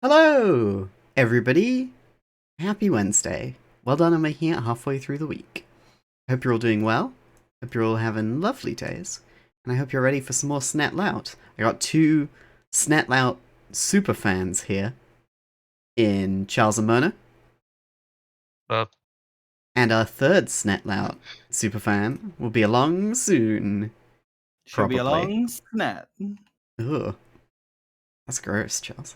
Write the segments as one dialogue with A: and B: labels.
A: Hello, everybody. Happy Wednesday. Well done on making it halfway through the week. I hope you're all doing well. Hope you're all having lovely days. And I hope you're ready for some more Snetlout. I got two Snetlout super fans here in Charles and Mona. And our third Snetlout super fan will be along soon.
B: Should be along Snet.
A: Ugh. That's gross, Charles.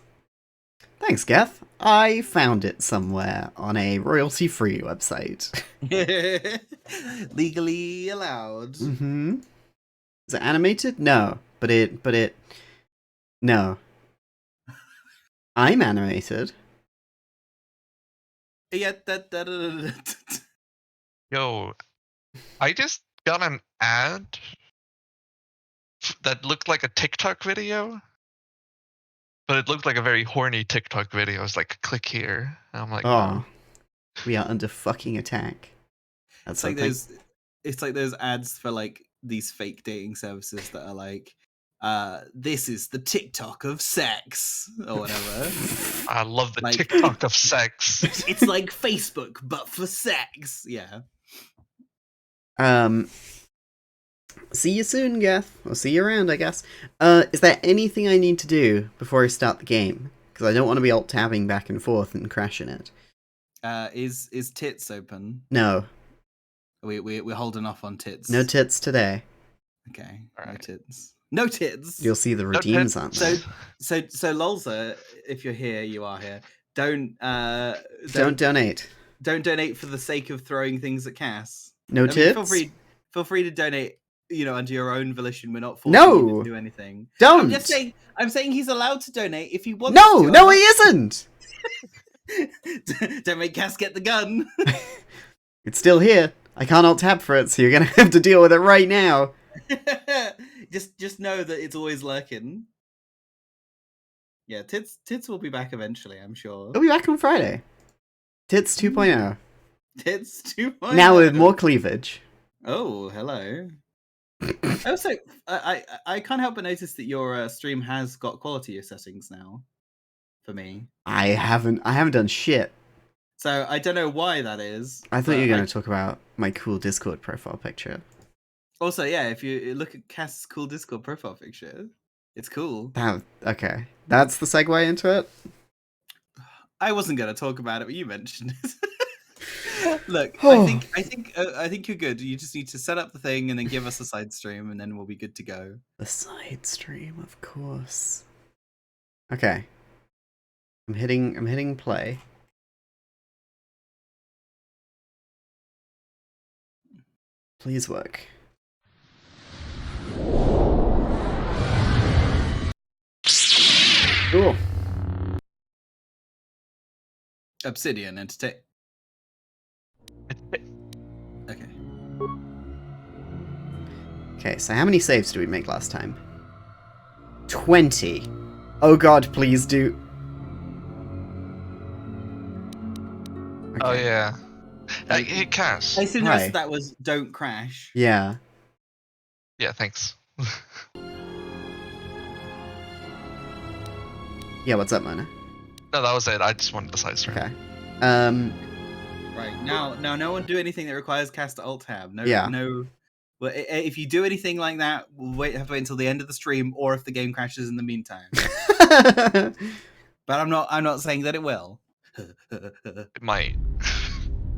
A: Thanks, Geth. I found it somewhere on a royalty-free website.
B: Legally allowed.
A: Mm-hmm. Is it animated? No, but no. I'm animated.
B: Yeah,
C: Yo, I just got an ad that looked like a TikTok video. But it looked like a very horny TikTok video. It was like, click here. And I'm like,
A: oh. We are under fucking attack.
B: That's like those. It's like those ads for like these fake dating services that are like, this is the TikTok of sex or whatever.
C: I love the TikTok of sex.
B: It's like Facebook, but for sex. Yeah.
A: See you soon, Geth. I'll see you around, I guess. Is there anything I need to do before I start the game? Because I don't want to be alt-tabbing back and forth and crashing it.
B: Is tits open?
A: No.
B: We're holding off on tits.
A: No tits today.
B: Okay.
C: Right.
B: No tits. No tits.
A: You'll see the redeems on
B: there. So Lolza, if you're here, you are here. Don't
A: donate.
B: Don't donate for the sake of throwing things at Cass.
A: No tits.
B: Feel free to donate. Under your own volition. We're not forcing you to do anything.
A: Don't.
B: I'm saying he's allowed to donate if he wants.
A: No, he isn't.
B: Don't make Cass get the gun.
A: It's still here. I can't alt-tab for it, so you're gonna have to deal with it right now.
B: just know that it's always lurking. Yeah, tits will be back eventually, I'm sure.
A: It'll be back on Friday. Tits 2.0.
B: Tits 2.0.
A: Now with more cleavage.
B: Oh, hello. Also, I can't help but notice that your stream has got quality settings now. For me,
A: I haven't done shit.
B: So I don't know why that is.
A: I thought you were going to talk about my cool Discord profile picture.
B: Also, yeah, if you look at Cass's cool Discord profile picture, it's cool.
A: Okay, that's the segue into it.
B: I wasn't going to talk about it, but you mentioned it. Look, I think you're good. You just need to set up the thing and then give us a side stream, and then we'll be good to go.
A: The side stream, of course. Okay. I'm hitting play. Please work. Cool.
B: Obsidian Entertain.
A: Okay, so how many saves did we make last time? 20. Oh god, please do.
C: Okay. Oh yeah. Hey, Cass.
B: I assume that was don't crash.
A: Yeah.
C: Yeah, thanks.
A: Yeah, what's up, Mona?
C: No, that was it. I just wanted the side stream.
A: Okay.
B: Right, now no one do anything that requires cast alt tab. No. Well, if you do anything like that, we'll have to wait until the end of the stream, or if the game crashes in the meantime. But I'm not saying that it will.
C: It might.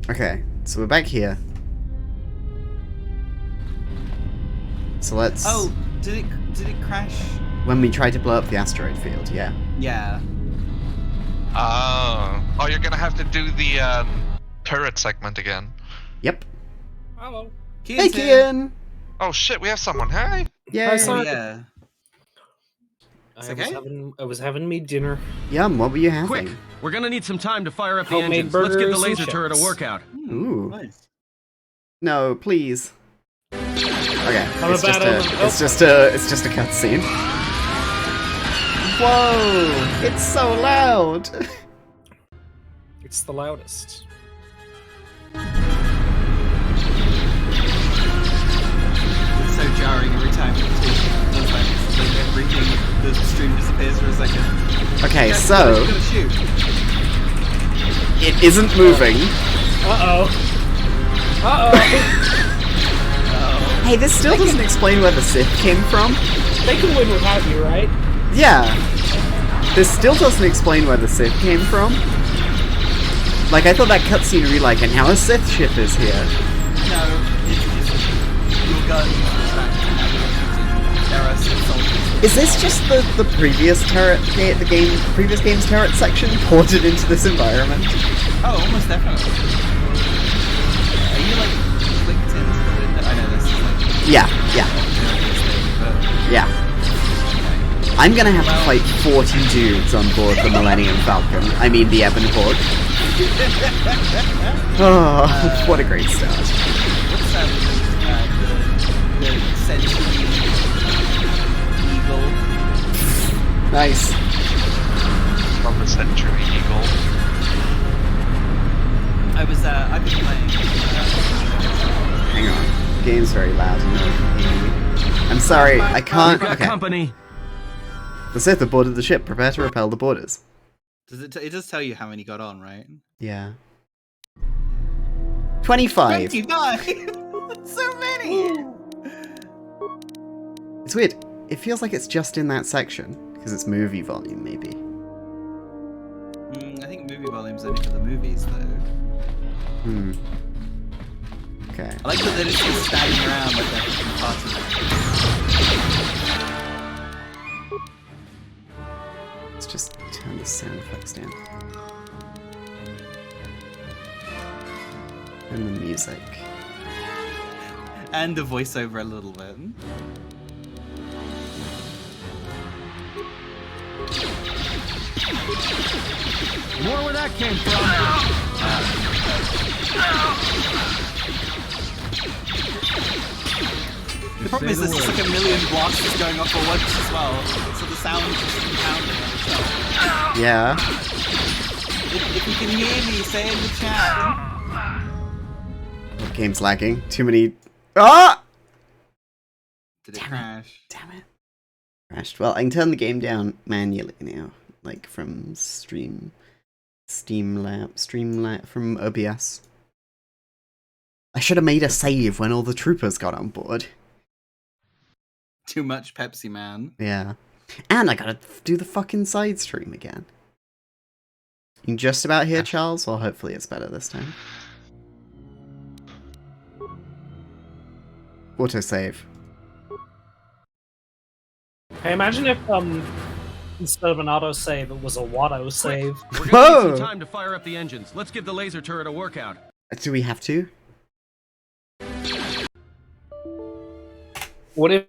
A: Okay, so we're back here. So let's...
B: Oh, did it crash?
A: When we tried to blow up the asteroid field, yeah.
B: Yeah.
C: Oh, you're gonna have to do the turret segment again.
A: Yep.
D: Hello.
A: Hey, Kian!
C: Oh shit, we have someone. Hey.
A: Yay!
D: Hi,
B: Oh
D: son.
B: yeah.
D: I was having me dinner.
A: Yum, what were you having?
E: Quick! We're gonna need some time to fire up the
D: Homemade
E: engines. Let's give the
D: burgers and
E: laser turret a
D: chips.
E: workout.
A: Ooh.
B: Nice.
A: No, please. Okay,
D: I'm
A: it's
D: a
A: just
D: bad
A: a,
D: omen.
A: it's just a cutscene. Whoa! It's so loud!
D: It's the loudest.
B: It's so jarring every time it does like everything. The stream disappears for a second.
A: Okay,
B: Yeah,
A: so
B: it's gonna shoot.
A: it isn't moving.
D: Uh-oh. Uh-oh.
A: Hey, this still doesn't explain where the Sith came from.
D: They can win without you, right?
A: Yeah. This still doesn't explain where the Sith came from. Like, I thought that cutscene would be like, and now a Sith ship is here.
B: No, it's your gun. There are some soldiers.
A: Is this just the previous turret, previous game's turret section ported into this environment?
B: Oh, almost definitely. Are you like clicked into the window? I know this is like
A: Yeah.
B: this thing, but
A: Yeah. I'm gonna have to fight 40 dudes on board the Millennium Falcon. I mean, the Ebon Hawk. Oh, what a great start.
B: what's that? The Century Eagle.
A: Nice.
C: From the Century Eagle.
B: I've been playing.
A: Hang on. The game's very loud. And no one can hear me. I'm sorry, I can't.
E: We've got
A: Okay.
E: company.
A: The Sith have boarded the ship. Prepare to repel the boarders.
B: Does it? It does tell you how many got on, right?
A: Yeah. 25.
B: 25. So many.
A: It's weird. It feels like it's just in that section because it's movie volume, maybe.
B: I think movie volume's only for the movies, though.
A: Hmm. Okay.
B: I like that they're just standing around like they're having parties.
A: Let's just turn the sound effects down. And the music.
B: And the voiceover a little bit.
E: More where that came from.
B: The problem is there's just like a million blasters going off at once as well, so the sound is just compounding on itself.
A: Yeah.
B: If you can hear me, say in the chat.
A: The game's lagging. Too many. Ah!
B: Did it
A: Damn it.
B: crash?
A: Damn it. Crashed. Well, I can turn the game down manually now. Like from Streamlab, from OBS. I should have made a save when all the troopers got on board.
B: Too much Pepsi Man.
A: Yeah. And I gotta do the fucking side stream again. You can just about hear Charles? Well, hopefully it's better this time. Autosave.
D: Hey, imagine if, instead of an autosave, it was a Watto save.
E: We're gonna
A: Whoa!
E: need some time to fire up the engines. Let's give the laser turret a workout.
A: Do we have to?
D: What if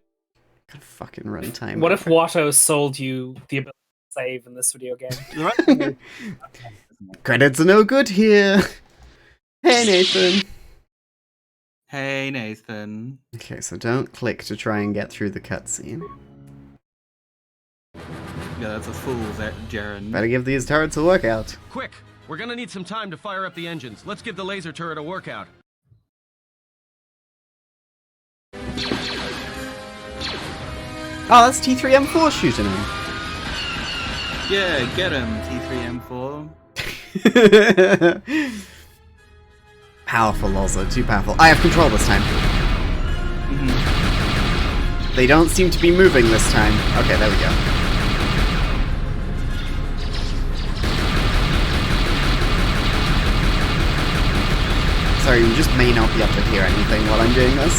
A: Got a fucking runtime.
D: What if Watto sold you the ability to save in this video game?
A: Credits are no good here. Hey, Nathan.
B: Hey, Nathan.
A: Okay, so don't click to try and get through the cutscene.
B: Yeah, that's a fool, Jaren.
A: Better give these turrets a workout.
E: Quick! We're gonna need some time to fire up the engines. Let's give the laser turret a workout.
A: Oh, that's T3M4 shooting him.
B: Yeah, get him, T3M4.
A: Powerful, Loza. Too powerful. I have control this time.
B: Mhm.
A: They don't seem to be moving this time. Okay, there we go. Sorry, you just may not be able to hear anything while I'm doing this.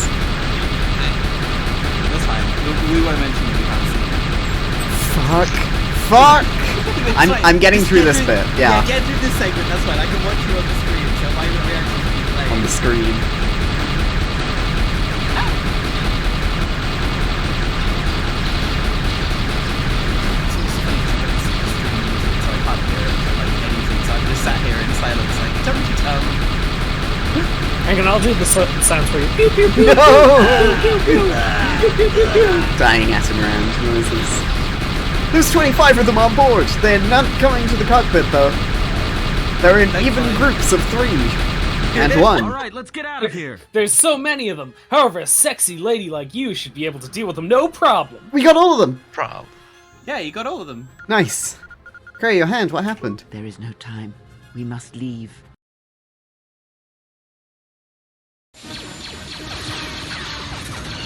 B: That's fine. We won't mention that we haven't seen it.
A: Fuck!
B: It's fine.
A: I'm getting
B: Just
A: through
B: get
A: this bit, yeah.
B: Get through this segment, that's fine. I can watch you on the screen, so my reaction will be delayed.
A: On the screen.
B: So I can't hear like anything, so I'm just sat here in silence, like, tum-tum.
D: Hang on, I'll do the sounds for you. Pew, pew, pew,
A: No!
D: pew, pew, pew, pew, pew, pew.
A: Dying atom round noises. There's 25 of them on board. They're not coming to the cockpit, though. They're in even groups of 3. And 1.
E: All right, let's get out of here.
D: There's so many of them. However, a sexy lady like you should be able to deal with them no problem.
A: We got all of them!
C: Prob.
B: Yeah, you got all of them.
A: Nice. Gray, your hand, what happened?
F: There is no time. We must leave.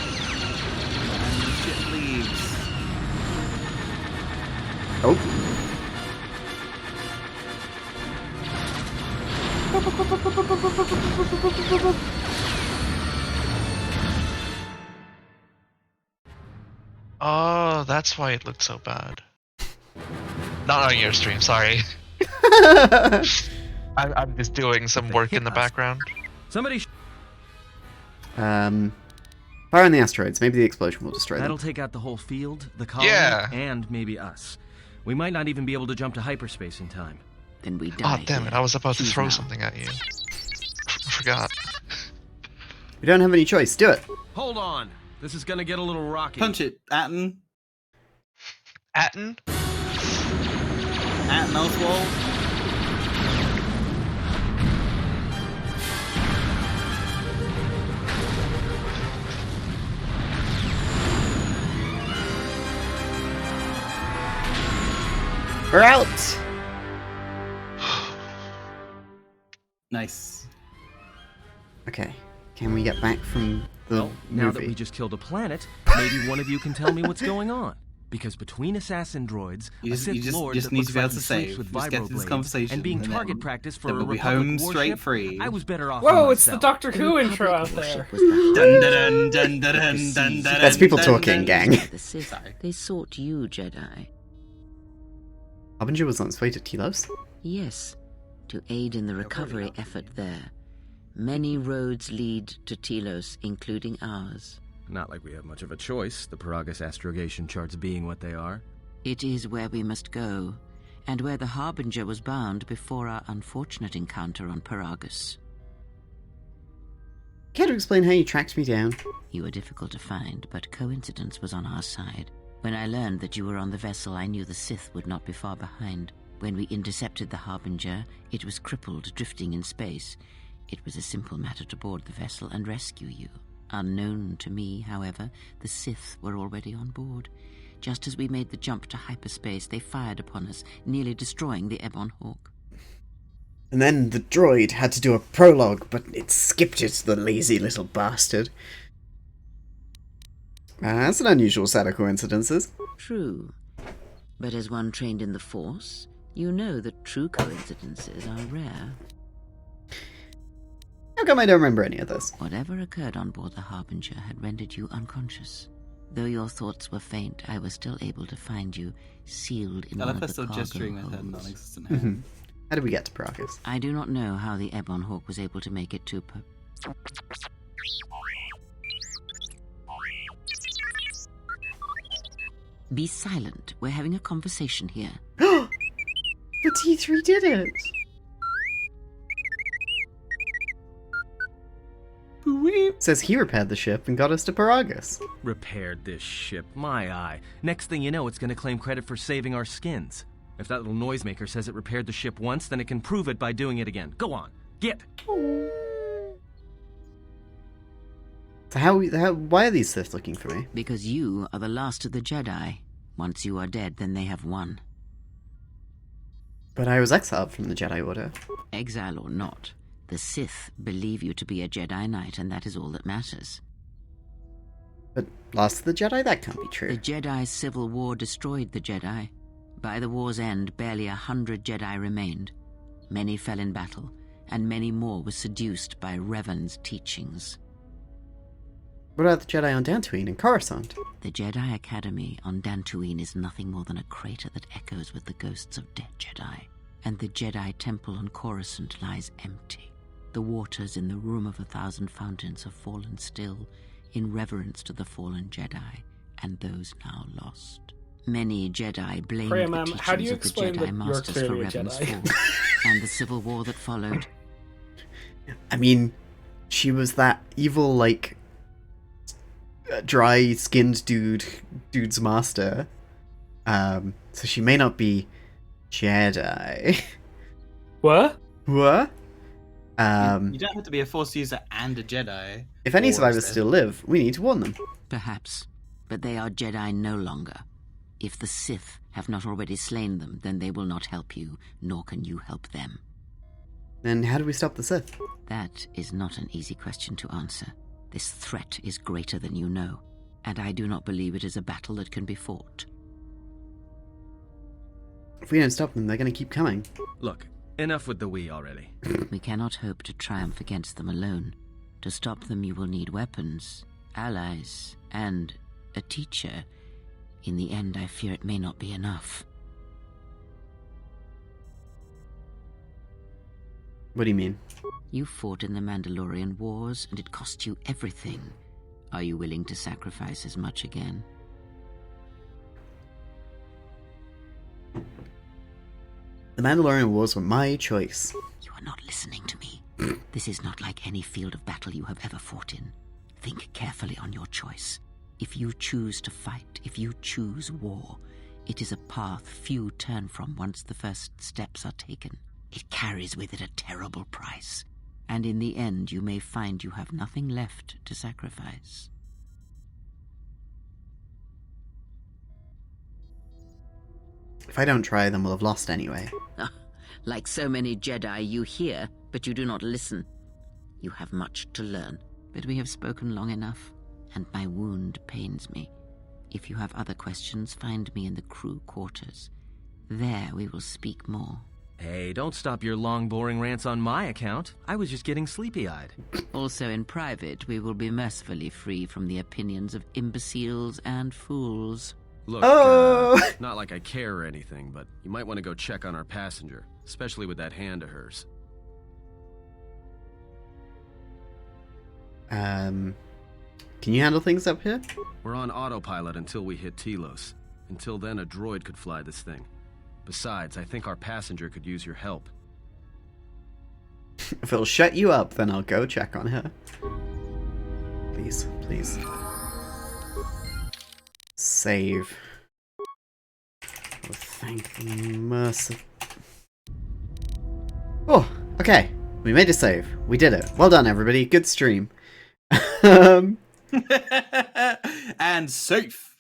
B: And the ship leaves.
A: Oh.
C: Oh, that's why it looked so bad. Not on your stream, sorry. I'm just doing some work in the background.
E: Somebody.
A: Fire on the asteroids. Maybe the explosion will destroy
E: That'll
A: them.
E: take out the whole field, the colony,
C: Yeah.
E: and maybe us. We might not even be able to jump to hyperspace in time.
F: Then we die.
C: Oh, damn it,
F: here.
C: I was about to
F: Choose
C: throw
F: now.
C: something at you. I forgot.
A: We don't have any choice. Do it.
E: Hold on. This is gonna get a little rocky.
B: Punch it, Atten.
C: Atten?
B: Atten Oswald.
A: We're out!
B: Nice.
A: Okay. Can we get back from the
E: Well, now that
A: movie?
E: we just killed a planet, maybe one of you can tell me what's going on. Because between assassin droids,
B: You
E: a
B: just-
E: Sith
B: you just-
E: Lord
B: just
E: that
B: need
E: looks
B: to be able
E: like
B: to
E: he sleeps
B: save.
E: with
B: Just get through this
E: vibroblades,
B: conversation,
E: and being
B: and
E: target
B: then-
E: practice for
B: then
E: a
B: we'll be
E: Republic
B: home straight
E: warship,
B: free.
E: I was better off
D: Whoa,
E: by
D: it's the
E: myself.
D: Doctor Who intro out there.
F: Warship was the
B: Dun dun dun dun dun dun dun.
A: That's people
B: dun,
A: talking,
B: dun.
A: gang.
F: The Sith.
B: Sorry.
F: They sought you, Jedi.
A: Harbinger was on its way to Telos?
F: Yes, to aid in the recovery effort there. Many roads lead to Telos, including ours.
E: Not like we have much of a choice, the Paragus astrogation charts being what they are.
F: It is where we must go, and where the Harbinger was bound before our unfortunate encounter on Paragus.
A: Care to explain how you tracked me down?
F: You were difficult to find, but coincidence was on our side. When I learned that you were on the vessel, I knew the Sith would not be far behind. When we intercepted the Harbinger, it was crippled, drifting in space. It was a simple matter to board the vessel and rescue you. Unknown to me, however, the Sith were already on board. Just as we made the jump to hyperspace, they fired upon us, nearly destroying the Ebon Hawk.
A: And then the droid had to do a prologue, but it skipped it, the lazy little bastard. That's an unusual set of coincidences.
F: True. But as one trained in the Force, you know that true coincidences are rare.
A: How come I don't remember any of this?
F: Whatever occurred on board the Harbinger had rendered you unconscious. Though your thoughts were faint, I was still able to find you, sealed in
B: I
F: one
B: love
F: of
B: her
F: the
B: still
F: cargo
B: gesturing with her
F: holds.
B: non-existent hand.
A: How did we get to Paragus?
F: I do not know how the Ebon Hawk was able to make it to Be silent. We're having a conversation here.
A: The T3 did it! Says he repaired the ship and got us to Paragus.
E: Repaired this ship, my eye. Next thing you know, it's gonna claim credit for saving our skins. If that little noisemaker says it repaired the ship once, then it can prove it by doing it again. Go on, get!
A: So why are these Sith looking for me?
F: Because you are the last of the Jedi. Once you are dead, then they have won.
A: But I was exiled from the Jedi Order.
F: Exile or not, the Sith believe you to be a Jedi Knight, and that is all that matters.
A: But Last of the Jedi? That can't be
F: The
A: true.
F: Jedi Civil War destroyed the Jedi. By the war's end, barely 100 Jedi remained. Many fell in battle, and many more were seduced by Revan's teachings.
A: What about the Jedi on Dantooine and Coruscant?
F: The Jedi Academy on Dantooine is nothing more than a crater that echoes with the ghosts of dead Jedi, and the Jedi Temple on Coruscant lies empty. The waters in the Room of 1,000 Fountains have fallen still in reverence to the fallen Jedi and those now lost. Many Jedi blamed
D: Freya,
F: the
D: ma'am, how do
F: teachings
D: you
F: of the
D: explain
F: Jedi
D: that you're
F: Masters for
D: clearly a
F: Revan's
D: Jedi?
F: fall and the Civil War that followed.
A: I mean, she was that evil, like, dry-skinned dude's master. So she may not be Jedi.
D: What?
A: What?
B: You don't have to be a Force user and a Jedi.
A: If any
B: or a
A: survivors
B: Sith.
A: still live, we need to warn them.
F: Perhaps, but they are Jedi no longer. If the Sith have not already slain them, then they will not help you, nor can you help them.
A: Then how do we stop the Sith?
F: That is not an easy question to answer. This threat is greater than you know, and I do not believe it is a battle that can be fought.
A: If we don't stop them, they're going to keep coming.
E: Look, enough with the we already.
F: We cannot hope to triumph against them alone. To stop them, you will need weapons, allies, and a teacher. In the end, I fear it may not be enough.
A: What do you mean?
F: You fought in the Mandalorian Wars, and it cost you everything. Are you willing to sacrifice as much again?
A: The Mandalorian Wars were my choice.
F: You are not listening to me. This is not like any field of battle you have ever fought in. Think carefully on your choice. If you choose to fight, if you choose war, it is a path few turn from once the first steps are taken. It carries with it a terrible price, and in the end you may find you have nothing left to sacrifice.
A: If I don't try, then we'll have lost anyway.
F: Like so many Jedi, you hear, but you do not listen. You have much to learn, but we have spoken long enough, and my wound pains me. If you have other questions, find me in the crew quarters. There we will speak more.
E: Hey, don't stop your long, boring rants on my account. I was just getting sleepy-eyed.
F: Also in private, we will be mercifully free from the opinions of imbeciles and fools.
E: Look,
A: Oh!
E: not like I care or anything, but you might want to go check on our passenger, especially with that hand of hers.
A: Can you handle things up here?
E: We're on autopilot until we hit Telos. Until then, a droid could fly this thing. Besides, I think our passenger could use your help.
A: If it'll shut you up, then I'll go check on her. Please, please. Save. Oh, thank the mercy. Oh, okay. We made a save. We did it. Well done, everybody. Good stream.
B: And safe.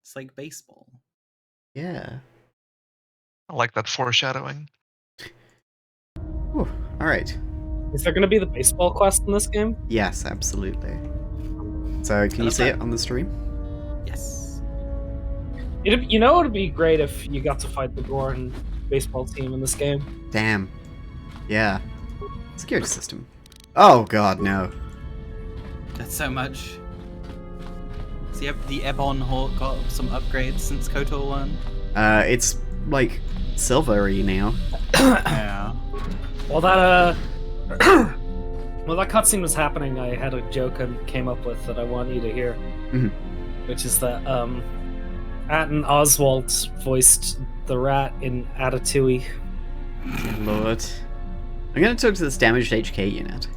B: It's like baseball.
A: Yeah.
C: I like that foreshadowing.
A: All right.
D: Is there going to be the baseball quest in this game?
A: Yes, absolutely. So, can you see it on the stream?
B: Yes.
D: You know, it would be great if you got to fight the Goran baseball team in this game.
A: Damn. Yeah. Security system. Oh god, no.
B: That's so much. So the Ebon Hawk got some upgrades since KOTOR 1.
A: It's like silvery now.
B: Yeah.
D: Well, that well, that cutscene was happening. I had a joke I came up with that I want you to hear, which is that Atten Oswalt voiced the rat in Atatui.
A: Good lord. I'm gonna talk to this damaged HK unit.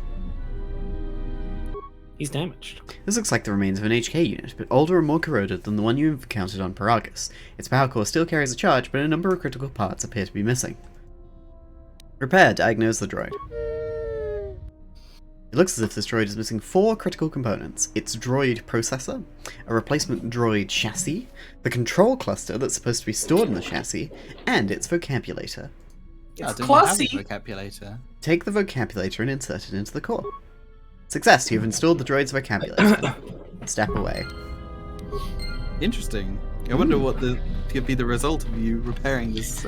D: He's damaged.
A: This looks like the remains of an HK unit, but older and more corroded than the one you encountered on Paragus. Its power core still carries a charge, but a number of critical parts appear to be missing. Repair, diagnose the droid. It looks as if this droid is missing 4 critical components. Its droid processor, a replacement droid chassis, the control cluster that's supposed to be stored in the chassis, and its vocabulator.
B: I
D: It's
B: do not have a
D: classy.
B: vocabulator.
A: Take the vocabulator and insert it into the core. Success, you've installed the droid's vocabulator. Step away.
B: Interesting. I wonder what could be the result of you repairing this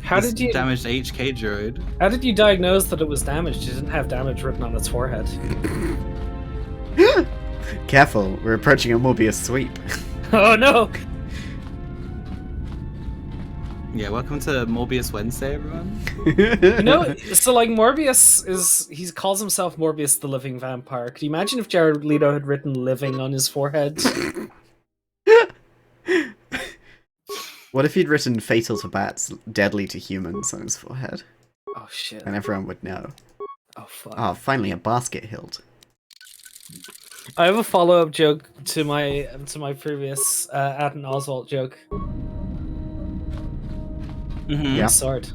D: How
B: This
D: did you
B: damaged HK droid?
D: How did you diagnose that it was damaged? It didn't have damage written on its forehead.
A: Careful, we're approaching a Morbius sweep.
D: Oh no!
B: Yeah, welcome to Morbius Wednesday, everyone.
D: You know, so like Morbius he calls himself Morbius the Living Vampire. Could you imagine if Jared Leto had written "living" on his forehead?
A: What if he'd written "fatal to bats, deadly to humans" on his forehead?
D: Oh shit!
A: And everyone would know.
D: Oh fuck!
A: Oh, finally a basket hilt.
D: I have a follow-up joke to my previous Atten Oswalt joke.
B: Mm-hmm.
A: Yeah.
D: Sword.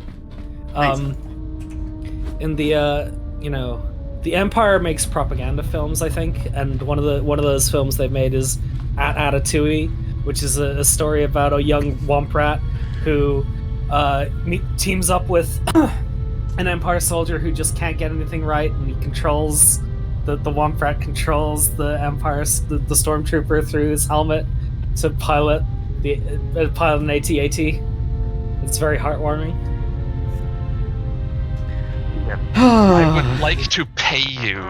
A: Nice.
D: In the the Empire makes propaganda films, I think, and one of those films they've made is At Atatui, which is a story about a young womp rat who teams up with an Empire soldier who just can't get anything right, and he controls the womp rat controls the Empire the stormtrooper through his helmet to pilot an AT-AT. It's very heartwarming.
C: I would like to pay you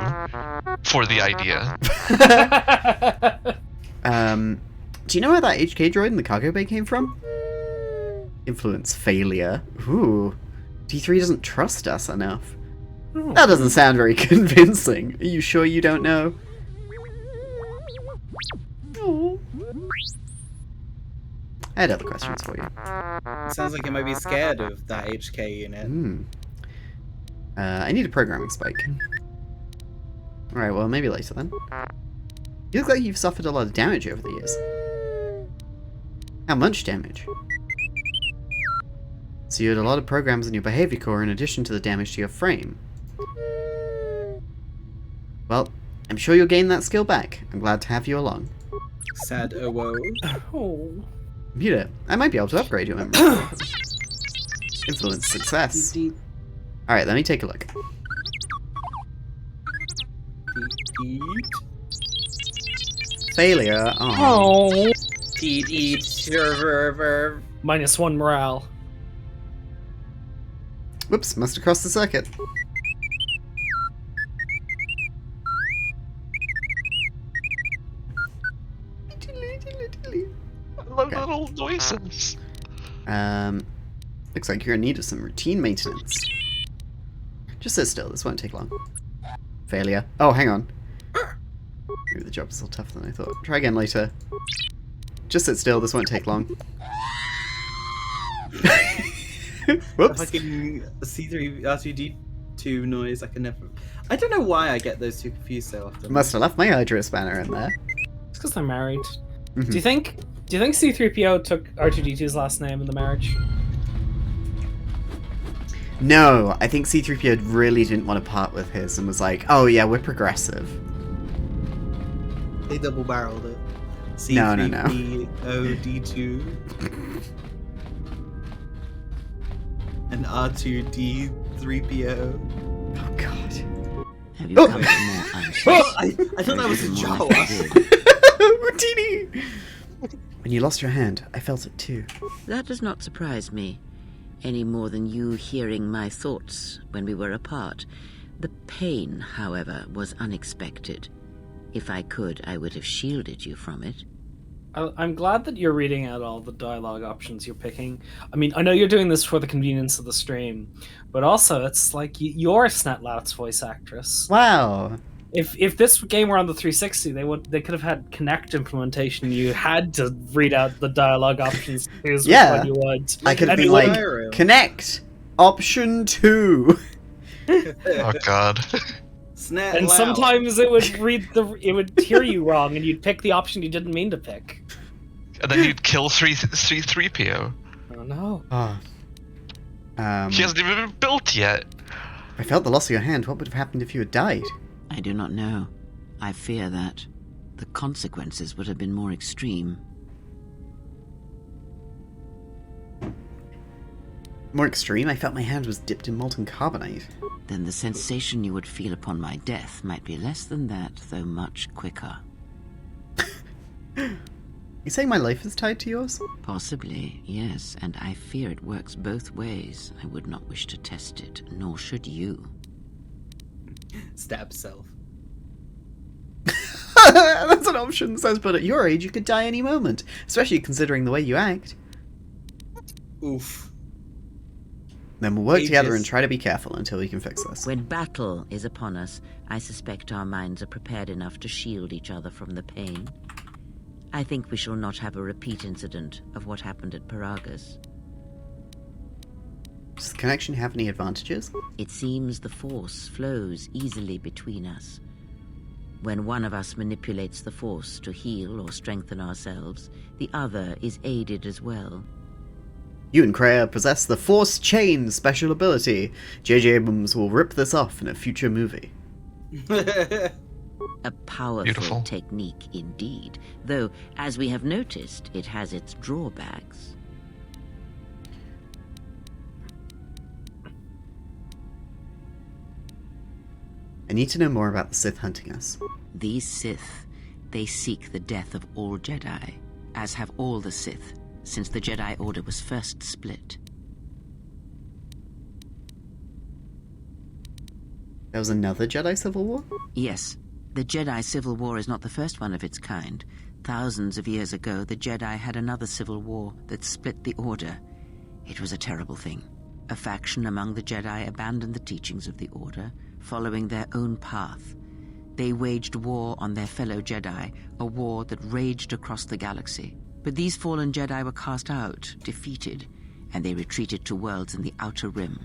C: for the idea.
A: Do you know where that HK droid in the cargo bay came from? Influence failure. Ooh. D3 doesn't trust us enough. That doesn't sound very convincing. Are you sure you don't know? Oh. I had other questions for you.
B: Sounds like it might be scared of that HK unit.
A: I need a programming spike. Alright, well, maybe later then. You look like you've suffered a lot of damage over the years. How much damage? So you had a lot of programs in your behavior core in addition to the damage to your frame. Well, I'm sure you'll gain that skill back. I'm glad to have you along.
B: Sad oh woe.
D: Oh.
A: Computer, I might be able to upgrade your memory. Influence success. Alright, let me take a look. Failure. Oh.
D: -1 morale.
A: Whoops, must have crossed the circuit.
C: I love little noises.
A: Looks like you're in need of some routine maintenance. Just sit still, this won't take long. Failure. Oh, hang on. Maybe the job's still tougher than I thought. Try again later. Just sit still, this won't take long. Whoops.
B: Fucking C3 R2D2 noise, I can never... I don't know why I get those two confused so often.
A: Must have left my Hydro Spanner in there.
D: It's because they're married. Do you think C-3PO took R2D2's last name in the marriage?
A: No, I think C-3PO really didn't want to part with his and was like, oh yeah, we're progressive.
B: They double-barreled it.
A: No.
B: C3PO-D2 and R2D3PO.
A: Oh god.
F: Have you come to more answers?
B: I thought that was a joke.
A: Routini! When you lost your hand, I felt it too.
F: That does not surprise me, any more than you hearing my thoughts when we were apart. The pain, however, was unexpected. If I could, I would have shielded you from it.
D: I'm glad that you're reading out all the dialogue options you're picking. I mean, I know you're doing this for the convenience of the stream, but also it's like you're Snetlout's voice actress.
A: Wow.
D: If this game were on the 360, they could have had Kinect implementation. You had to read out the dialogue options. Here's which one you would.
A: I could be
D: Anyway,
A: like, connect, option 2.
C: Oh god.
D: And sometimes it would it would hear you wrong, and you'd pick the option you didn't mean to pick.
C: And then you'd kill C-3PO.
D: Oh no.
C: He hasn't even been built yet.
A: I felt the loss of your hand. What would have happened if you had died?
F: I do not know. I fear that the consequences would have been more extreme.
A: More extreme? I felt my hand was dipped in molten carbonite.
F: Then the sensation you would feel upon my death might be less than that, though much quicker.
A: You saying my life is tied to yours?
F: Possibly, yes, and I fear it works both ways. I would not wish to test it, nor should you.
B: Stab self.
A: That's an option. Says, but at your age, you could die any moment, especially considering the way you act.
B: Oof.
A: Then we'll work together and
B: Ages.
A: try to be careful until we can fix this.
F: When battle is upon us, I suspect our minds are prepared enough to shield each other from the pain. I think we shall not have a repeat incident of what happened at Paragus.
A: Does the connection have any advantages?
F: It seems the Force flows easily between us. When one of us manipulates the Force to heal or strengthen ourselves, the other is aided as well.
A: You and Kreia possess the Force Chain special ability. J.J. Abrams will rip this off in a future movie.
F: A powerful
C: Beautiful.
F: technique indeed, though, as we have noticed, it has its drawbacks.
A: I need to know more about the Sith hunting us.
F: These Sith, they seek the death of all Jedi, as have all the Sith, since the Jedi Order was first split.
A: There was another Jedi Civil War?
F: Yes, the Jedi Civil War is not the first one of its kind. Thousands of years ago, the Jedi had another civil war that split the Order. It was a terrible thing. A faction among the Jedi abandoned the teachings of the Order, following their own path. They waged war on their fellow Jedi, a war that raged across the galaxy. But these fallen Jedi were cast out, defeated, and they retreated to worlds in the Outer Rim.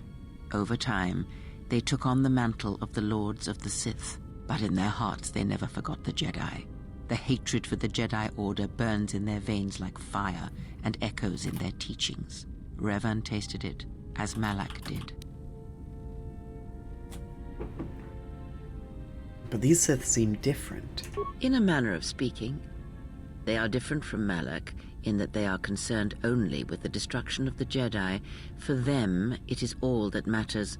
F: Over time, they took on the mantle of the Lords of the Sith, but in their hearts they never forgot the Jedi. The hatred for the Jedi Order burns in their veins like fire and echoes in their teachings. Revan tasted it, as Malak did.
A: But these Sith seem different.
F: In a manner of speaking, they are different from Malak in that they are concerned only with the destruction of the Jedi. For them, it is all that matters,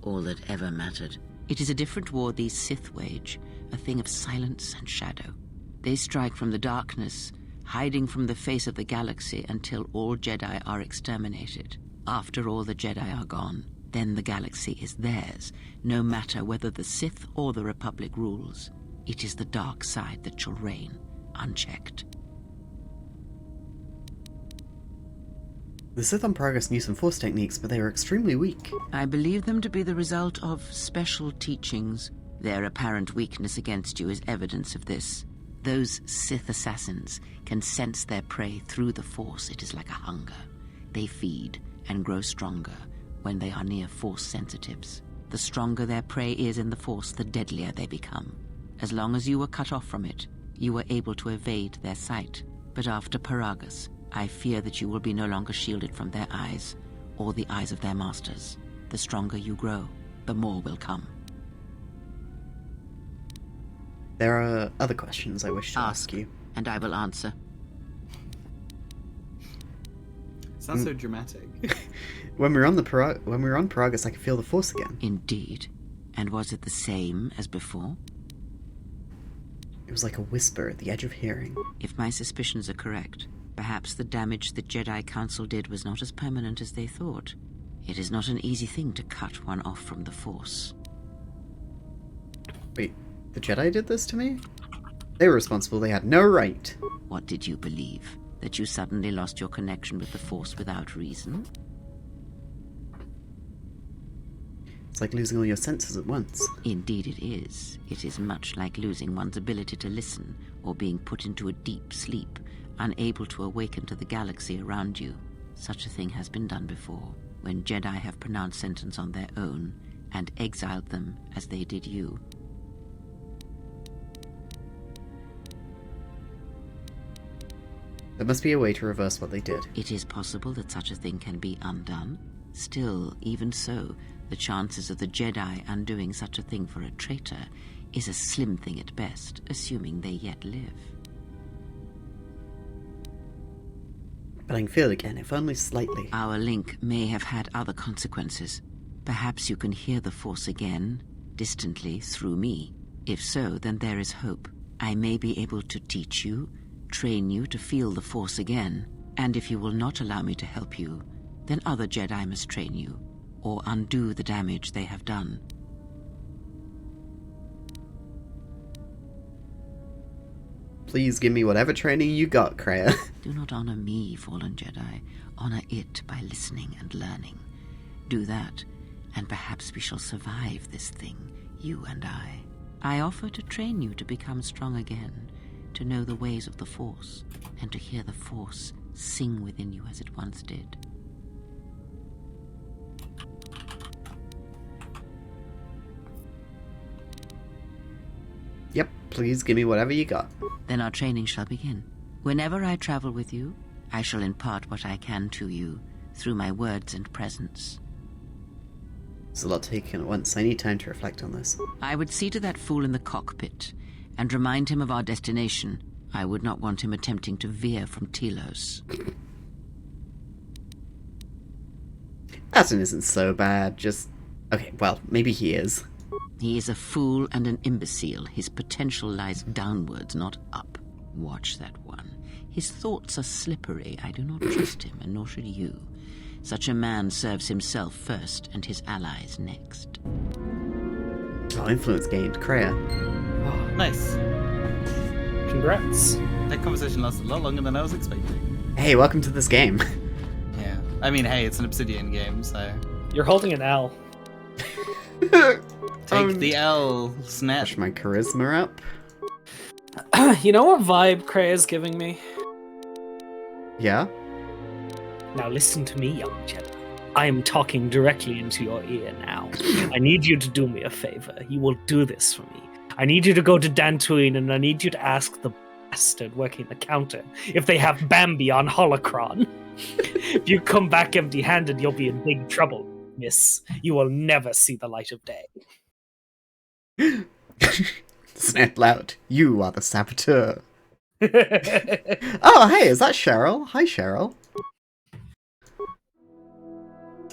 F: all that ever mattered. It is a different war these Sith wage, a thing of silence and shadow. They strike from the darkness, hiding from the face of the galaxy until all Jedi are exterminated. After all the Jedi are gone, then the galaxy is theirs, no matter whether the Sith or the Republic rules. It is the dark side that shall reign, unchecked.
A: The Sith on Paragus knew some Force techniques, but they were extremely weak.
F: I believe them to be the result of special teachings. Their apparent weakness against you is evidence of this. Those Sith assassins can sense their prey through the Force. It is like a hunger. They feed and grow stronger when they are near Force sensitives. The stronger their prey is in the Force, the deadlier they become. As long as you were cut off from it, you were able to evade their sight. But after Paragus, I fear that you will be no longer shielded from their eyes, or the eyes of their masters. The stronger you grow, the more will come.
A: There are other questions I wish to ask you.
F: And I will answer.
B: Sounds so dramatic.
A: When we were on Paragus, I could feel the Force again.
F: Indeed. And was it the same as before?
A: It was like a whisper at the edge of hearing.
F: If my suspicions are correct, perhaps the damage the Jedi Council did was not as permanent as they thought. It is not an easy thing to cut one off from the Force.
A: Wait, the Jedi did this to me? They were responsible. They had no right.
F: What did you believe? That you suddenly lost your connection with the Force without reason?
A: It's like losing all your senses at once.
F: Indeed it is. It is much like losing one's ability to listen, or being put into a deep sleep, unable to awaken to the galaxy around you. Such a thing has been done before, when Jedi have pronounced sentence on their own, and exiled them as they did you.
A: There must be a way to reverse what they did.
F: It is possible that such a thing can be undone. Still, even so, the chances of the Jedi undoing such a thing for a traitor is a slim thing at best, assuming they yet live.
A: But I can feel it again, if only slightly.
F: Our link may have had other consequences. Perhaps you can hear the Force again, distantly, through me. If so, then there is hope. I may be able to teach you, train you to feel the Force again, and if you will not allow me to help you, then other Jedi must train you, or undo the damage they have done.
A: Please give me whatever training you got, Kreia.
F: Do not honor me, fallen Jedi. Honor it by listening and learning. Do that, and perhaps we shall survive this thing, you and I. I offer to train you to become strong again, to know the ways of the Force, and to hear the Force sing within you as it once did.
A: Yep, please give me whatever you got.
F: Then our training shall begin. Whenever I travel with you, I shall impart what I can to you through my words and presence.
A: There's a lot taken at once. I need time to reflect on this.
F: I would see to that fool in the cockpit and remind him of our destination. I would not want him attempting to veer from Telos.
A: Atten isn't so bad, just... Okay, well, maybe he is.
F: He is a fool and an imbecile. His potential lies downwards, not up. Watch that one. His thoughts are slippery. I do not trust him, and nor should you. Such a man serves himself first, and his allies next.
A: Oh, influence gained. Kreia.
B: Oh, nice.
D: Congrats.
B: That conversation lasted a lot longer than I was expecting.
A: Hey, welcome to this game.
B: Yeah. I mean, hey, it's an Obsidian game, so...
D: You're holding an L.
B: Take the L, snap.
A: Push my charisma up.
D: You know what vibe Cray is giving me?
A: Yeah?
D: Now listen to me, young Jedi. I am talking directly into your ear now. I need you to do me a favor. You will do this for me. I need you to go to Dantooine and I need you to ask the bastard working the counter if they have Bambi on Holocron. If you come back empty-handed, you'll be in big trouble, miss. You will never see the light of day.
A: Snap loud. You are the saboteur. Oh, hey, is that Cheryl? Hi, Cheryl.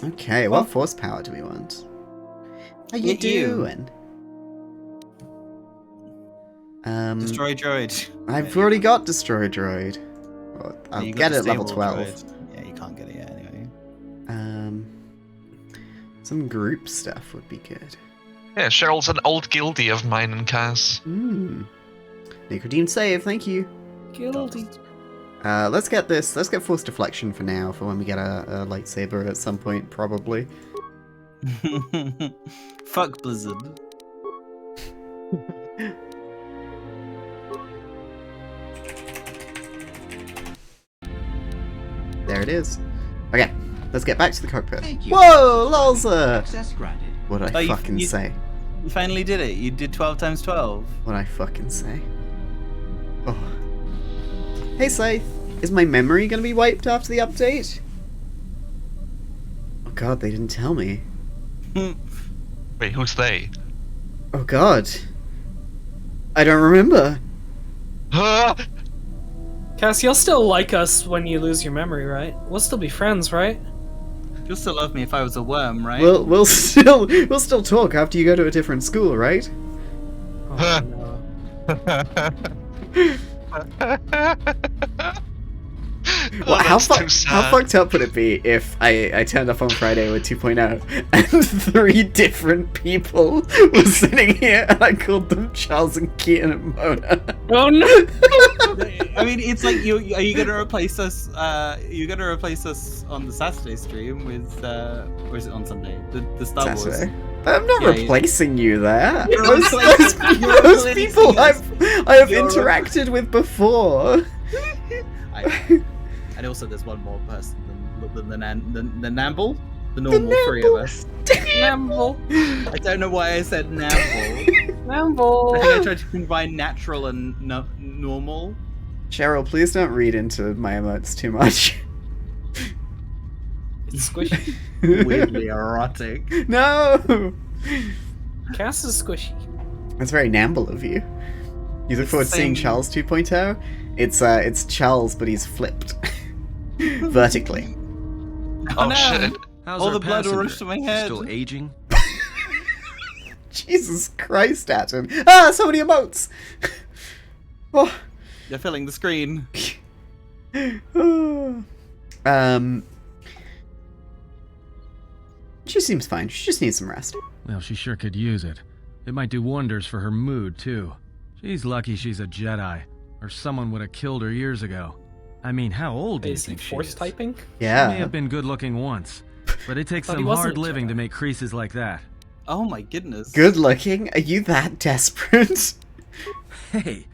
A: Okay, what force power do we want? How you doing?
B: Destroy droid.
A: I've already got Destroy Droid. Well, I'll
B: You got
A: get it at level
B: Disable
A: 12.
B: droid. Yeah, you can't get it yet anyway.
A: Some group stuff would be good.
C: Yeah, Cheryl's an old guildie of mine and Cass.
A: Nicodeme save, thank you.
D: Guilty.
A: Let's get this. Let's get Force Deflection for now, for when we get a lightsaber at some point, probably.
B: Fuck Blizzard.
A: There it is. Okay, let's get back to the cockpit.
G: Thank you.
A: Whoa, Lolza!
G: Access granted.
A: What did I fucking say?
B: You finally did it. You did 12 times 12.
A: What did I fucking say? Oh. Hey, Scythe. Is my memory gonna be wiped after the update? Oh god, they didn't tell me.
C: Wait, who's they?
A: Oh god. I don't remember.
D: Cass, you'll still like us when you lose your memory, right? We'll still be friends, right?
B: You'll still love me if I was a worm, right?
A: We'll still talk after you go to a different school, right?
D: Oh, no.
A: Well, how
C: that's too
A: how
C: sad.
A: fucked up would it be if I turned up on Friday with 2.0 and 3 different people were sitting here and I called them Charles and Keaton and Mona?
D: Oh no!
B: I mean, it's like are you gonna replace us? You're gonna replace us on the Saturday stream with, or is it on Sunday? The Star Wars.
A: Saturday. I'm not
B: Yeah,
A: replacing you there.
B: You're
A: Those
B: replacing
A: people
B: us.
A: I have
B: You're
A: interacted with before.
B: And also, there's one more person than the Namble, the normal three of us.
D: Namble.
B: I don't know why I said Namble.
D: Namble.
B: I think I tried to combine natural and normal.
A: Cheryl, please don't read into my emotes too much.
D: It's squishy.
B: Weirdly erotic.
A: No!
D: Cass is squishy.
A: That's very Namble of you. You look forward to seeing Charles 2.0? It's Charles, but he's flipped. Vertically.
B: Oh,
C: Oh
B: no.
C: shit.
E: How's
B: All
E: our
B: the blood will
E: passenger?
B: rush to my head.
E: Still aging?
A: Jesus Christ, Atten. Ah, so many emotes! Oh,
B: You're filling the screen.
A: She seems fine. She just needs some rest.
E: Well, she sure could use it. It might do wonders for her mood, too. She's lucky she's a Jedi, or someone would have killed her years ago. I mean, how old do you
D: Is he
E: think she
D: force
E: is?
D: typing?
A: Yeah.
E: She may have been good-looking once, but it takes
D: Thought he
E: some
D: wasn't
E: hard
D: a
E: living
D: Jedi.
E: to make creases like that.
B: Oh my goodness.
A: Good looking? Are you that desperate?
E: Hey,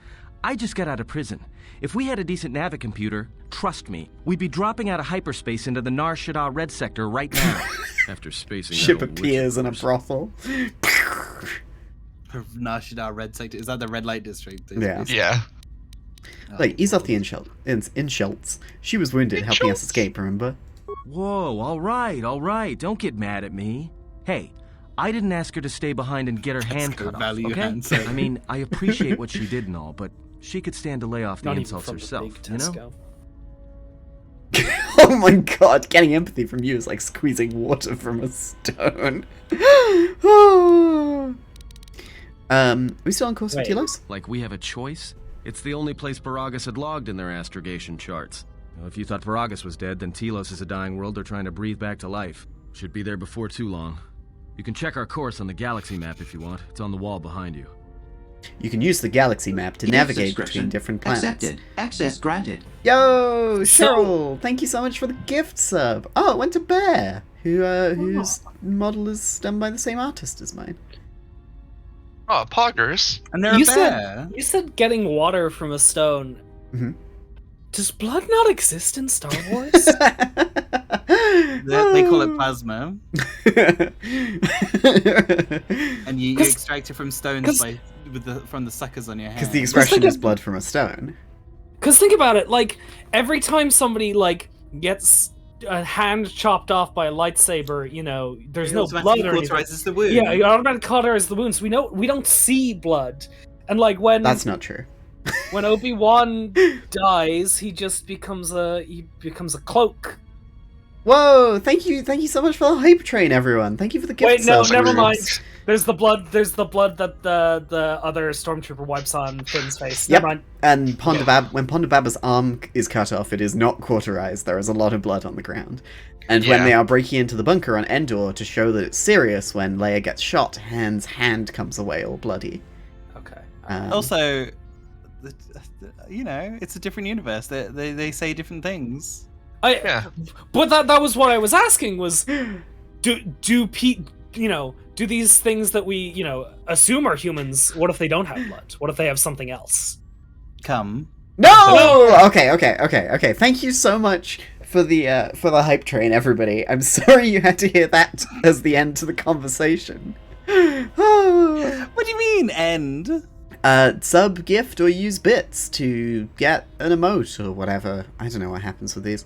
E: I just got out of prison. If we had a decent navicomputer, trust me, we'd be dropping out of hyperspace into the Nar Shaddaa Red Sector right now. After spacing
A: Ship
E: out a witch,
A: appears
E: of
A: in a
E: course.
A: brothel.
B: Nar Shaddaa Red Sector. Is that the red light district?
A: Yeah.
C: Yeah.
B: Oh,
A: Like, ease off the insults. She was wounded, helping us escape, remember?
E: Whoa, all right, don't get mad at me. Hey, I didn't ask her to stay behind and get her hand
B: good
E: cut off,
B: value
E: okay?
B: answer.
E: I mean, I appreciate what she did and all, but she could stand to lay off the
D: Not even
E: insults
D: from
E: herself,
D: the big
E: you know?
D: Tesco.
A: Oh my god, getting empathy from you is like squeezing water from a stone. We still on course for
D: Wait.
A: Telos?
E: Like we have a choice? It's the only place Paragus had logged in their astrogation charts. Well, if you thought Paragus was dead, then Telos is a dying world they're trying to breathe back to life. Should be there before too long. You can check our course on the galaxy map if you want. It's on the wall behind you.
A: You can use the galaxy map to
G: Gift
A: navigate
G: subscription
A: between different planets.
G: Accepted. Access granted.
A: Yo,
D: So-
A: Cheryl, thank you so much for the gift sub. Oh, it went to Bear, whose model is done by the same artist as mine.
C: Oh, poggers.
B: And they're
D: You
B: a bear.
D: said getting water from a stone.
A: Mhm.
D: Does blood not exist in Star Wars?
B: They call it plasma. And you
D: 'Cause-
B: extract it from stones
D: 'cause-
B: from the suckers on your hand.
A: Because the expression
D: think
A: is
D: of-
A: blood from a stone.
D: Because think about it, like, every time somebody, like, gets a hand chopped off by a lightsaber, you know, there's
B: It
D: no blood
B: automatically
D: or anything.
B: cauterizes the wound.
D: Yeah, it automatically cauterizes the wounds. We don't see blood. And, like, when
A: That's not true.
D: when Obi-Wan dies, he just becomes a cloak.
A: Whoa! Thank you so much for the hype train, everyone. Thank you for the gift
D: Wait, no,
A: sub.
D: never
A: Ruth.
D: mind. There's the blood that the other stormtrooper wipes on Finn's face.
A: Yep.
D: Never mind.
A: And when Ponda Baba's arm is cut off, it is not cauterized. There is a lot of blood on the ground. And when
C: Yeah.
A: they are breaking into the bunker on Endor to show that it's serious, when Leia gets shot, Han's hand comes away all bloody.
D: Okay.
B: Also, you know, it's a different universe. They say different things.
C: Yeah.
D: But that was what I was asking was, do these things that we assume are humans? What if they don't have blood? What if they have something else?
B: Come.
A: No! Okay. Thank you so much for the hype train, everybody. I'm sorry you had to hear that as the end to the conversation.
B: What do you mean, end?
A: Sub, gift, or use bits to get an emote or whatever. I don't know what happens with these.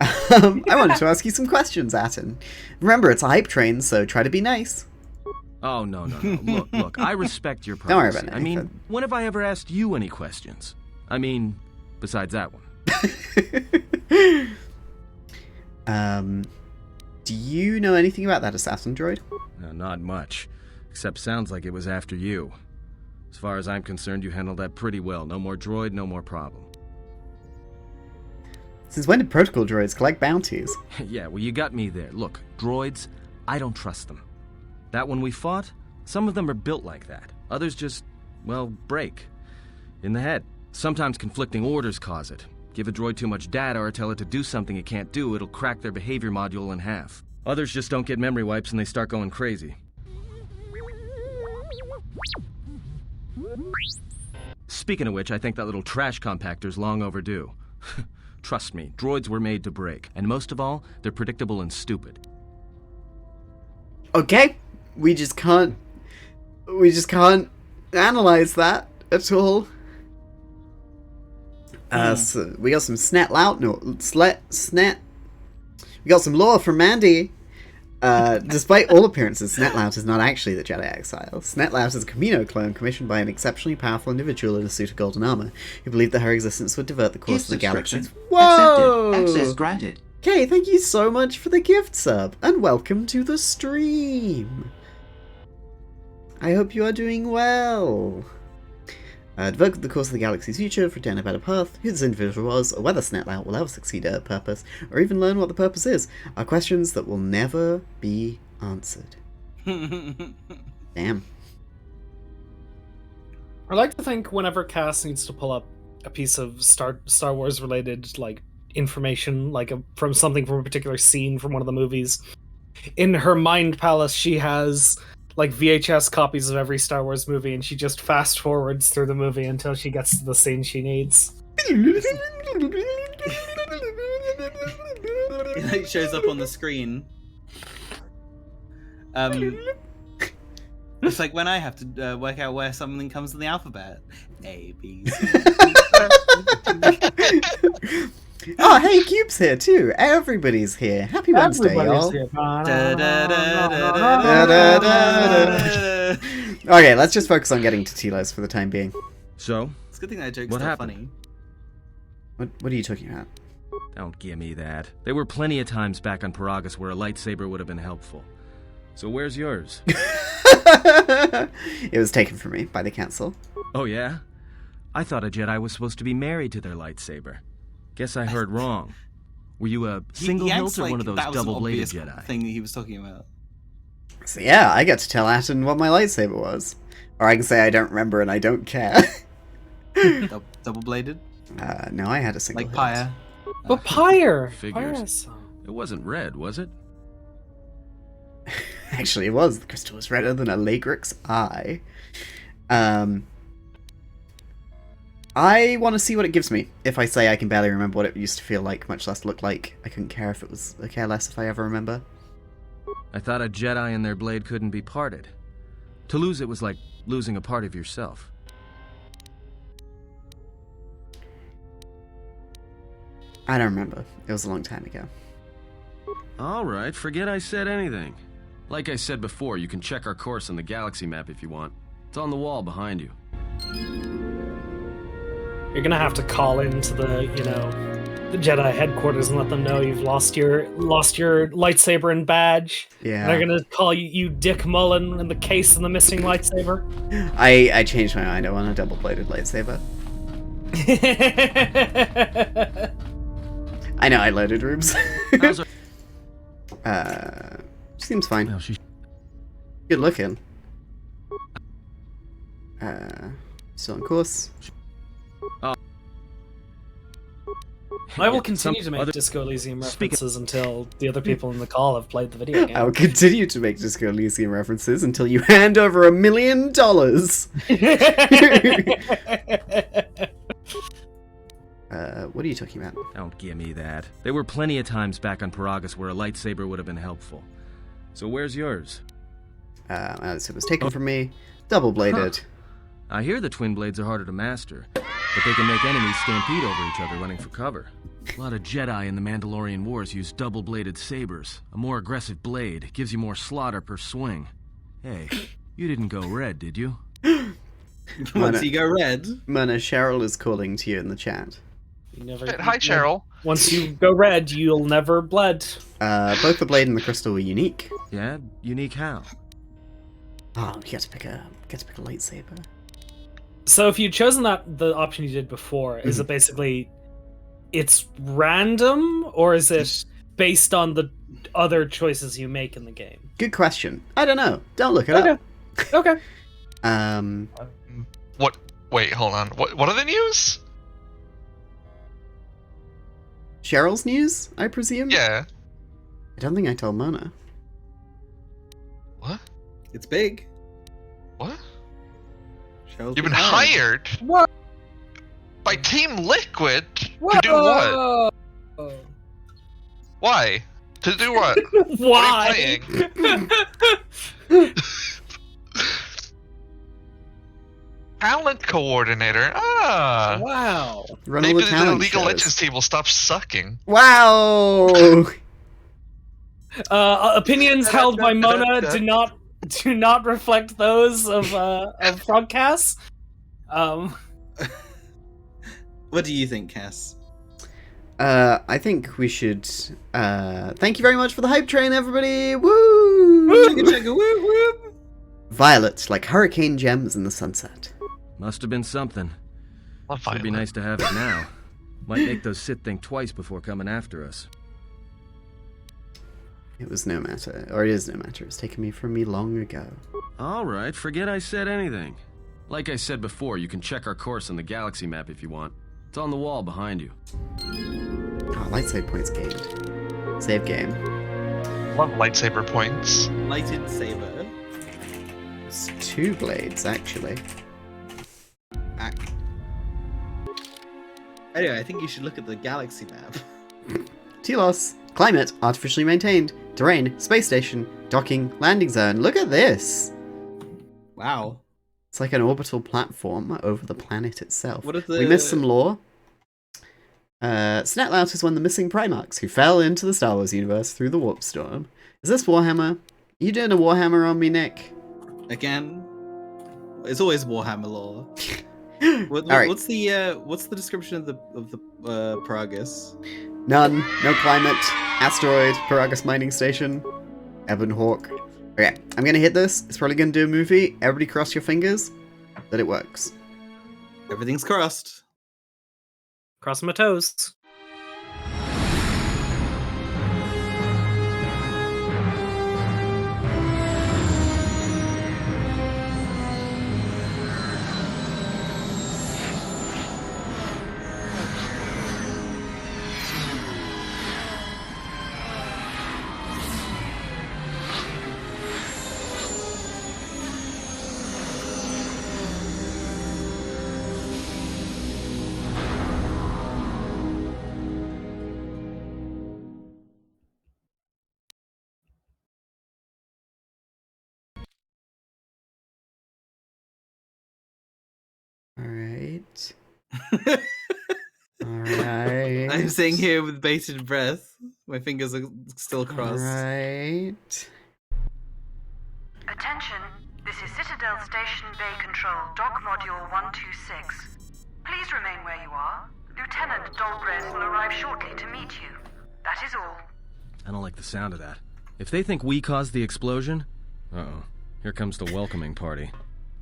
A: I wanted to ask you some questions, Atten. Remember, it's a hype train, so try to be nice.
E: Oh, no. Look, I respect your
A: Don't worry
E: privacy.
A: about it,
E: I mean,
A: Nathan.
E: when have I ever asked you any questions? I mean, besides that one.
A: Do you know anything about that assassin droid?
E: No, not much. Except sounds like it was after you. As far as I'm concerned, you handled that pretty well. No more droid, no more problem.
A: Since when did protocol droids collect bounties?
E: Yeah, well, you got me there. Look, droids, I don't trust them. That one we fought, some of them are built like that. Others just, well, break. In the head. Sometimes conflicting orders cause it. Give a droid too much data or tell it to do something it can't do, it'll crack their behavior module in half. Others just don't get memory wipes and they start going crazy. Speaking of which, I think that little trash compactor's long overdue. Trust me, droids were made to break. And most of all, they're predictable and stupid.
A: Okay, we just can't analyze that at all. So we got some we got some lore from Mandy. Despite all appearances, Snetlout is not actually the Jedi exile. Snetlout is a Camino clone commissioned by an exceptionally powerful individual in a suit of golden armor, who believed that her existence would divert the course
G: Gift
A: of the galaxy.
G: subscription
A: Whoa!
G: Accepted. Access granted.
A: Okay, thank you so much for the gift sub, and welcome to the stream. I hope you are doing well. Devote the course of the galaxy's future for a better path, who this individual was, or whether Snetlout will ever succeed at a purpose, or even learn what the purpose is, are questions that will never be answered. Damn.
D: I like to think whenever Cass needs to pull up a piece of Star Wars related like information, like from something from a particular scene from one of the movies, in her mind palace she has like VHS copies of every Star Wars movie, and she just fast forwards through the movie until she gets to the scene she needs.
B: It like shows up on the screen. It's like when I have to work out where something comes in the alphabet. A, B, C.
A: Oh, hey, Cube's here too. Everybody's here. Happy Wednesday, y'all.
D: Here.
A: Okay, let's just focus on getting to Telos for the time being.
E: So,
B: It's a good thing that joke's
E: What
B: still
E: happened?
B: funny.
A: What are you talking about?
E: don't give me that. There were plenty of times back on Paragus where a lightsaber would have been helpful. So where's yours?
A: It was taken from me by the council.
E: Oh yeah? I thought a Jedi was supposed to be married to their lightsaber. Guess I heard wrong. Were you a single
B: He
E: hilt
B: acts
E: or
B: like
E: one of those
B: that was an
E: double-bladed
B: obvious
E: Jedi?
B: thing that he was talking about.
A: So yeah, I get to tell Atten what my lightsaber was. Or I can say I don't remember and I don't care.
B: Double-bladed?
A: No, I had a single
B: Like
A: hilt.
B: Pyre.
D: But Pyre!
E: Figures.
D: Pyre's-
E: It wasn't red, was it?
A: Actually, it was. The crystal was redder than a Lagrix eye. I want to see what it gives me. If I say I can barely remember what it used to feel like, much less look like, I couldn't care if it was. I care less if I ever remember.
E: I thought a Jedi and their blade couldn't be parted. To lose it was like losing a part of yourself.
A: I don't remember. It was a long time ago.
E: Alright, forget I said anything. Like I said before, you can check our course on the galaxy map if you want. It's on the wall behind you.
D: You're gonna have to call into the, the Jedi headquarters and let them know you've lost your lightsaber and badge.
A: Yeah.
D: And they're gonna call you Dick Mullen and the case and the missing lightsaber.
A: I changed my mind. I want a double-bladed lightsaber. I know, I loaded rooms.
E: How's
A: Seems fine.
E: Well, she...
A: Good looking. Still on course.
D: I will continue to
E: Some
D: make
E: other-
D: Disco Elysium
E: Speaking-
D: references until the other people in the call have played the video game.
A: I will continue to make Disco Elysium references until you hand over $1 million. What are you talking about?
E: Don't give me that. There were plenty of times back on Paragus where a lightsaber would have been helpful. So where's yours?
A: It was taken from me. Double-bladed.
E: I hear the twin blades are harder to master, but they can make enemies stampede over each other running for cover. A lot of Jedi in the Mandalorian Wars use double-bladed sabers. A more aggressive blade gives you more slaughter per swing. Hey, you didn't go red, did you?
B: Once you go red.
A: Myrna, Cheryl is calling to you in the chat.
D: You never,
C: Hi, Cheryl.
D: Once you go red, you'll never bled.
A: Both the blade and the crystal were unique.
E: Yeah? Unique how?
A: Oh, you get to pick a lightsaber.
D: So if you'd chosen the option you did before, is it basically it's random, or is it based on the other choices you make in the game?
A: Good question. I don't know. Don't look it up.
D: Okay.
C: What? Wait, hold on. What are the news?
A: Cheryl's news, I presume?
C: Yeah.
A: I don't think I told Mona.
C: What?
B: It's big.
C: What?
B: Cheryl's
C: You've been hired
D: What?
C: by Team Liquid to do what? Why? To do what? What are you
D: Why?
C: playing? Talent coordinator. Ah.
D: Wow.
A: Run all
C: Maybe
A: the
C: the
A: talent
C: League of
A: shows.
C: Legends team will stop sucking.
A: Wow!
D: Opinions held by Mona do not reflect those of Frogcast.
B: What do you think, Cass?
A: I think we should, thank you very much for the hype train, everybody! Woo!
B: Chugga chugga whoop whoop.
A: Violet, like hurricane gems in the sunset.
E: Must have been something.
C: I'll find
E: Should be
C: it.
E: nice to have it now. Might make those Sith think twice before coming after us.
A: It was no matter. Or it is no matter. It's taken me from me long ago.
E: Alright, forget I said anything. Like I said before, you can check our course on the galaxy map if you want. It's on the wall behind you.
A: Oh, lightsaber points gained. Save game.
C: Love lightsaber points.
B: Lighted saber.
A: It's 2 blades, actually.
B: Anyway, I think you should look at the galaxy map.
A: Telos. Climate. Artificially maintained. Terrain. Space station. Docking. Landing zone. Look at this!
B: Wow.
A: It's like an orbital platform over the planet itself.
B: What are
A: We missed some lore. Snetlout is one of the missing Primarchs who fell into the Star Wars universe through the warp storm. Is this Warhammer? You doing a Warhammer on me, Nick?
B: Again? It's always Warhammer lore.
A: Alright.
B: What's the description of the Paragus?
A: None. No climate. Asteroid. Paragus mining station. Ebon Hawk. Okay, I'm gonna hit this. It's probably gonna do a movie. Everybody cross your fingers that it works.
B: Everything's crossed.
D: Crossing my toes.
A: Alright. Alright.
B: I'm sitting here with bated breath. My fingers are still crossed.
A: Alright.
H: Attention, this is Citadel Station Bay Control, Dock Module 126. Please remain where you are. Lieutenant Dahlgren will arrive shortly to meet you. That is all.
E: I don't like the sound of that. If they think we caused the explosion... Uh-oh. Here comes the welcoming party.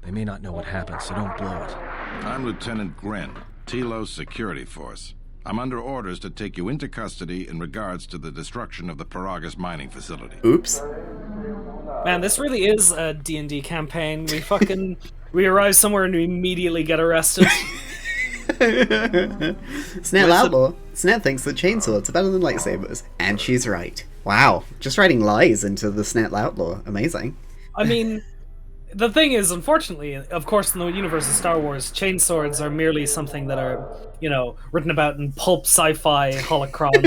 E: They may not know what happened, so don't blow it.
I: I'm Lieutenant Gren, Telos Security Force. I'm under orders to take you into custody in regards to the destruction of the Paragus mining facility.
A: Oops.
D: Man, this really is a D&D campaign. We arrive somewhere and we immediately get arrested.
A: Snell Outlaw. Snell thinks that chainsaws are better than lightsabers. And she's right. Wow. Just writing lies into the Snell Outlaw. Amazing.
D: I mean, the thing is, unfortunately, of course, in the universe of Star Wars, chainswords are merely something that are, written about in pulp sci-fi holocrons,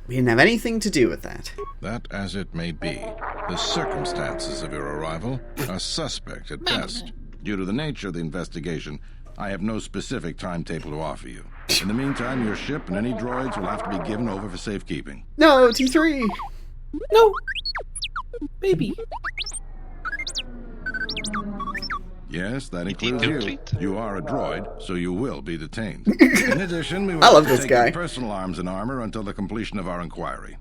A: We didn't have anything to do with that.
I: That as it may be, the circumstances of your arrival are suspect at best. Due to the nature of the investigation, I have no specific timetable to offer you. In the meantime, your ship and any droids will have to be given over for safekeeping.
A: No, T3!
D: No! Baby.
I: Yes, that
C: Eat,
I: includes
C: eat,
I: you.
C: eat.
I: You are a droid, so you will be detained. In addition, we will
A: I love
I: have to
A: this
I: take
A: guy.
I: your personal arms and armor until the completion of our inquiry.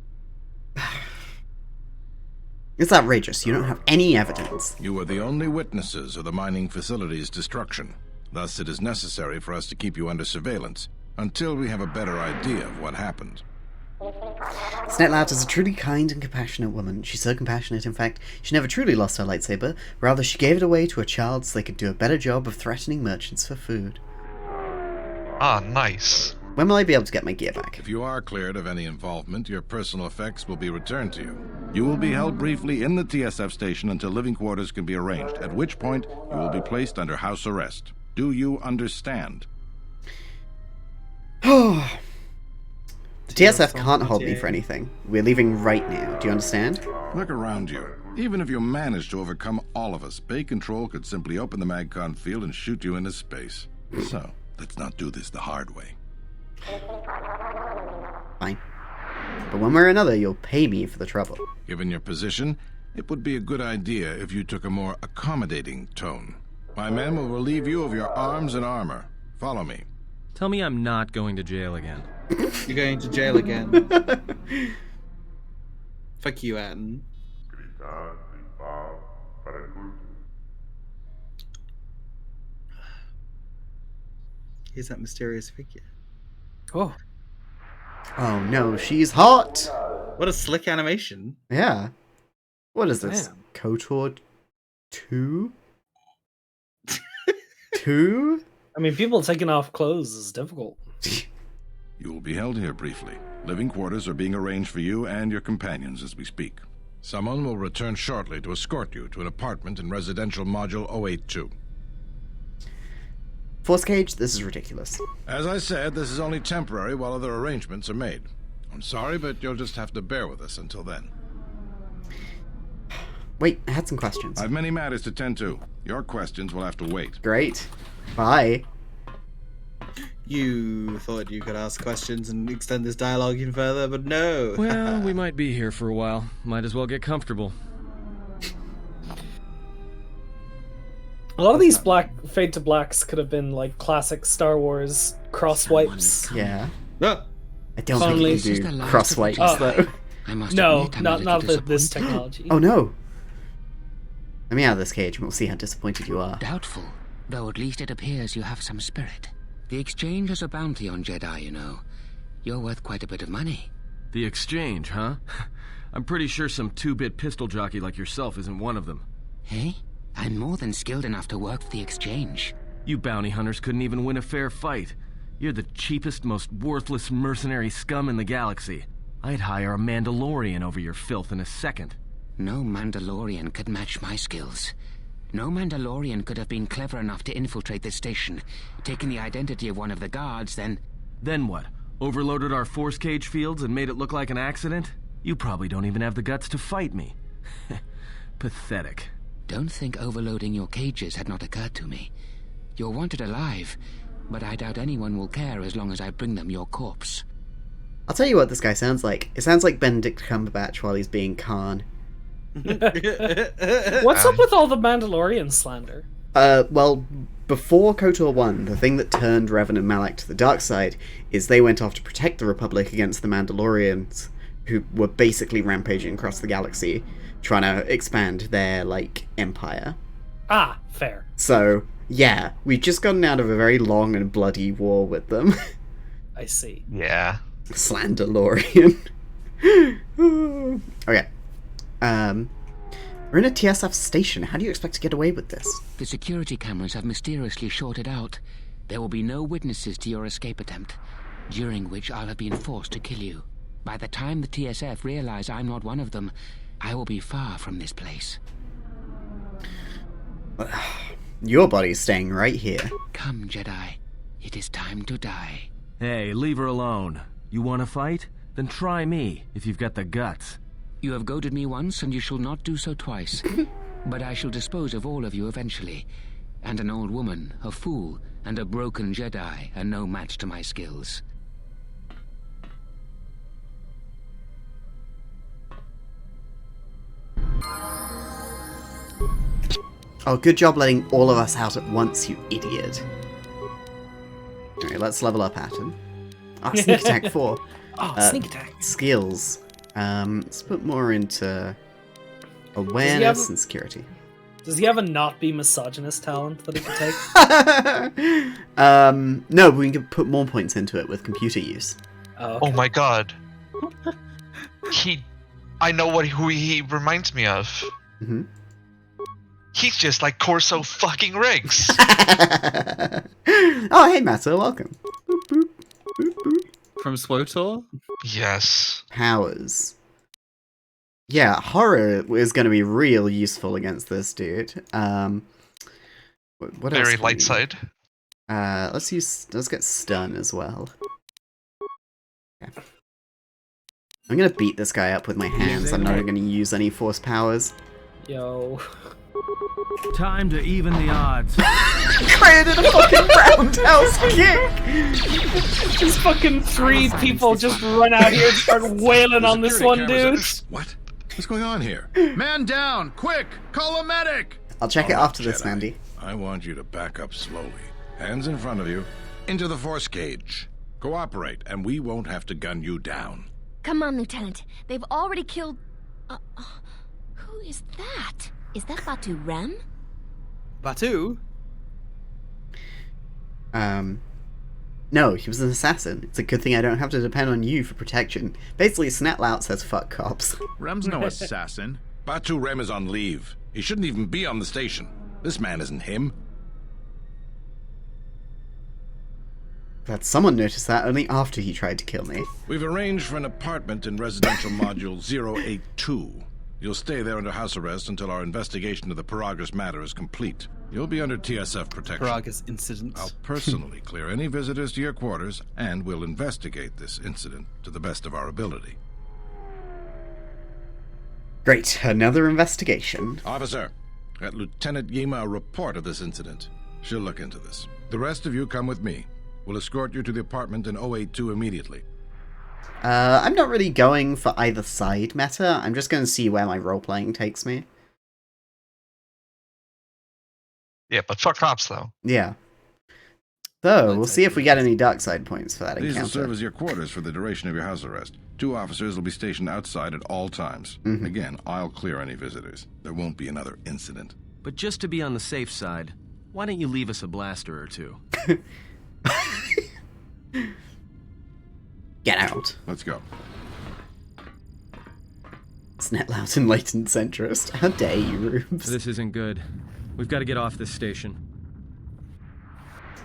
A: It's outrageous. You don't have any evidence.
I: You are the only witnesses of the mining facility's destruction. Thus, it is necessary for us to keep you under surveillance until we have a better idea of what happened.
A: Snetlout is a truly kind and compassionate woman. She's so compassionate, in fact, she never truly lost her lightsaber. Rather, she gave it away to a child so they could do a better job of threatening merchants for food.
C: Ah, nice.
A: When will I be able to get my gear back?
I: If you are cleared of any involvement, your personal effects will be returned to you. You will be held briefly in the TSF station until living quarters can be arranged, at which point you will be placed under house arrest. Do you understand?
A: The TSF can't hold me for anything. We're leaving right now. Do you understand?
I: Look around you. Even if you manage to overcome all of us, Bay Control could simply open the MagCon field and shoot you into space. So, let's not do this the hard way.
A: Fine. But one way or another, you'll pay me for the trouble.
I: Given your position, it would be a good idea if you took a more accommodating tone. My men will relieve you of your arms and armor. Follow me.
E: Tell me I'm not going to jail again.
B: You're going to jail again. Fuck you, Atten. Here's that mysterious figure.
D: Oh,
A: Oh no, she's hot!
B: What a slick animation.
A: Yeah. What is this?
D: Damn.
A: KOTOR 2? 2?
D: I mean, people taking off clothes is difficult.
I: You will be held here briefly. Living quarters are being arranged for you and your companions as we speak. Someone will return shortly to escort you to an apartment in residential module 082.
A: Force cage, this is ridiculous.
I: As I said, this is only temporary while other arrangements are made. I'm sorry, but you'll just have to bear with us until then.
A: Wait, I had some questions.
I: I've many matters to tend to. Your questions will have to wait.
A: Great. Bye.
B: You thought you could ask questions and extend this dialogue even further, but no.
E: Well, we might be here for a while. Might as well get comfortable.
D: A lot of these Fade to Blacks could have been like classic Star Wars cross wipes.
A: Yeah.
B: Ah,
A: I don't
D: Only-
A: think you
F: This is
A: do
F: the last
A: cross
F: of the
A: wipes
F: Jedi.
A: though.
F: I must
D: No,
F: admit, I'm a
D: not
F: little
D: this
F: disappointed.
D: technology.
A: Oh no. Let me out of this cage and we'll see how disappointed you are.
F: Doubtful, though at least it appears you have some spirit. The exchange has a bounty on Jedi, you know. You're worth quite a bit of money.
E: The exchange, huh? I'm pretty sure some two-bit pistol jockey like yourself isn't one of them.
F: Hey? I'm more than skilled enough to work for the exchange.
E: You bounty hunters couldn't even win a fair fight. You're the cheapest, most worthless mercenary scum in the galaxy. I'd hire a Mandalorian over your filth in a second.
F: No Mandalorian could match my skills. No Mandalorian could have been clever enough to infiltrate this station, taken the identity of one of the guards, then...
E: Then what? Overloaded our force cage fields and made it look like an accident? You probably don't even have the guts to fight me. Pathetic.
F: Don't think overloading your cages had not occurred to me. You're wanted alive, but I doubt anyone will care as long as I bring them your corpse.
A: I'll tell you what this guy sounds like. It sounds like Benedict Cumberbatch while he's being Khan.
D: What's up with all the Mandalorian slander?
A: Well, before KOTOR 1, the thing that turned Revan and Malak to the dark side is they went off to protect the Republic against the Mandalorians, who were basically rampaging across the galaxy, trying to expand their, empire.
D: Ah, fair.
A: So, yeah, we've just gotten out of a very long and bloody war with them.
D: I see.
C: Yeah.
A: Slandalorian. Okay. We're in a TSF station. How do you expect to get away with this?
F: The security cameras have mysteriously shorted out. There will be no witnesses to your escape attempt, during which I'll have been forced to kill you. By the time the TSF realize I'm not one of them, I will be far from this place.
A: Your body's staying right here.
F: Come, Jedi. It is time to die.
E: Hey, leave her alone. You want to fight? Then try me, if you've got the guts.
F: You have goaded me once, and you shall not do so twice. But I shall dispose of all of you eventually. And an old woman, a fool, and a broken Jedi are no match to my skills.
A: Oh, good job letting all of us out at once, you idiot. Alright, let's level up Atom. Ah, Sneak Attack 4.
D: Sneak attack.
A: Skills. Let's put more into awareness and security.
D: Does he have a not be misogynist talent that he can take?
A: No, we can put more points into it with computer use.
D: Oh, okay.
C: Oh my god. I know who he reminds me of.
A: Mm-hmm.
C: He's just like Corso fucking Riggs.
A: Oh, hey, Matto, welcome. Boop, boop, boop, boop.
B: From SWOTOR?
C: Yes.
A: Powers. Yeah, horror is going to be real useful against this dude. What else?
C: Very
A: can
C: light
A: we-
C: side.
A: Let's get stun as well. Okay. I'm gonna beat this guy up with my hands. I'm not gonna use any force powers.
D: Yo.
E: Time to even the odds.
A: Created a fucking roundhouse kick!
D: Just fucking three people just run out here and start wailing on this one dude.
I: What? What's going on here? Man down! Quick! Call a medic!
A: I'll check it
I: All right,
A: after this,
I: Jedi.
A: Mandy.
I: I want you to back up slowly. Hands in front of you. Into the force cage. Cooperate, and we won't have to gun you down.
J: Come on, Lieutenant. They've already killed... who is that? Is that Batu Rem?
B: Batu?
A: No, he was an assassin. It's a good thing I don't have to depend on you for protection. Basically, Snetlout says fuck cops.
K: Rem's no assassin.
I: Batu Rem is on leave. He shouldn't even be on the station. This man isn't him.
A: But someone noticed that only after he tried to kill me.
I: We've arranged for an apartment in residential module 082. You'll stay there under house arrest until our investigation of the Paragus matter is complete. You'll be under TSF protection.
B: Paragus incident.
I: I'll personally clear any visitors to your quarters, and we'll investigate this incident to the best of our ability.
A: Great, another investigation.
I: Officer, get Lieutenant Yima a report of this incident. She'll look into this. The rest of you come with me. We'll escort you to the apartment in 082 immediately.
A: I'm not really going for either side meta. I'm just going to see where my role-playing takes me.
C: Yeah, but fuck cops, though.
A: Yeah. So, we'll see if we get any dark side points for that
I: These will
A: encounter.
I: serve as your quarters for the duration of your house arrest. 2 officers will be stationed outside at all times. Again, I'll clear any visitors. There won't be another incident.
E: But just to be on the safe side, why don't you leave us a blaster or two?
A: Get out.
I: Let's go.
A: Snetlout and latent centrist. How dare you, Rubes?
E: This isn't good. We've got to get off this station.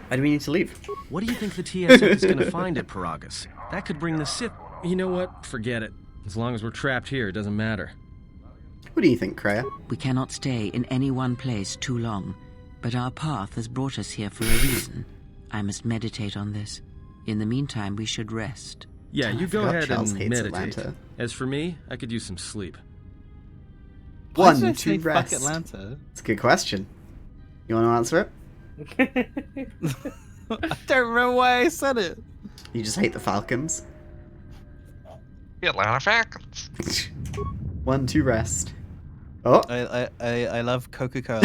A: Why do we need to leave?
E: What do you think the TSF is going to find at Paragus? That could bring the Sith... You know what? Forget it. As long as we're trapped here, it doesn't matter.
A: What do you think, Kreia?
F: We cannot stay in any one place too long, but our path has brought us here for a reason. I must meditate on this. In the meantime, we should rest.
E: Yeah, you go
A: forgot
E: ahead
A: Charles
E: and
A: hates
E: meditate.
A: Atlanta.
E: As for me, I could use some sleep.
B: Why did I
A: 1,
B: say
A: 2,
B: fuck
A: rest.
B: Atlanta?
A: It's a good question. You want to answer it?
B: I don't remember why I said it.
A: You just hate the Falcons?
C: The Atlanta Falcons.
A: 1, 2, rest. Oh!
B: I love Coca-Cola.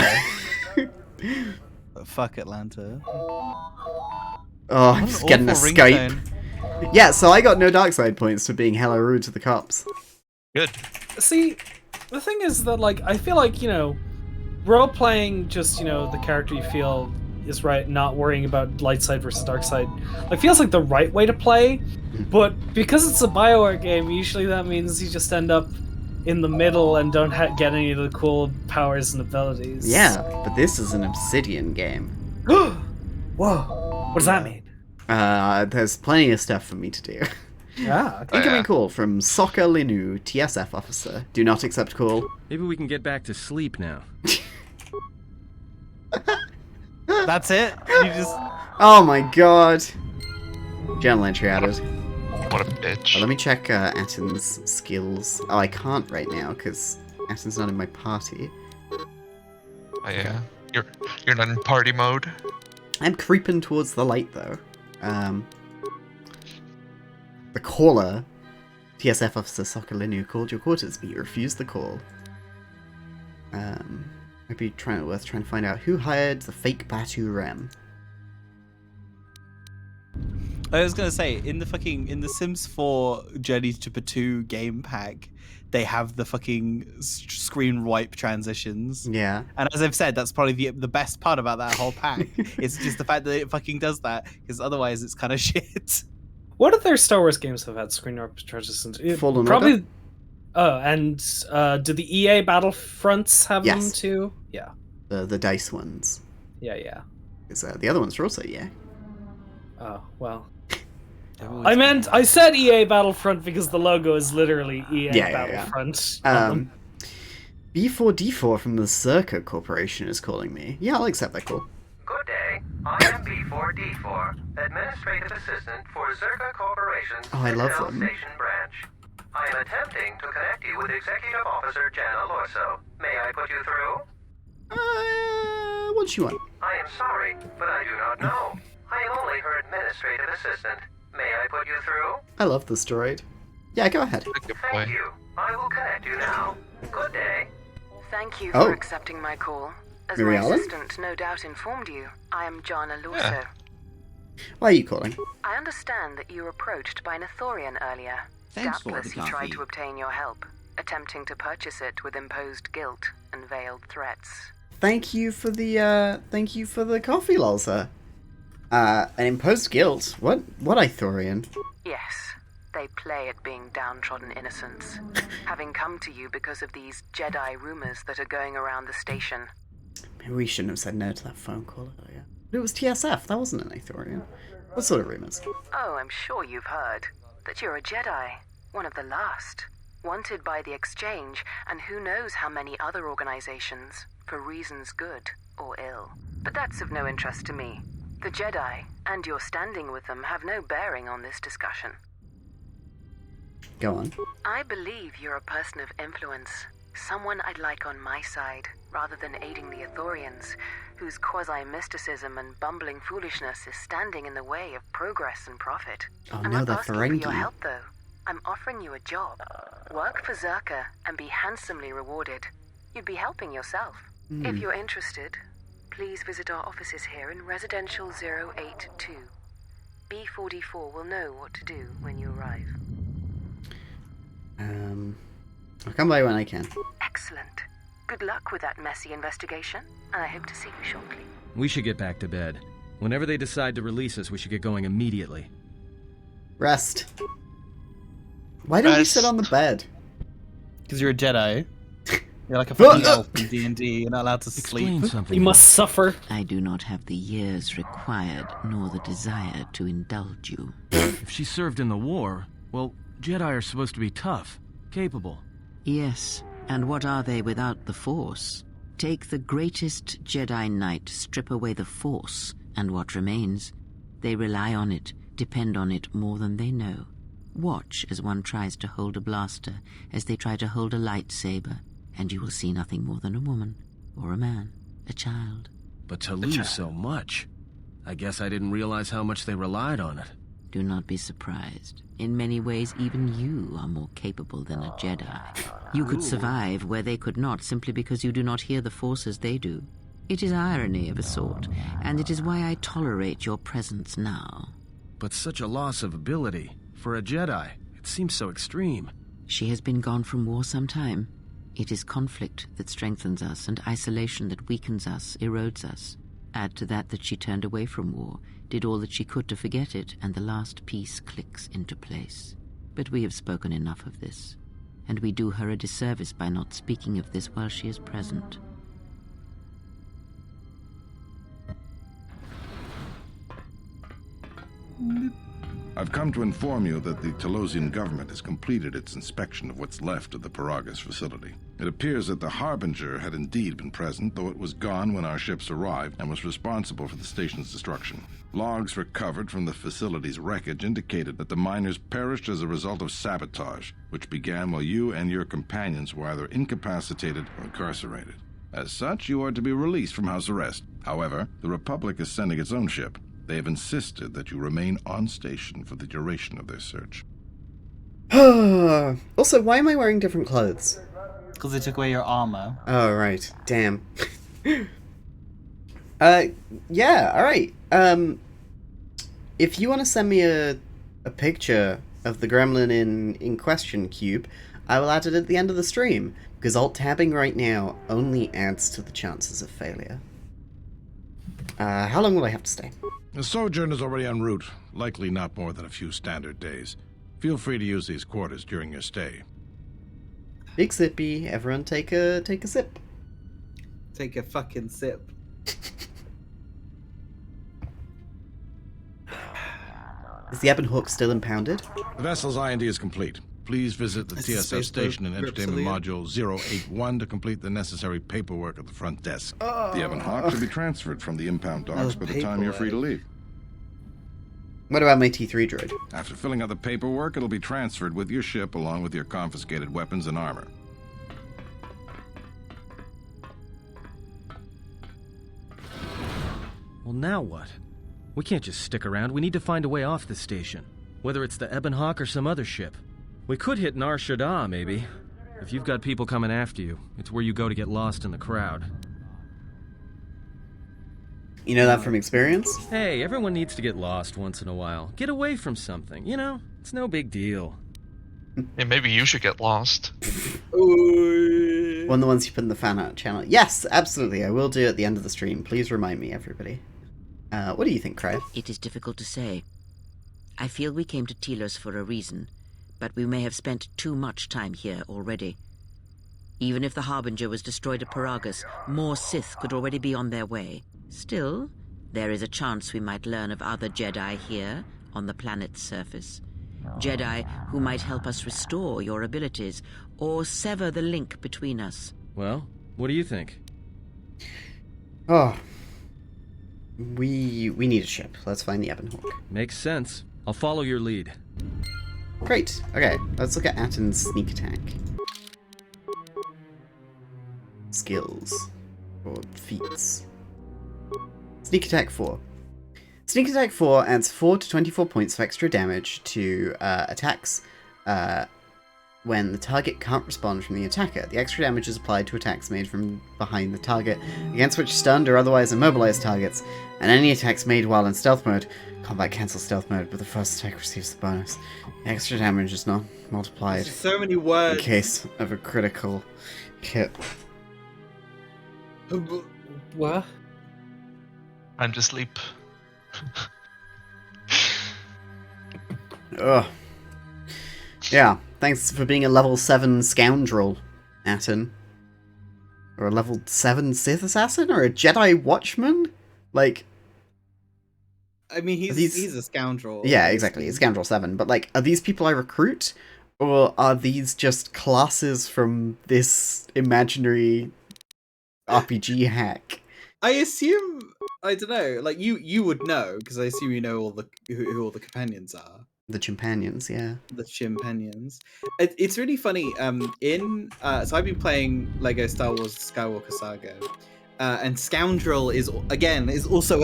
B: But fuck Atlanta.
A: Oh, I'm just getting a
B: awful
A: Skype.
B: ringtone.
A: Yeah, so I got no dark side points for being hella rude to the cops.
C: Good.
D: See, the thing is that, like, I feel like, role-playing just, the character you feel is right, not worrying about light side versus dark side, like, feels like the right way to play, but because it's a BioWare game, usually that means you just end up in the middle and don't get any of the cool powers and abilities.
A: Yeah, but this is an Obsidian game.
D: Whoa, what does that mean?
A: There's plenty of stuff for me to do.
D: Yeah.
A: Incoming call from Sokka Linu, TSF officer. Do not accept call.
E: Maybe we can get back to sleep now.
B: That's it? You just...
A: Oh my god. Journal entry added.
C: What a bitch.
A: Let me check Atten's skills. Oh, I can't right now because Atten's not in my party.
C: Oh, yeah. You're not in party mode.
A: I'm creeping towards the light though. The caller, TSF officer Sokolinu, called your quarters, but you refused the call. Maybe worth trying to find out who hired the fake Batu Rem.
B: I was gonna say, in the Sims 4 Journey to Batu game pack, they have the fucking screen wipe transitions.
A: Yeah.
B: And as I've said, that's probably the best part about that whole pack. It's just the fact that it fucking does that, because otherwise it's kind of shit.
D: What other Star Wars games have had screen wipe transitions?
A: Fallen
D: Probably.
A: Order?
D: Oh, and do the EA Battlefronts have them
A: Yes.
D: too? Yeah.
A: The dice ones.
D: Yeah.
A: Because the other ones are also, yeah.
D: Oh, well. I said EA Battlefront because the logo is literally EA Battlefront.
A: B4D4 from the Zerka Corporation is calling me. Yeah, I'll accept that call.
L: Good day. I am B4D4, Administrative Assistant for Zerka Corporation's
A: Oh, I love
L: Citadel
A: them.
L: Station branch. I am attempting to connect you with Executive Officer Jana Lorso. May I put you through?
A: What you want?
L: I am sorry, but I do not know. I am only her Administrative Assistant. May I put you through?
A: I love this droid. Yeah, go ahead.
L: Thank you. I will connect you now. Good day.
H: Thank you
A: Oh.
H: for accepting my call. As
A: Mary
H: my
A: Ellen?
H: assistant no doubt informed you, I am Jana Lorso.
A: Why are you calling?
H: I understand that you were approached by an Ithorian earlier.
G: Thanks for
H: Doubtless
G: the
H: he tried
G: coffee.
H: to obtain your help, attempting to purchase it with imposed guilt and veiled threats.
A: Thank you for the coffee, Lolsa. An imposed guilt? What Ithorian?
H: Yes, they play at being downtrodden innocents, having come to you because of these Jedi rumors that are going around the station.
A: Maybe we shouldn't have said no to that phone call earlier. But it was TSF, that wasn't an Ithorian. What sort of rumors?
H: Oh, I'm sure you've heard that you're a Jedi, one of the last, wanted by the Exchange and who knows how many other organizations, for reasons good or ill. But that's of no interest to me. The Jedi, and your standing with them, have no bearing on this discussion.
A: Go on.
H: I believe you're a person of influence, someone I'd like on my side, rather than aiding the Ithorians, whose quasi-mysticism and bumbling foolishness is standing in the way of progress and profit.
A: Oh
H: I'm
A: no,
H: not
A: they're
H: asking for your
A: Ferengi.
H: help, though. I'm offering you a job. Work for Zerka and be handsomely rewarded. You'd be helping yourself. If you're interested, please visit our offices here in Residential 082. B44 will know what to do when you arrive.
A: I'll come by when I can.
H: Excellent. Good luck with that messy investigation, and I hope to see you shortly.
E: We should get back to bed. Whenever they decide to release us, we should get going immediately.
A: Rest. Why don't we sit on the bed?
B: Because you're a Jedi. You're like a fucking elf in D&D. You're not allowed to sleep.
E: Something.
D: You must suffer.
F: I do not have the years required, nor the desire to indulge you.
E: If she served in the war, well, Jedi are supposed to be tough, capable.
F: Yes, and what are they without the Force? Take the greatest Jedi Knight, strip away the Force, and what remains? They rely on it, depend on it more than they know. Watch as one tries to hold a blaster, as they try to hold a lightsaber, and you will see nothing more than a woman, or a man, a child.
E: But to lose so much, I guess I didn't realize how much they relied on it.
F: Do not be surprised. In many ways, even you are more capable than a Jedi. You could survive where they could not simply because you do not hear the Force as they do. It is irony of a sort, and it is why I tolerate your presence now.
E: But such a loss of ability, for a Jedi, it seems so extreme.
F: She has been gone from war some time. It is conflict that strengthens us, and isolation that weakens us, erodes us. Add to that she turned away from war, did all that she could to forget it, and the last piece clicks into place. But we have spoken enough of this, and we do her a disservice by not speaking of this while she is present.
I: I've come to inform you that the Talosian government has completed its inspection of what's left of the Paragas facility. It appears that the Harbinger had indeed been present, though it was gone when our ships arrived and was responsible for the station's destruction. Logs recovered from the facility's wreckage indicated that the miners perished as a result of sabotage, which began while you and your companions were either incapacitated or incarcerated. As such, you are to be released from house arrest. However, the Republic is sending its own ship. They have insisted that you remain on station for the duration of their search.
A: Also, why am I wearing different clothes?
B: Because they took away your armor.
A: Oh, right. Damn. Yeah, alright. If you want to send me a picture of the gremlin in question cube, I will add it at the end of the stream, because alt-tabbing right now only adds to the chances of failure. How long will I have to stay?
I: The sojourn is already en route, likely not more than a few standard days. Feel free to use these quarters during your stay.
A: Big sippy, everyone take a sip.
B: Take a fucking sip.
A: Is the Ebon Hawk still impounded?
I: The vessel's IND is complete. Please visit the TSF station and entertainment module 081 to complete the necessary paperwork at the front desk. The Ebon Hawk should be transferred from the impound docks by the time you're free to leave.
A: What about my T3 droid?
I: After filling out the paperwork, it'll be transferred with your ship along with your confiscated weapons and armor.
E: Well, now what? We can't just stick around. We need to find a way off the station. Whether it's the Ebon Hawk or some other ship. We could hit Nar Shaddaa, maybe. If you've got people coming after you, it's where you go to get lost in the crowd.
A: You know that from experience?
E: Hey, everyone needs to get lost once in a while. Get away from something, you know? It's no big deal.
C: Yeah, maybe you should get lost.
A: One of the ones you put in the fan art channel. Yes, absolutely. I will do it at the end of the stream. Please remind me, everybody. What do you think, Crave?
F: It is difficult to say. I feel we came to Telos for a reason, but we may have spent too much time here already. Even if the Harbinger was destroyed at Paragus, more Sith could already be on their way. Still, there is a chance we might learn of other Jedi here, on the planet's surface. Jedi who might help us restore your abilities, or sever the link between us.
E: Well, what do you think?
A: Oh. We need a ship. Let's find the Ebonhawk.
E: Makes sense. I'll follow your lead.
A: Great. Okay, let's look at Atton's sneak attack. Skills. Or feats. Sneak attack 4. Sneak attack 4 adds 4 to 24 points of extra damage to attacks when the target can't respond from the attacker. The extra damage is applied to attacks made from behind the target, against which stunned or otherwise immobilized targets, and any attacks made while in stealth mode. Combat cancels stealth mode, but the first attack receives the bonus. The extra damage is not multiplied
B: There's so many words.
A: in case of a critical hit.
D: What?
C: I'm just sleep.
A: Ugh. Yeah, thanks for being a level 7 scoundrel, Atton. Or a level 7 Sith assassin? Or a Jedi watchman? Like...
B: I mean, he's a scoundrel.
A: Yeah, exactly. He's Scoundrel 7. But, like, are these people I recruit? Or are these just classes from this imaginary RPG hack?
B: I assume, I don't know, like, you would know, because I assume you know all the who all the companions are.
A: The Chimpanions, yeah.
B: The Chimpanions. It's really funny, so I've been playing Lego Star Wars Skywalker Saga, and Scoundrel is also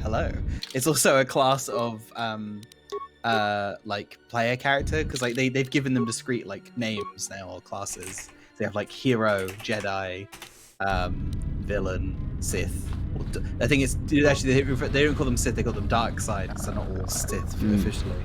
B: hello. It's also a class of, like, player character, because, like, they've given them discrete, like, names now, or classes. They have, like, hero, Jedi, villain, Sith. I think it's actually they don't call them Sith, they call them Dark Side, because they're not all Sith officially.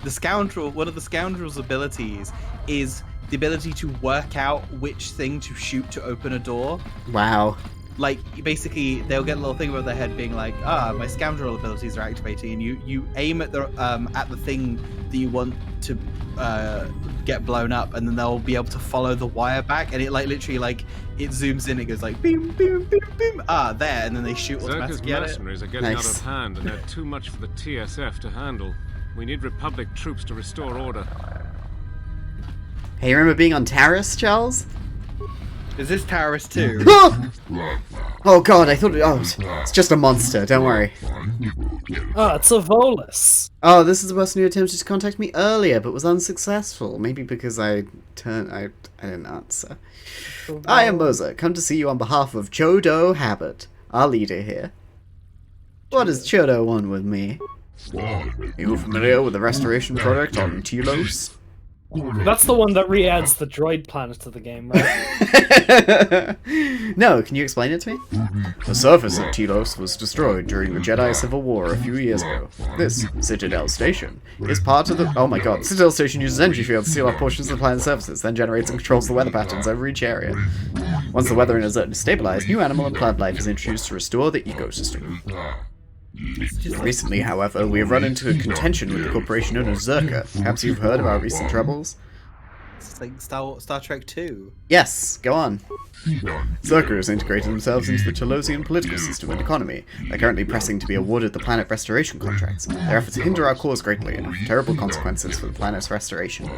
B: The Scoundrel, one of the Scoundrel's abilities is the ability to work out which thing to shoot to open a door.
A: Wow.
B: Like, basically, they'll get a little thing above their head being like, my Scoundrel abilities are activating, and you aim at the thing that you want to get blown up, and then they'll be able to follow the wire back, and it, like, literally, like, it zooms in, it goes like, beam, beam, beam, beam, there, and then they shoot automatically at it.
K: Mercenaries are getting out of hand, and they're too much for the TSF to handle. We need Republic troops to restore order.
A: Hey, remember being on Taris, Charles?
B: Is this Taris too?
A: Oh god, I thought it's just a monster, don't worry.
D: Oh, it's a Volus.
A: Oh, this is the person who attempted to contact me earlier, but was unsuccessful. Maybe because I didn't answer. I am Moza, come to see you on behalf of Chodo Habit, our leader here. What does Chodo want with me? Are you familiar with the restoration project on Telos?
D: That's the one that re-adds the droid planet to the game, right?
A: No, can you explain it to me? The surface of Telos was destroyed during the Jedi Civil War a few years ago. This, Citadel Station, is part of the... Oh my god, Citadel Station uses energy fields to seal off portions of the planet's surfaces, then generates and controls the weather patterns over each area. Once the weather in a zone is stabilized, new animal and plant life is introduced to restore the ecosystem. Recently, however, we have run into a contention with the corporation known as Zerka. Perhaps you've heard of our recent troubles?
B: It's like Star Trek 2.
A: Yes, go on. Zerka has integrated themselves into the Telosian political system and economy. They're currently pressing to be awarded the planet restoration contracts. Their efforts hinder our cause greatly and have terrible consequences for the planet's restoration.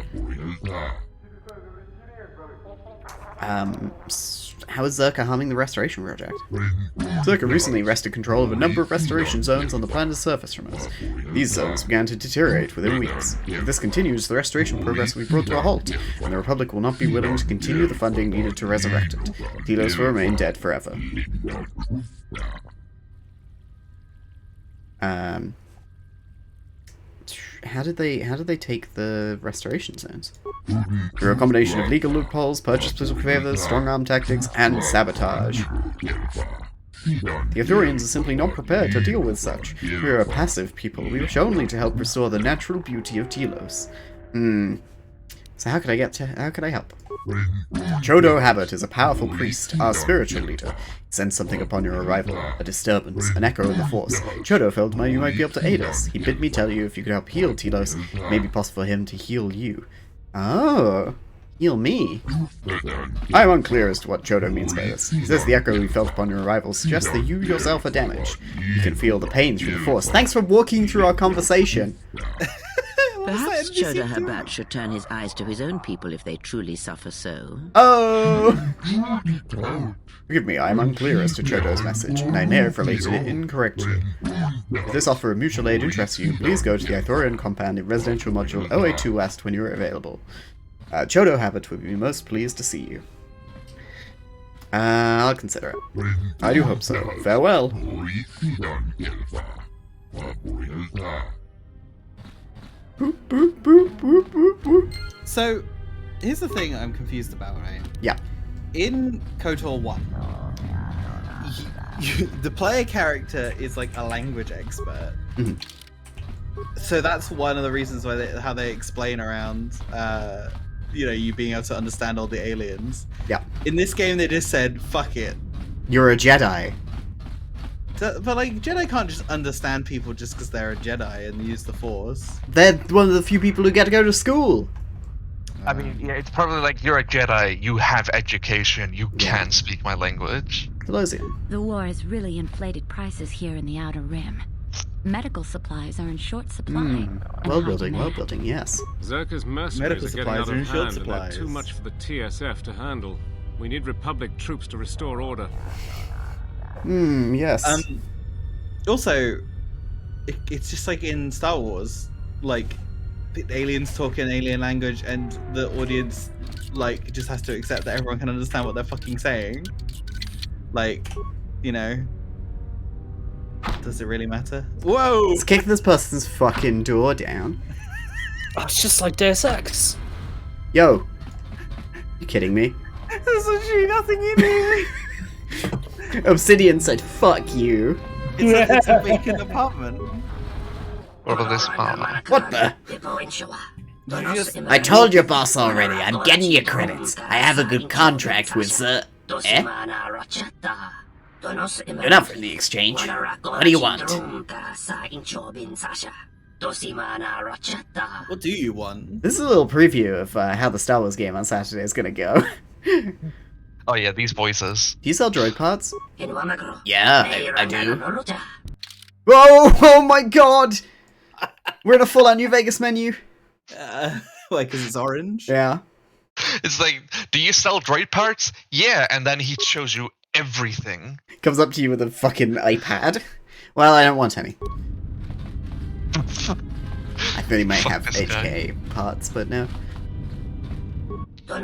A: How is Zerka harming the restoration project? Zerka recently wrested control of a number of restoration zones on the planet's surface from us. These zones began to deteriorate within weeks. If this continues, the restoration progress will be brought to a halt, and the Republic will not be willing to continue the funding needed to resurrect it. Telos will remain dead forever. How did they take the restoration zones? Through a combination of legal loopholes, purchase political favors, strong-arm tactics, and sabotage. The Ithorians are simply not prepared to deal with such. We are a passive people. We wish only to help restore the natural beauty of Telos. So how could I help? Chodo Habit is a powerful priest, our spiritual leader. He sensed something upon your arrival, a disturbance, an echo in the Force. Chodo felt you might be able to aid us. He bid me tell you if you could help heal Telos, it may be possible for him to heal you. Oh, heal me? I am unclear as to what Chodo means by this. He says the echo you felt upon your arrival suggests that you yourself are damaged. You can feel the pain through the Force. Thanks for walking through our conversation.
F: Perhaps Chodo Habat should turn his eyes to his own people if they truly suffer so.
A: Oh! Forgive me, I am unclear as to Chodo's message, and I may have related it incorrectly. If this offer of mutual aid interests you, please go to the Ithorian compound in Residential Module 082 West when you are available. Chodo Habit would be most pleased to see you. I'll consider it. I do hope so. Farewell. Boop, boop, boop, boop, boop, boop.
B: So, here's the thing I'm confused about, right?
A: Yeah.
B: In KOTOR 1, the player character is like a language expert.
A: Mm-hmm.
B: So that's one of the reasons why how they explain around, you being able to understand all the aliens.
A: Yeah.
B: In this game, they just said, fuck it.
A: You're a Jedi.
B: So, but like, Jedi can't just understand people just because they're a Jedi and use the Force.
A: They're one of the few people who get to go to school.
C: I mean, yeah, it's probably like you're a Jedi, you have education, you can speak my language.
J: The war has really inflated prices here in the Outer Rim. Medical supplies are in short supply.
A: World building, yes.
K: Zerka's mercenaries are getting out of hand, and they're too much for the TSF to handle. We need Republic troops to restore order.
A: Yes.
B: Also, it's just like in Star Wars, like, the aliens talk in alien language and the audience, like, just has to accept that everyone can understand what they're fucking saying. Like, does it really matter? Whoa!
A: Let's kick this person's fucking door down.
D: Oh, it's just like Deus Ex.
A: Yo. You kidding me?
B: There's literally nothing in here!
A: Obsidian said, fuck you.
B: It's a vacant apartment.
C: What about this?
A: What the? I told your boss already, I'm getting you credits. I have a good contract with You're not for the exchange. What do you want?
B: What do you want?
A: This is a little preview of how the Star Wars game on Saturday is gonna go.
C: Oh yeah, these voices.
A: Do you sell droid parts? Yeah, I do. Oh my god! We're in a full-on New Vegas menu.
B: Like, because it's orange?
A: Yeah.
C: It's like, do you sell droid parts? Yeah, and then he shows you everything.
A: Comes up to you with a fucking iPad. Well, I don't want any. I thought he might have HK parts, but no. You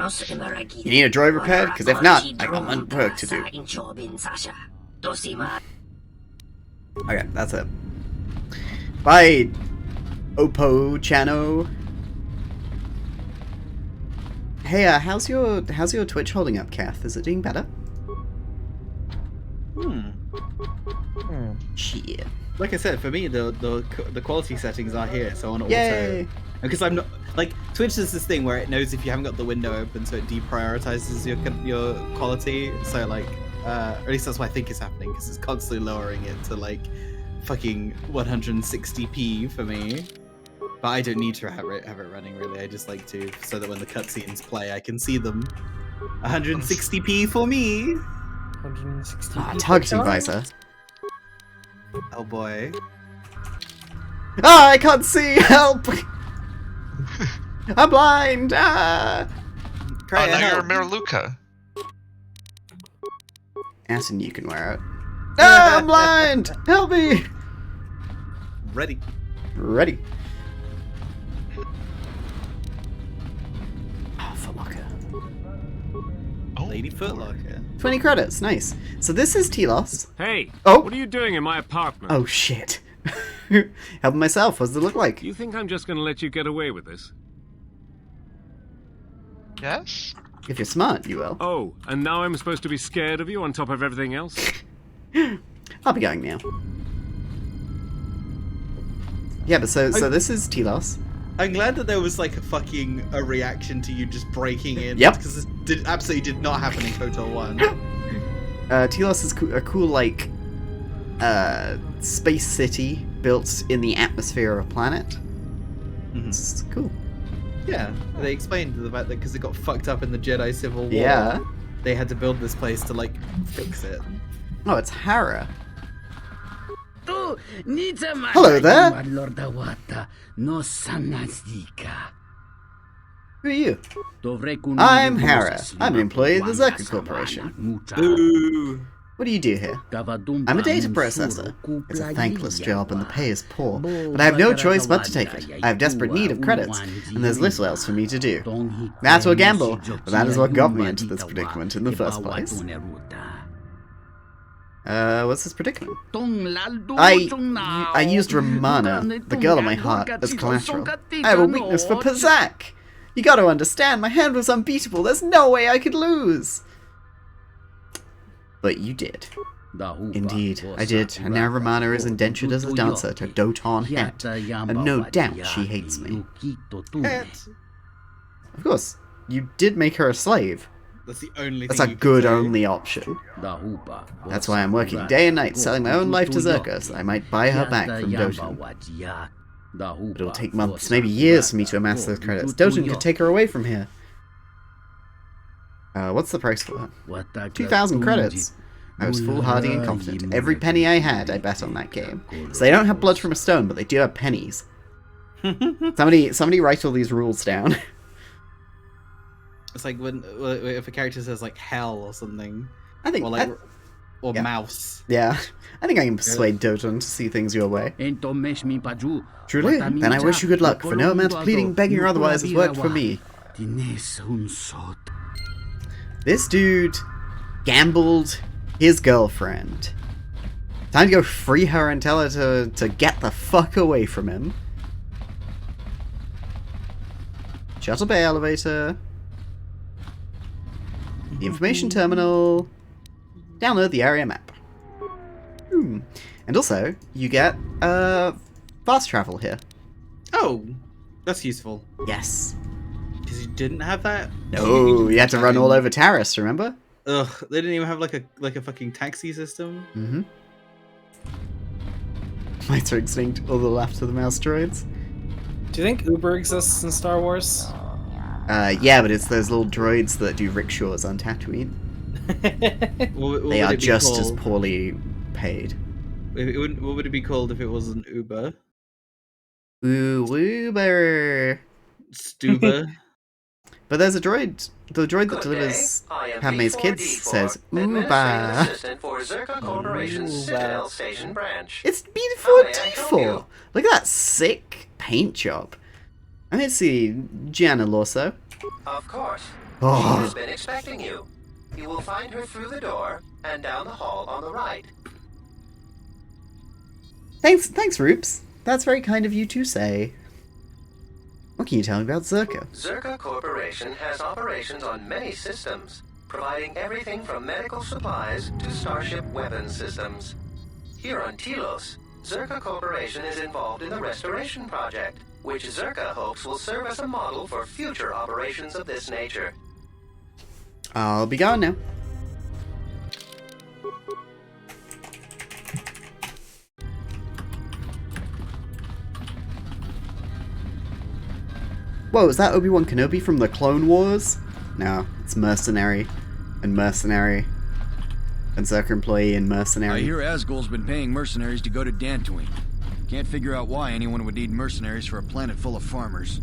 A: need a droid repaired? Because if not, I got one work to do. Okay, that's it. Bye, Oppo Chano. Hey, how's your Twitch holding up, Kath? Is it doing better? Shit.
B: Like I said, for me, the quality settings are here, so on
A: Yay.
B: auto. Because I'm not like Twitch is this thing where it knows if you haven't got the window open, so it deprioritizes your quality. So like, or at least that's what I think is happening, because it's constantly lowering it to like fucking 160p for me. But I don't need to have it running really. I just like to, so that when the cutscenes play, I can see them. 160p for me.
D: 160p.
A: Targeting visor.
B: Oh boy.
A: Ah, I can't see! Help! I'm blind! Ah!
C: Oh, now you're a Miraluka.
A: Asin, you can wear it. Ah, I'm blind! Help me!
B: Ready.
A: Ready. Ah, Footlocker.
B: Lady Footlocker.
A: 20 credits, nice. So this is Telos.
K: Hey!
A: Oh!
K: What are you doing in my apartment?
A: Oh shit. Helping myself, what does it look like?
K: You think I'm just gonna let you get away with this?
C: Yes?
A: If you're smart, you will.
K: Oh, and now I'm supposed to be scared of you on top of everything else?
A: I'll be going now. Yeah, but so this is Telos.
B: I'm glad that there was like a reaction to you just breaking in.
A: Yep.
B: Because this absolutely did not happen in KOTOR 1.
A: Telos is a cool, like, space city built in the atmosphere of a planet.
B: Mm-hmm.
A: It's cool.
B: Yeah, they explained the fact that because it got fucked up in the Jedi Civil War,
A: Yeah.
B: they had to build this place to, like, fix it.
A: Oh, it's Hera. Hello there. Who are you? I'm Hera. I'm an employee of the Zerka Corporation.
B: Ooh.
A: What do you do here? I'm a data processor. It's a thankless job and the pay is poor, but I have no choice but to take it. I have desperate need of credits, and there's little else for me to do. That's a gamble, but that is what got me into this predicament in the first place. What's this predicament? I used Romana, the girl of my heart, as collateral. I have a weakness for Pazak! You gotta understand, my hand was unbeatable, there's no way I could lose! But you did. Indeed, I did, and now Romana is indentured as a dancer to Doton Het, and no doubt she hates me. Of course, you did make her a slave.
B: That's the only
A: That's
B: thing
A: a
B: you
A: good
B: can say.
A: only option. That's why I'm working day and night, selling my own life to Zerka, so I might buy her back from Doton. But it'll take months, maybe years for me to amass those credits. Doton could take her away from here. What's the price for her? 2,000 credits. I was foolhardy and confident. Every penny I had, I bet on that game. So they don't have blood from a stone, but they do have pennies. Somebody write all these rules down.
B: It's like when if a character says like hell or something.
A: I think,
B: or mouse.
A: Yeah, I think I can persuade Doton to see things your way. Truly? Then I wish you good luck, for no amount of pleading, begging, or otherwise has worked for me. This dude gambled his girlfriend. Time to go free her and tell her to get the fuck away from him. Shuttle Bay elevator. The information terminal. Download the area map. And also, you get fast travel here.
B: Oh, that's useful.
A: Yes.
B: Because you didn't have that?
A: No, you had to run all over Taris, remember?
B: Ugh, they didn't even have like a fucking taxi system.
A: Mm-hmm. Lights are extinct, all the left of the mouse droids.
D: Do you think Uber exists in Star Wars?
A: Yeah, but it's those little droids that do rickshaws on Tatooine. They are just as poorly paid.
B: What would it be called if it wasn't Uber?
A: Uber.
B: Stuber.
A: But there's a droid. The droid that delivers Padme's kids says Uber.
L: For Zerka Corporation's Citadel Station branch.
A: It's B4D4. Look at that sick paint job. I'm here to see Gianna Lorso.
L: Of course.
A: Oh.
L: She has been expecting you. You will find her through the door and down the hall on the right.
A: Thanks, Roops. That's very kind of you to say. What can you tell me about Zerka?
L: Zerka Corporation has operations on many systems, providing everything from medical supplies to starship weapons systems. Here on Telos, Zerka Corporation is involved in the restoration project, which Zerka hopes will serve as a model for future operations of this nature.
A: I'll be gone now. Whoa, is that Obi-Wan Kenobi from the Clone Wars? No, it's Mercenary, and Mercenary, and Zerka employee and Mercenary.
M: I hear Asgul's been paying mercenaries to go to Dantooine. Can't figure out why anyone would need mercenaries for a planet full of farmers.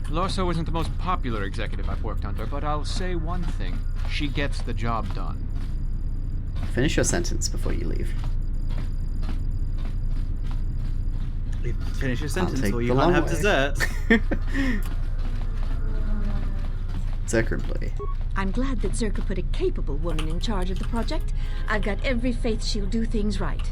N: Lorso isn't the most popular executive I've worked under, but I'll say one thing. She gets the job done.
A: Finish your sentence before you leave.
B: Finish your sentence or you can't have dessert.
A: Zerka employee.
O: I'm glad that Zerka put a capable woman in charge of the project. I've got every faith she'll do things right.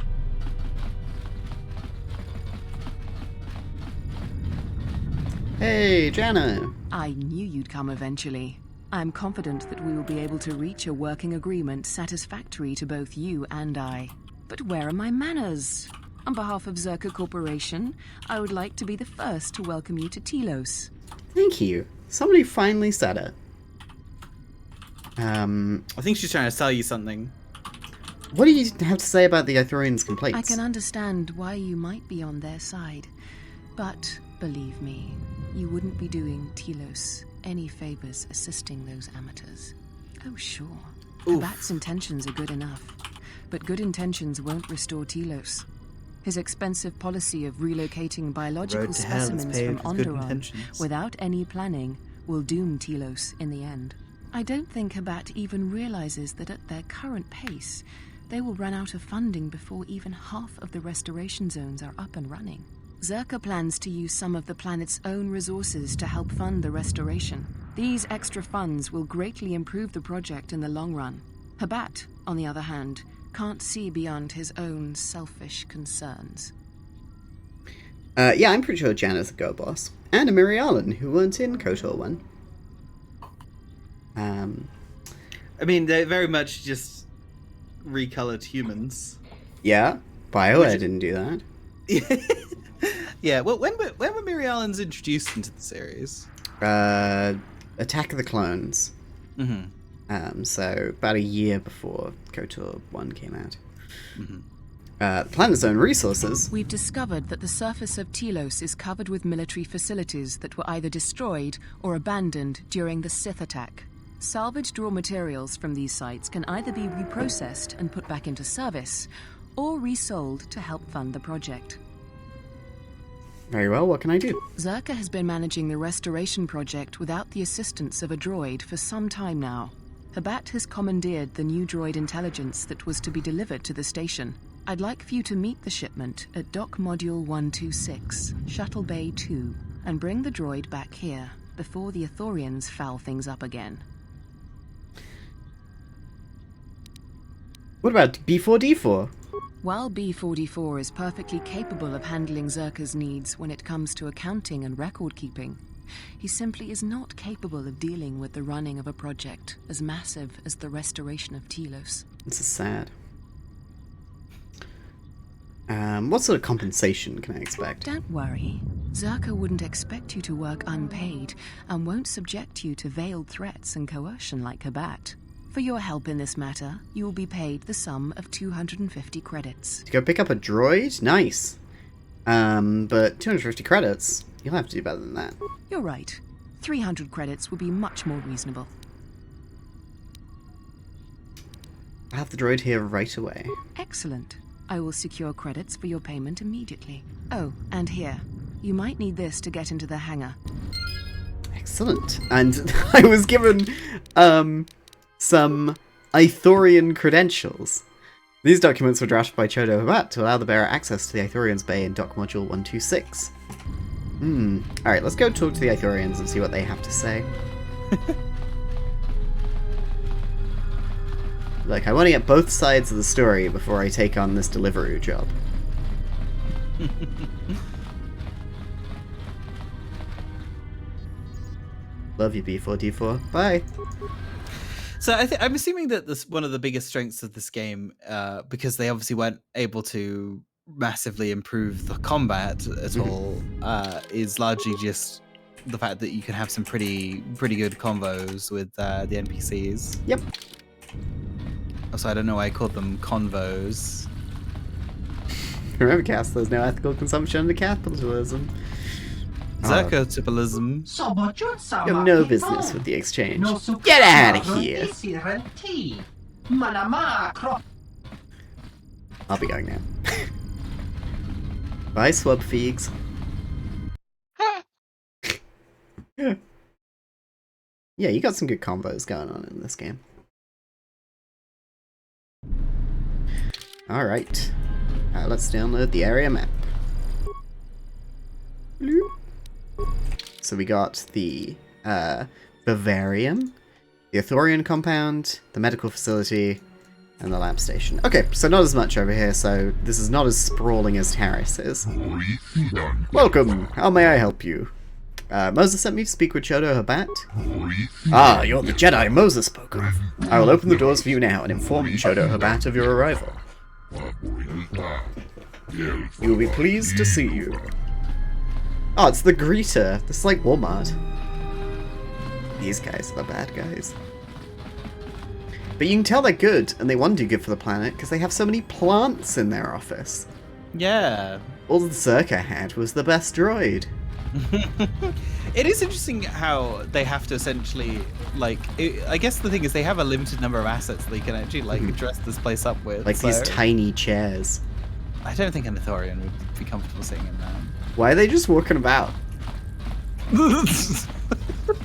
A: Hey, Jana.
P: I knew you'd come eventually. I'm confident that we will be able to reach a working agreement satisfactory to both you and I. But where are my manners? On behalf of Zerka Corporation, I would like to be the first to welcome you to Telos.
A: Thank you. Somebody finally said it.
B: I think she's trying to sell you something.
A: What do you have to say about the Ithorians' complaints?
P: I can understand why you might be on their side, but believe me, you wouldn't be doing Telos any favors assisting those amateurs. Oh, sure. Habat's intentions are good enough, but good intentions won't restore Telos. His expensive policy of relocating biological specimens from Onderon without any planning will doom Telos in the end. I don't think Habat even realizes that at their current pace, they will run out of funding before even half of the restoration zones are up and running. Zerka plans to use some of the planet's own resources to help fund the restoration. These extra funds will greatly improve the project in the long run. Habat, on the other hand, can't see beyond his own selfish concerns.
A: Yeah, I'm pretty sure Jan is a go boss. And a Mary Allen, who weren't in KOTOR 1.
B: I mean, they very much just recolored humans.
A: Yeah, BioWare didn't do that.
B: Yeah, well, when were Mary Allens introduced into the series?
A: Attack of the Clones.
B: Mm-hmm.
A: So about a year before KOTOR 1 came out. Mm-hmm. The planet's own resources.
P: We've discovered that the surface of Telos is covered with military facilities that were either destroyed or abandoned during the Sith attack. Salvaged raw materials from these sites can either be reprocessed and put back into service, or resold to help fund the project.
A: Very well, what can I do?
P: Zerka has been managing the restoration project without the assistance of a droid for some time now. Habat has commandeered the new droid intelligence that was to be delivered to the station. I'd like for you to meet the shipment at Dock Module 126, Shuttle Bay 2, and bring the droid back here before the Ithorians foul things up again.
A: What about B4D4?
P: While B44 is perfectly capable of handling Zerka's needs when it comes to accounting and record-keeping, he simply is not capable of dealing with the running of a project as massive as the restoration of Telos.
A: This is sad. What sort of compensation can I expect?
P: Don't worry. Zerka wouldn't expect you to work unpaid and won't subject you to veiled threats and coercion like Habat. For your help in this matter, you will be paid the sum of 250 credits.
A: To go pick up a droid? Nice. But 250 credits? You'll have to do better than that.
P: You're right. 300 credits would be much more reasonable.
A: I'll have the droid here right away.
P: Excellent. I will secure credits for your payment immediately. Oh, and here. You might need this to get into the hangar.
A: Excellent. And I was given, some Ithorian Credentials. These documents were drafted by Chodo Habat to allow the bearer access to the Ithorians' Bay in Dock Module 126. Alright, let's go talk to the Ithorians and see what they have to say. Look, I want to get both sides of the story before I take on this Deliveroo job. Love you, B4D4. Bye!
B: So I'm assuming that this one of the biggest strengths of this game, because they obviously weren't able to massively improve the combat at all, is largely just the fact that you can have some pretty good convos with the NPCs.
A: Yep.
B: Also, I don't know why I called them convos.
A: Remember, Cass, there's no ethical consumption under capitalism.
B: Zerkotipalism.
A: You have no business with the exchange. Get out of here! I'll be going now. Bye, swab figs. Yeah, you got some good combos going on in this game. Alright. Let's download the area map. So we got the Bavarium, the Ithorian compound, the medical facility, and the lab station. Okay, so not as much over here, so this is not as sprawling as Terrace is. Welcome! How may I help you? Moses sent me to speak with Chodo Habat. Ah, you're the Jedi Moses spoke of. I will open the doors for you now and inform Chodo Habat of your arrival. We will be pleased to see you. Oh, it's the greeter. This is like Walmart. These guys are the bad guys. But you can tell they're good, and they want to do good for the planet, because they have so many plants in their office.
B: Yeah.
A: All that Zerka had was the best droid.
B: It is interesting how they have to essentially, like, I guess the thing is they have a limited number of assets they can actually, like, dress this place up with.
A: Like these tiny chairs.
B: I don't think an Ithorian would be comfortable sitting in that.
A: Why are they just walking about?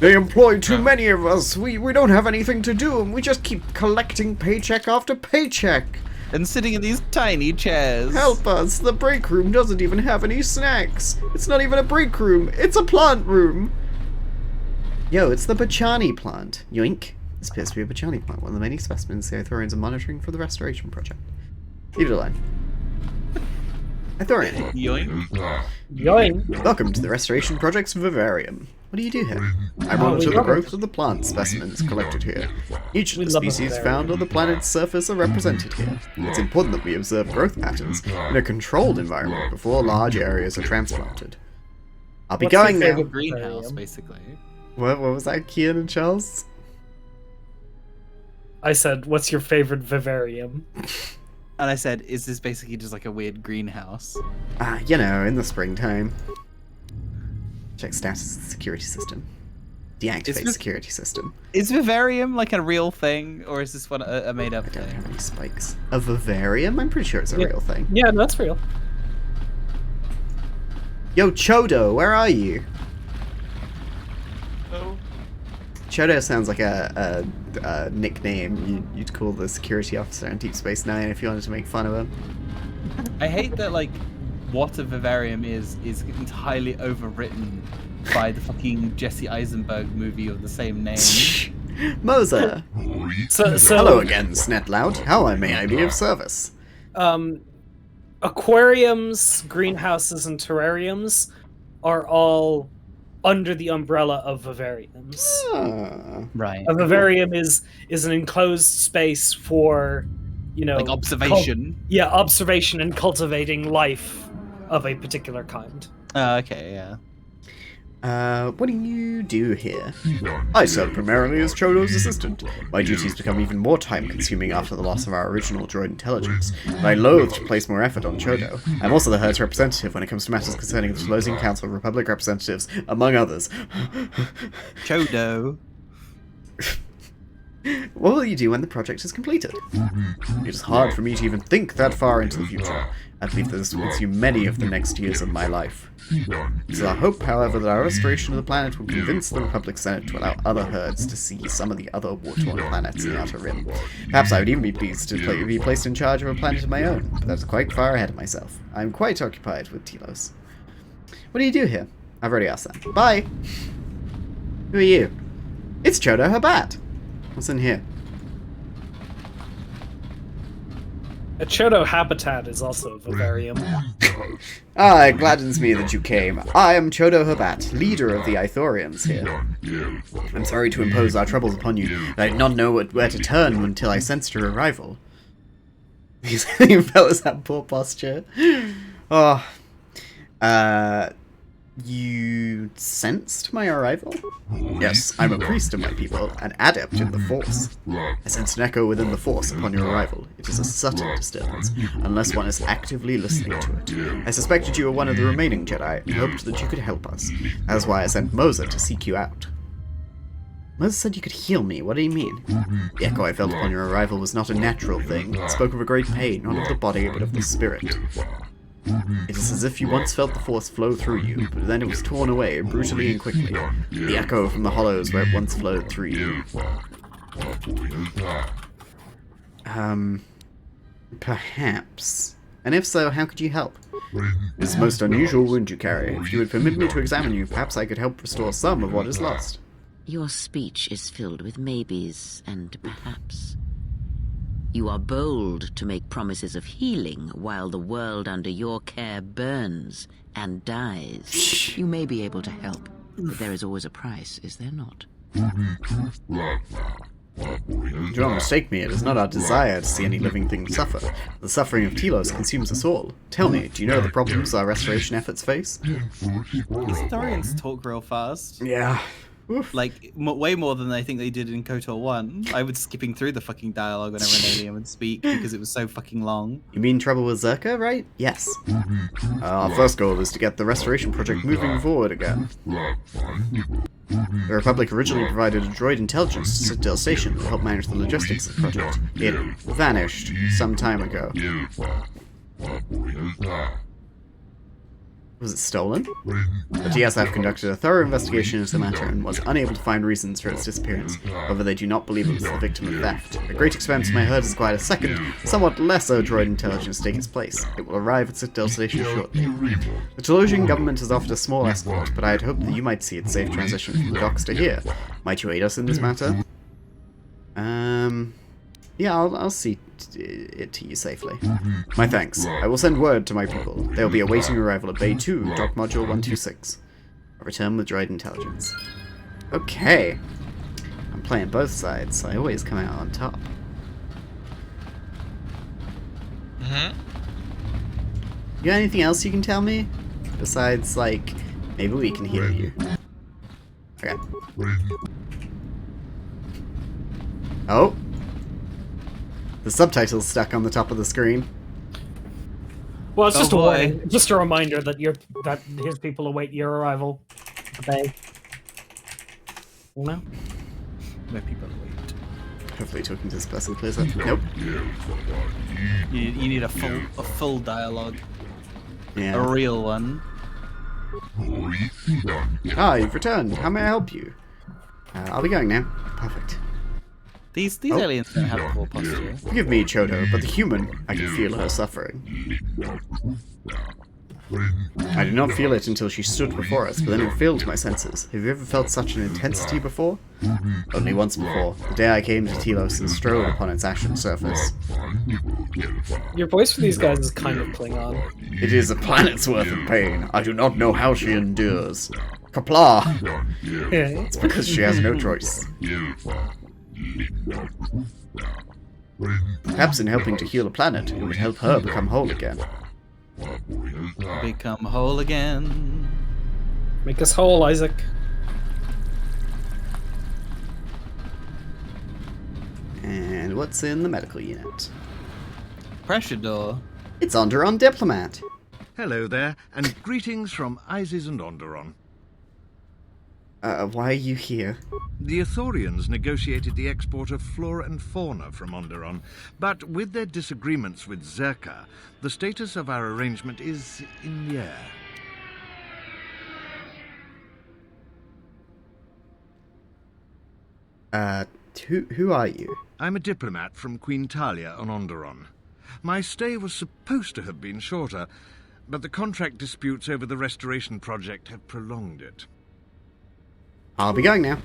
A: They employ too many of us. We don't have anything to do, and we just keep collecting paycheck after paycheck.
B: And sitting in these tiny chairs.
A: Help us! The break room doesn't even have any snacks. It's not even a break room. It's a plant room. Yo, it's the Bachani plant. Yoink. This appears to be a Bachani plant, one of the many specimens the Ithorians are monitoring for the restoration project. Leave it alone. Ithorian.
B: Yoink.
D: Yoink.
A: Welcome to the restoration project's vivarium. What do you do here? I monitor the growth of the plant specimens collected here. Each of the species found on the planet's surface are represented here. It's important that we observe growth patterns in a controlled environment before large areas are transplanted. I'll be going now.
B: Greenhouse, basically.
A: What was that, Kian and Charles?
D: I said, what's your favorite vivarium?
B: And I said, is this basically just like a weird greenhouse?
A: You know, in the springtime. Check status of the security system. Deactivate security system.
B: Is vivarium like a real thing, or is this one a made-up thing? I don't
A: have any spikes. A vivarium? I'm pretty sure it's a real thing.
D: Yeah, no, that's real.
A: Yo, Chodo, where are you?
C: Oh.
A: Chodo sounds like a nickname you'd call the security officer in Deep Space Nine if you wanted to make fun of him.
B: I hate that, like, what a vivarium is entirely overwritten by the fucking Jesse Eisenberg movie of the same name.
A: Moser!
D: So
A: hello again, Snetlout. How may I be of service?
D: Aquariums, greenhouses, and terrariums are all under the umbrella of vivariums.
B: Right.
D: A vivarium is an enclosed space for, you know,
B: like observation.
D: Observation and cultivating life of a particular kind.
B: Okay, yeah.
A: What do you do here? I serve primarily as Chodo's assistant. My duties become even more time-consuming after the loss of our original droid intelligence, but I loathe to place more effort on Chodo. I'm also the herd's representative when it comes to matters concerning the Closing Council of Republic representatives, among others.
B: Chodo.
A: What will you do when the project is completed? It is hard for me to even think that far into the future. I believe that this will consume many of the next years of my life. It is our hope, however, that our restoration of the planet will convince the Republic Senate to allow other herds to see some of the other war-torn planets in the Outer Rim. Perhaps I would even be pleased to be placed in charge of a planet of my own, but that's quite far ahead of myself. I'm quite occupied with Telos. What do you do here? I've already asked that. Bye! Who are you? It's Chodo Habat! What's in here?
D: A Chodo habitat is also a vivarium.
A: It gladdens me that you came. I am Chodo Habat, leader of the Ithorians here. I'm sorry to impose our troubles upon you, but I did not know where to turn until I sensed your arrival. These fellas have poor posture. You sensed my arrival? Yes, I'm a priest of my people, an adept in the Force. I sensed an echo within the Force upon your arrival. It is a subtle disturbance, unless one is actively listening to it. I suspected you were one of the remaining Jedi, and hoped that you could help us. That is why I sent Moser to seek you out. Moser said you could heal me. What do you mean? The echo I felt upon your arrival was not a natural thing. It spoke of a great pain, not of the body, but of the spirit. It is as if you once felt the Force flow through you, but then it was torn away, brutally and quickly. The echo from the hollows where it once flowed through you. Perhaps. And if so, how could you help? It is a most unusual wound you carry. If you would permit me to examine you, perhaps I could help restore some of what is lost.
F: Your speech is filled with maybes and perhaps. You are bold to make promises of healing while the world under your care burns and dies. You may be able to help, but there is always a price, is there not?
A: Do not mistake me, it is not our desire to see any living thing suffer. The suffering of Telos consumes us all. Tell me, do you know the problems our restoration efforts face?
B: Historians talk real fast.
A: Yeah.
B: Like, way more than I think they did in KOTOR 1. I was skipping through the fucking dialogue whenever an alien would speak because it was so fucking long.
A: You mean trouble with Zerka, right? Yes. Our first goal is to get the restoration project moving forward again. The Republic originally provided a droid intelligence to Citadel Station to help manage the logistics of the project. It vanished some time ago. Was it stolen? The TSF conducted a thorough investigation into the matter and was unable to find reasons for its disappearance. However, they do not believe it was the victim of theft. At great expense, my herd has acquired a second, somewhat lesser droid intelligence to take its place. It will arrive at Citadel Station shortly. The Telosian government has offered a small escort, but I had hoped that you might see its safe transition from the docks to here. Might you aid us in this matter? Yeah, I'll see it to you safely. My thanks. I will send word to my people. They will be awaiting arrival at Bay 2, Dock Module 126. I'll return with droid intelligence. Okay. I'm playing both sides, so I always come out on top. You got anything else you can tell me? Besides, like, maybe we can heal you. Okay. Oh! The subtitle's stuck on the top of the screen.
D: Well, it's just a warning, just a reminder that his people await your arrival. The bay. No.
B: My people await.
A: Hopefully, talking to this person clears up. Nope.
B: You need a full dialogue.
A: Yeah.
B: A real one.
A: Ah, you've returned. How may I help you? I'll be going now. Perfect.
B: These aliens don't have poor posture.
A: Forgive me, Chodo, but the human, I can feel her suffering. I did not feel it until she stood before us, but then it filled my senses. Have you ever felt such an intensity before? Only once before, the day I came to Telos and strode upon its ashen surface.
D: Your voice for these guys is kind of Klingon.
A: It is a planet's worth of pain. I do not know how she endures. Kapla!
D: Yeah.
A: It's because she has no choice. Perhaps in helping to heal a planet, it would help her become whole again.
B: Become whole again.
D: Make us whole, Isaac.
A: And what's in the medical unit?
B: Pressure door.
A: It's Onderon Diplomat.
Q: Hello there, and greetings from Isis and Onderon.
A: Why are you here?
Q: The Ithorians negotiated the export of flora and fauna from Onderon, but with their disagreements with Zerka, the status of our arrangement is in the air.
A: Who are you?
Q: I'm a diplomat from Queen Talia on Onderon. My stay was supposed to have been shorter, but the contract disputes over the restoration project have prolonged it.
A: I'll be going now.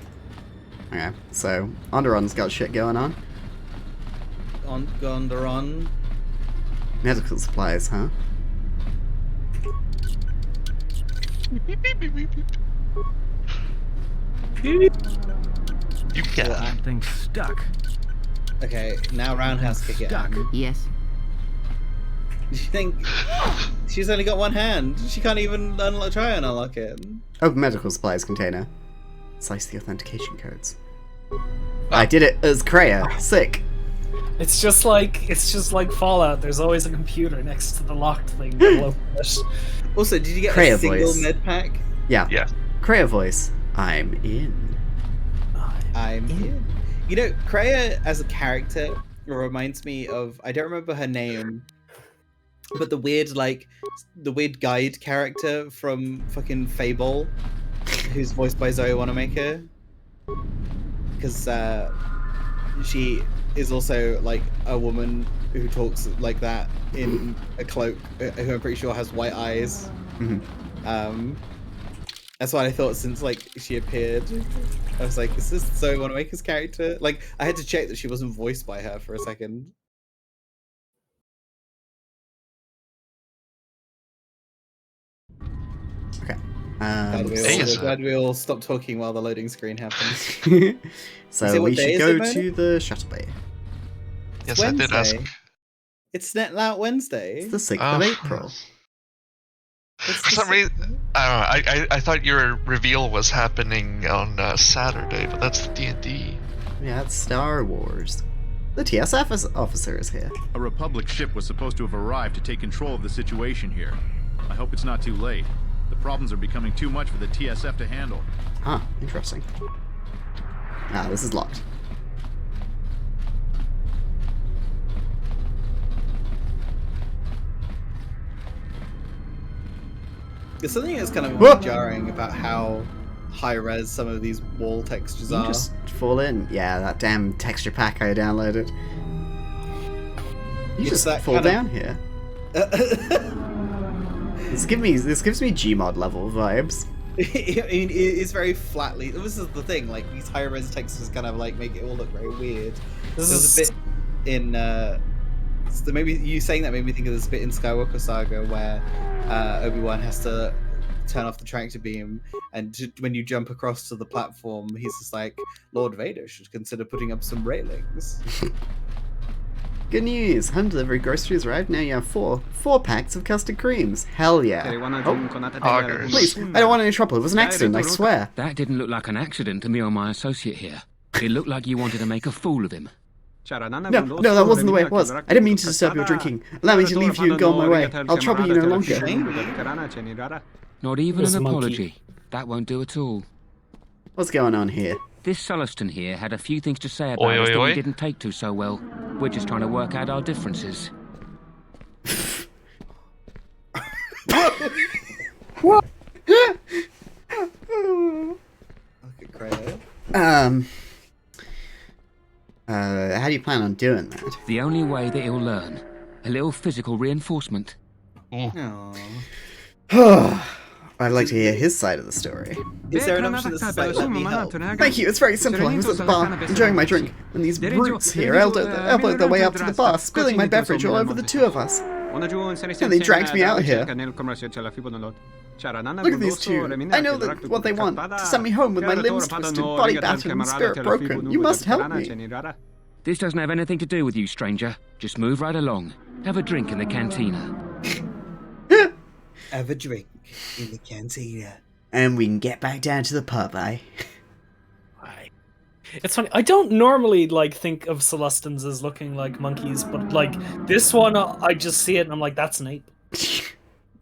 A: Okay, so Onderon's got shit going on.
B: Onderon.
A: Medical supplies, huh?
C: You get
E: that thing's stuck.
B: Okay, now roundhouse kick it.
F: Yes.
B: You think she's only got one hand? She can't even try and unlock it.
A: Open medical supplies container. Slice the authentication codes. I did it as Kreia. Sick.
D: It's just like Fallout. There's always a computer next to the locked thing.
B: Also, did you get
A: Kreia
B: a single
A: voice.
B: med pack?
A: Yeah.
C: Yeah.
A: Kreia voice. I'm in.
B: I'm in. You know, Kreia as a character reminds me of, I don't remember her name, but the weird guide character from fucking Fable, who's voiced by Zoe Wanamaker, because she is also like a woman who talks like that in a cloak, who I'm pretty sure has white eyes. That's what I thought since she appeared. I was like, is this Zoe Wanamaker's character? Like, I had to check that she wasn't voiced by her for a second.
A: Okay.
B: Glad we all stopped talking while the loading screen happens.
A: So we should go to the shuttle bay.
C: Yes, I did ask.
B: It's Netlout Wednesday.
A: It's the 6th of April.
C: For some reason, I don't know. I thought your reveal was happening on Saturday, but that's the D&D.
A: Yeah, it's Star Wars. The TSF officer is here.
R: A Republic ship was supposed to have arrived to take control of the situation here. I hope it's not too late. The problems are becoming too much for the TSF to handle.
A: Huh, interesting. Ah, this is locked.
B: There's something that's kind of jarring about how high-res some of these wall textures are.
A: You just fall in. Yeah, that damn texture pack I downloaded. You just fall down here. This gives me Gmod level vibes.
B: I mean, it's very flatly. This is the thing. Like these high-res textures kind of like make it all look very weird. There's a bit in. So maybe you saying that made me think of this bit in Skywalker Saga where Obi-Wan has to turn off the tractor beam, and when you jump across to the platform, he's just like, Lord Vader should consider putting up some railings.
A: Good news! Home delivery groceries arrived. Now you have four packs of custard creams. Hell yeah! Oh, please, I don't want any trouble. It was an accident, I swear.
S: That didn't look like an accident to me or my associate here. It looked like you wanted to make a fool of him.
A: No, that wasn't the way it was. I didn't mean to disturb your drinking. Allow me to leave you and go on my way. I'll trouble you no longer.
S: Not even an apology. That won't do at all.
A: What's going on here?
S: This Sulluston here had a few things to say about us that we didn't take to so well. We're just trying to work out our differences.
A: What? How do you plan on doing that?
S: The only way that he'll learn. A little physical reinforcement.
A: I'd like to hear his side of the story.
B: Is there an option that says, like, let me help?
A: Thank you, it's very simple. I was at the bar, enjoying my drink, when these brutes here elbowed their way up to the bar, spilling my beverage all over the two of us. And they dragged me out here. Look at these two. I know that what they want, to send me home with my limbs twisted, body battered, and spirit broken. You must help me.
S: This doesn't have anything to do with you, stranger. Just move right along. Have a drink in the cantina.
B: Have a drink in the cantina.
A: And we can get back down to the pub, eh?
D: It's funny. I don't normally think of Celestins as looking like monkeys, but this one, I just see it and I'm like, that's an ape.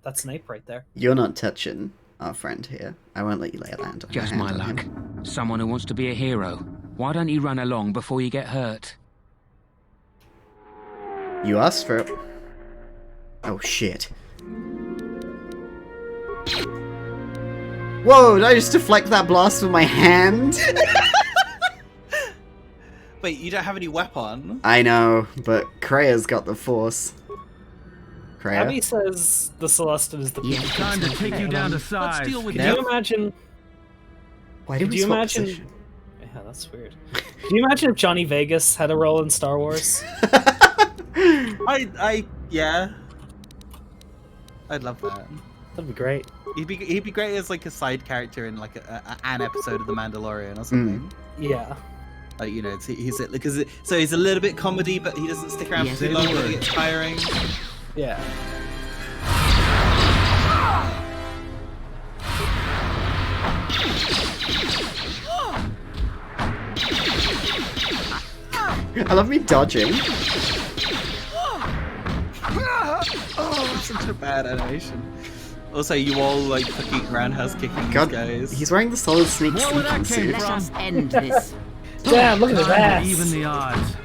D: That's an ape right there.
A: You're not touching our friend here. I won't let you lay a hand on him.
S: Just my luck. Someone who wants to be a hero. Why don't you run along before you get hurt?
A: You asked for it. Oh shit. Whoa, did I just deflect that blast with my hand?
B: Wait, you don't have any weapon?
A: I know, but Krea's got the force. Krea?
D: Abby says the Celestin is the
S: time to take you down to size.
D: Let's deal with Could you imagine...
A: Why did we swap position?
D: Yeah, that's weird. Can you imagine if Johnny Vegas had a role in Star Wars?
B: Yeah. I'd love that.
D: That'd be great.
B: He'd be great as a side character in an episode of The Mandalorian or something.
D: Yeah.
B: He's a little bit comedy, but he doesn't stick around for too long. It gets tiring.
D: Yeah.
A: I love me dodging.
B: Oh, such a bad animation. Also, you all fucking roundhouse kicking these guys.
A: He's wearing the solid snake
F: sneaking suit. Let us end this.
D: Damn, look at his ass.
S: Even the odds.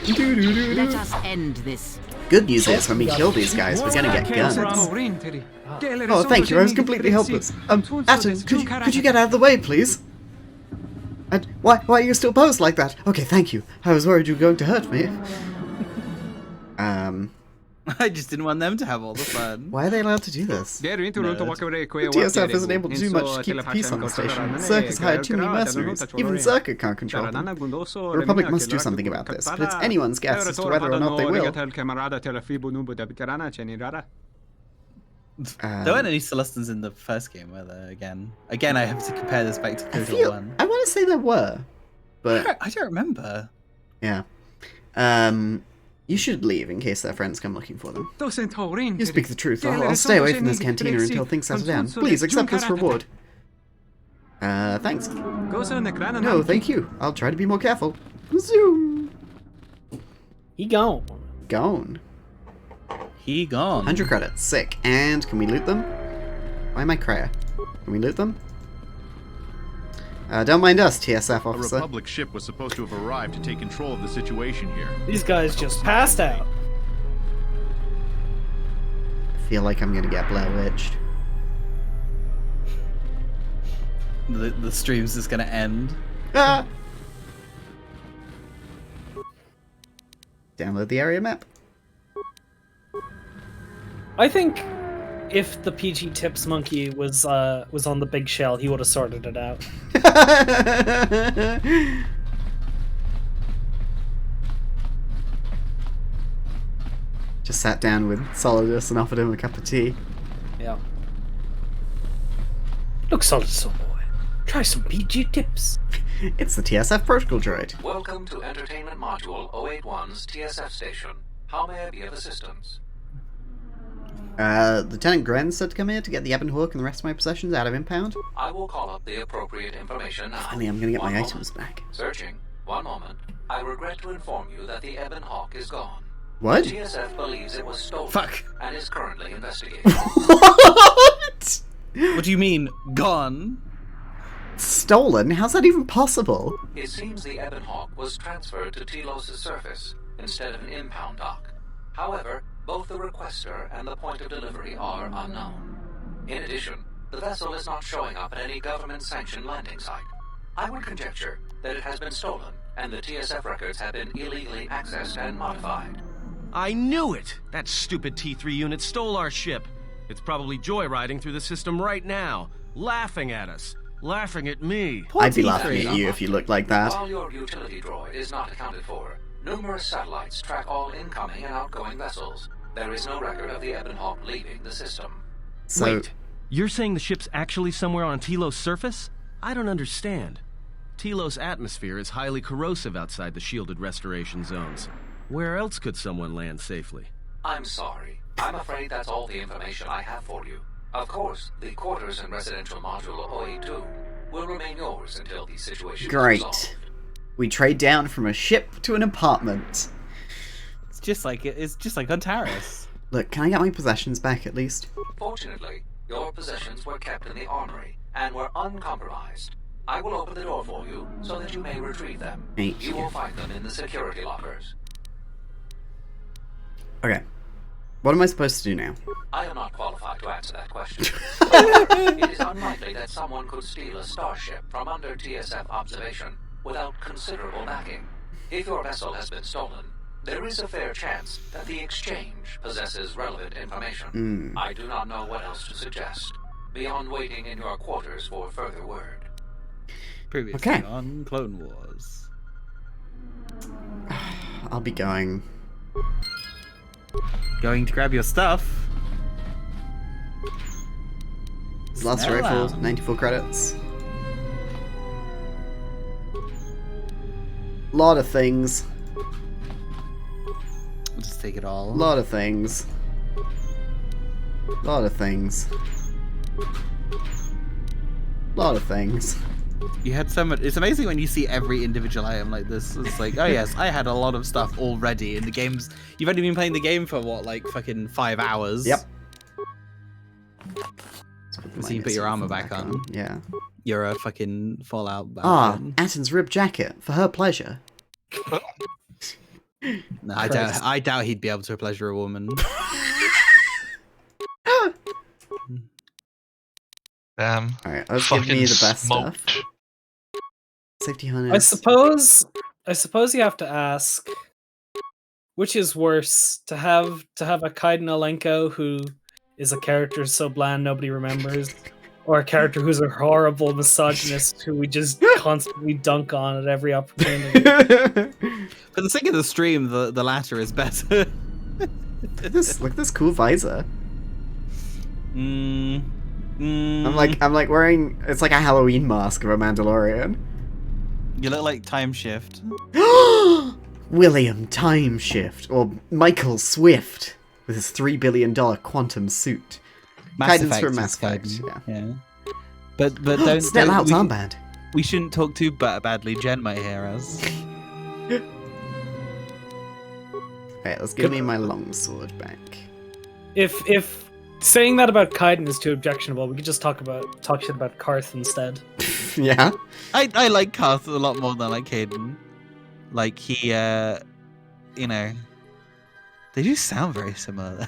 F: Let us end this.
A: Good news is, when we kill these guys, we're gonna get guns. Oh, thank you, I was completely helpless. Atten, could you get out of the way, please? And why are you still posed like that? Okay, thank you. I was worried you were going to hurt me.
B: I just didn't want them to have all the fun.
A: Why are they allowed to do this? The TSF isn't able to do much to keep the peace on the station. Zerka's hired too many mercenaries. Even Zerka can't control them. The Republic must do something about this, but it's anyone's guess as to whether or not they will.
B: There weren't any Celestins in the first game, were there? Again, I have to compare this back to KOTOR 1.
A: I want to say there were, but
B: I don't remember.
A: Yeah. You should leave in case their friends come looking for them. You speak the truth. I'll stay away from this cantina until things settle down. Please accept this reward. Thanks. No, thank you. I'll try to be more careful. Zoom.
D: He gone.
A: Gone.
B: He gone.
A: 100 credits. Sick. And can we loot them? Why am I Kreia? Can we loot them? Don't mind us, TSF officer.
R: A Republic ship was supposed to have arrived to take control of the situation here.
D: These guys just passed out.
A: I feel like I'm gonna get Blair Witched.
B: The stream's just gonna end.
A: Ah! Download the area map.
D: I think if the PG Tips monkey was on the big shell, he would have sorted it out.
A: Just sat down with Solidus and offered him a cup of tea.
D: Yeah. Look, Solidus, old boy. Try some PG Tips.
A: It's the TSF protocol droid.
L: Welcome to Entertainment Module 081's TSF station. How may I be of assistance?
A: Lieutenant Gren said to come here to get the Ebon Hawk and the rest of my possessions out of impound.
L: I will call up the appropriate information now.
A: Finally, I'm gonna get my items back.
L: Searching. One moment. I regret to inform you that the Ebon Hawk is gone.
A: What?
L: The TSF believes it was stolen.
B: Fuck.
L: And is currently investigating.
A: What?
B: What do you mean, gone?
A: Stolen? How's that even possible?
L: It seems the Ebon Hawk was transferred to Telos' surface instead of an impound dock. However, both the requester and the point of delivery are unknown. In addition, the vessel is not showing up at any government-sanctioned landing site. I would conjecture that it has been stolen, and the TSF records have been illegally accessed and modified.
E: I knew it! That stupid T3 unit stole our ship. It's probably joyriding through the system right now, laughing at us. Laughing at me.
A: I'd be laughing at you if you looked like that.
L: While your utility droid is not accounted for, numerous satellites track all incoming and outgoing vessels. There is no record of the Ebon Hawk leaving the system.
A: So,
E: wait, you're saying the ship's actually somewhere on Telos' surface? I don't understand. Telos' atmosphere is highly corrosive outside the shielded restoration zones. Where else could someone land safely?
L: I'm sorry. I'm afraid that's all the information I have for you. Of course, the quarters and residential module OE2 will remain yours until the situation is resolved.
A: Great. We trade down from a ship to an apartment.
B: It's just like Antares.
A: Look, can I get my possessions back at least?
L: Fortunately, your possessions were kept in the armory and were uncompromised. I will open the door for you so that you may retrieve them. You will find them in the security lockers.
A: Okay. What am I supposed to do now?
L: I am not qualified to answer that question. It is unlikely that someone could steal a starship from under TSF observation without considerable backing. If your vessel has been stolen, there is a fair chance that the exchange possesses relevant information. I do not know what else to suggest, beyond waiting in your quarters for further word.
B: Previously on Clone Wars.
A: I'll be going.
B: Going to grab your stuff.
A: Blaster rifle, 94 credits. Lot of things.
B: We'll just take it all.
A: Lot of things. Lot of things. Lot of things.
B: You had so much. It's amazing when you see every individual item like this. It's like, oh yes, I had a lot of stuff already in the games. You've only been playing the game for what, like fucking 5 hours?
A: Yep.
B: So you put your armor back on.
A: Yeah.
B: You're a fucking Fallout.
A: Atten's rib jacket for her pleasure.
B: No, I doubt he'd be able to pleasure a woman.
A: Alright, let's give me the best stuff. Safety harness.
D: I suppose you have to ask, which is worse, to have a Kaiden Alenko who is a character so bland nobody remembers, or a character who's a horrible misogynist who we just constantly dunk on at every opportunity.
B: For the sake of the stream, the latter is better.
A: Look at this cool visor. I'm like wearing, it's like a Halloween mask of a Mandalorian.
B: You look like Time Shift.
A: William Time Shift, or Michael Swift, with his $3 billion quantum suit. Guidance from Mass Effect,
B: yeah. But don't...
A: Snell out's armband.
B: We shouldn't talk too badly, Jen might hear us.
A: Alright, let's give me my longsword back.
D: If saying that about Kaiden is too objectionable, we could just talk shit about Karth instead.
A: Yeah?
B: I like Karth a lot more than I like Kaiden. Like, he, you know... They do sound very similar.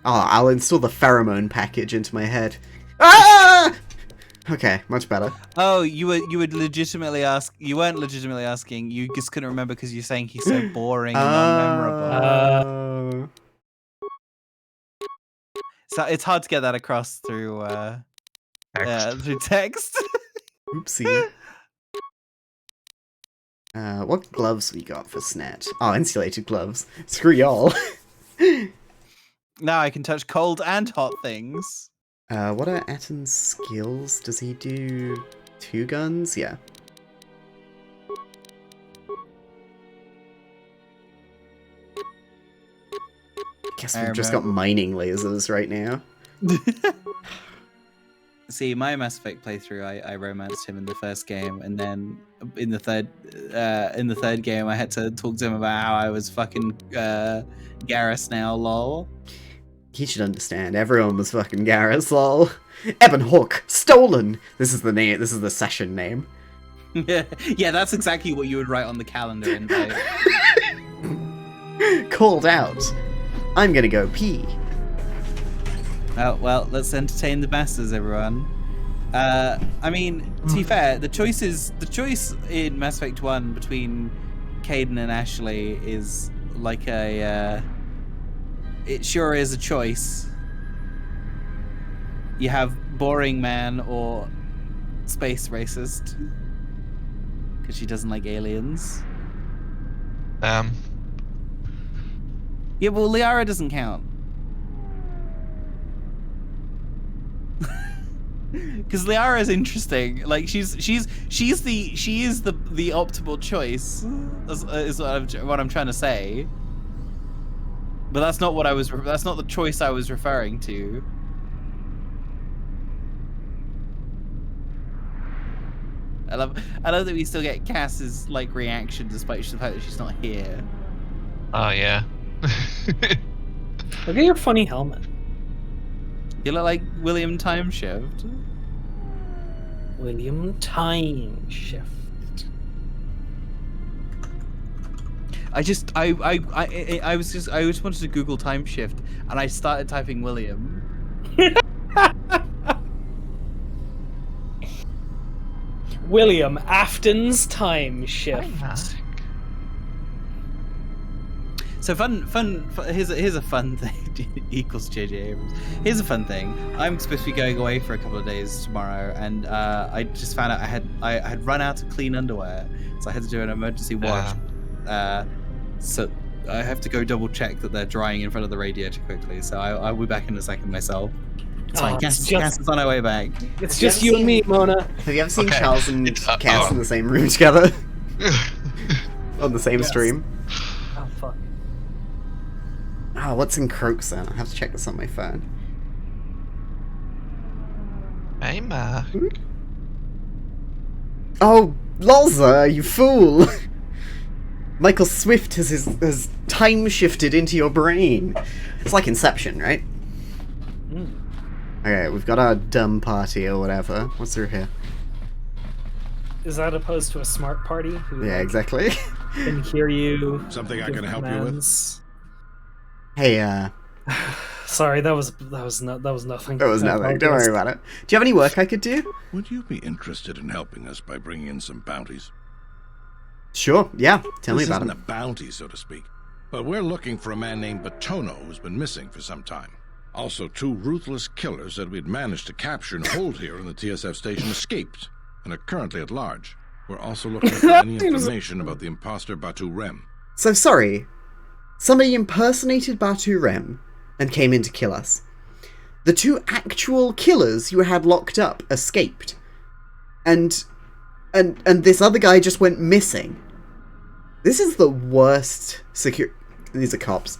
A: Oh, I'll install the pheromone package into my head. Ah! Okay, much better.
B: Oh, you would legitimately ask. You weren't legitimately asking. You just couldn't remember because you're saying he's so boring and unmemorable. So it's hard to get that across through text.
A: Oopsie. What gloves we got for Snet? Oh, insulated gloves. Screw y'all.
B: Now I can touch cold and hot things.
A: What are Atton's skills? Does he do 2 guns? Yeah. Guess we've just got mining lasers right now.
B: See, my Mass Effect playthrough, I romanced him in the first game, and then in the third game, I had to talk to him about how I was fucking Garrus now, lol.
A: He should understand. Everyone was fucking Garrus, lol. Ebon Hawk, stolen. This is the name. This is the session name.
B: Yeah, that's exactly what you would write on the calendar invite.
A: Called out. I'm gonna go pee.
B: Well, let's entertain the bastards, everyone. I mean, to be fair, the choice in Mass Effect 1 between Kaidan and Ashley is like a... it sure is a choice. You have boring man or space racist. Because she doesn't like aliens. Yeah, well, Liara doesn't count. Because Liara is interesting. Like she is the optimal choice. Is what I'm trying to say. But that's not what that's not the choice I was referring to. I love that we still get Cass's like reaction despite the fact that she's not here.
C: Oh yeah.
D: Look at your funny helmet.
B: You look like William Time Shift.
D: William Time Shift.
B: I just wanted to Google Time Shift and I started typing William.
D: William Afton's Time Shift.
B: So fun. Here's a fun thing. Equals JJ Abrams. Here's a fun thing. I'm supposed to be going away for a couple of days tomorrow, and I just found out I had run out of clean underwear, so I had to do an emergency wash. So I have to go double check that they're drying in front of the radiator quickly. So I'll be back in a second myself. It's fine. Cass is on our way back.
D: It's just you and me, Mona.
A: Have you ever seen Charles and Cass in the same room together? On the same stream?
D: Oh, fuck.
A: Oh, what's in Croaks then? I have to check this on my phone.
C: Hey, Mark.
A: Oh, Lolza, you fool! Michael Swift has time shifted into your brain. It's like Inception, right? Okay, we've got our dumb party or whatever. What's through here?
D: Is that opposed to a smart party? Who,
A: yeah, exactly.
D: Can hear you.
I: Something I can help you with?
A: Hey,
D: sorry, that was nothing.
A: That was nothing. Don't worry about it. Do you have any work I could do?
I: Would you be interested in helping us by bringing in some bounties?
A: Sure, yeah. Tell me about it.
I: This isn't a bounty, so to speak. But we're looking for a man named Batono who's been missing for some time. Also, 2 ruthless killers that we'd managed to capture and hold here in the TSF station escaped and are currently at large. We're also looking for any information about the imposter Batu Rem.
A: So sorry, somebody impersonated Batu Rem, and came in to kill us. The 2 actual killers you had locked up escaped. And this other guy just went missing. This is the worst These are cops.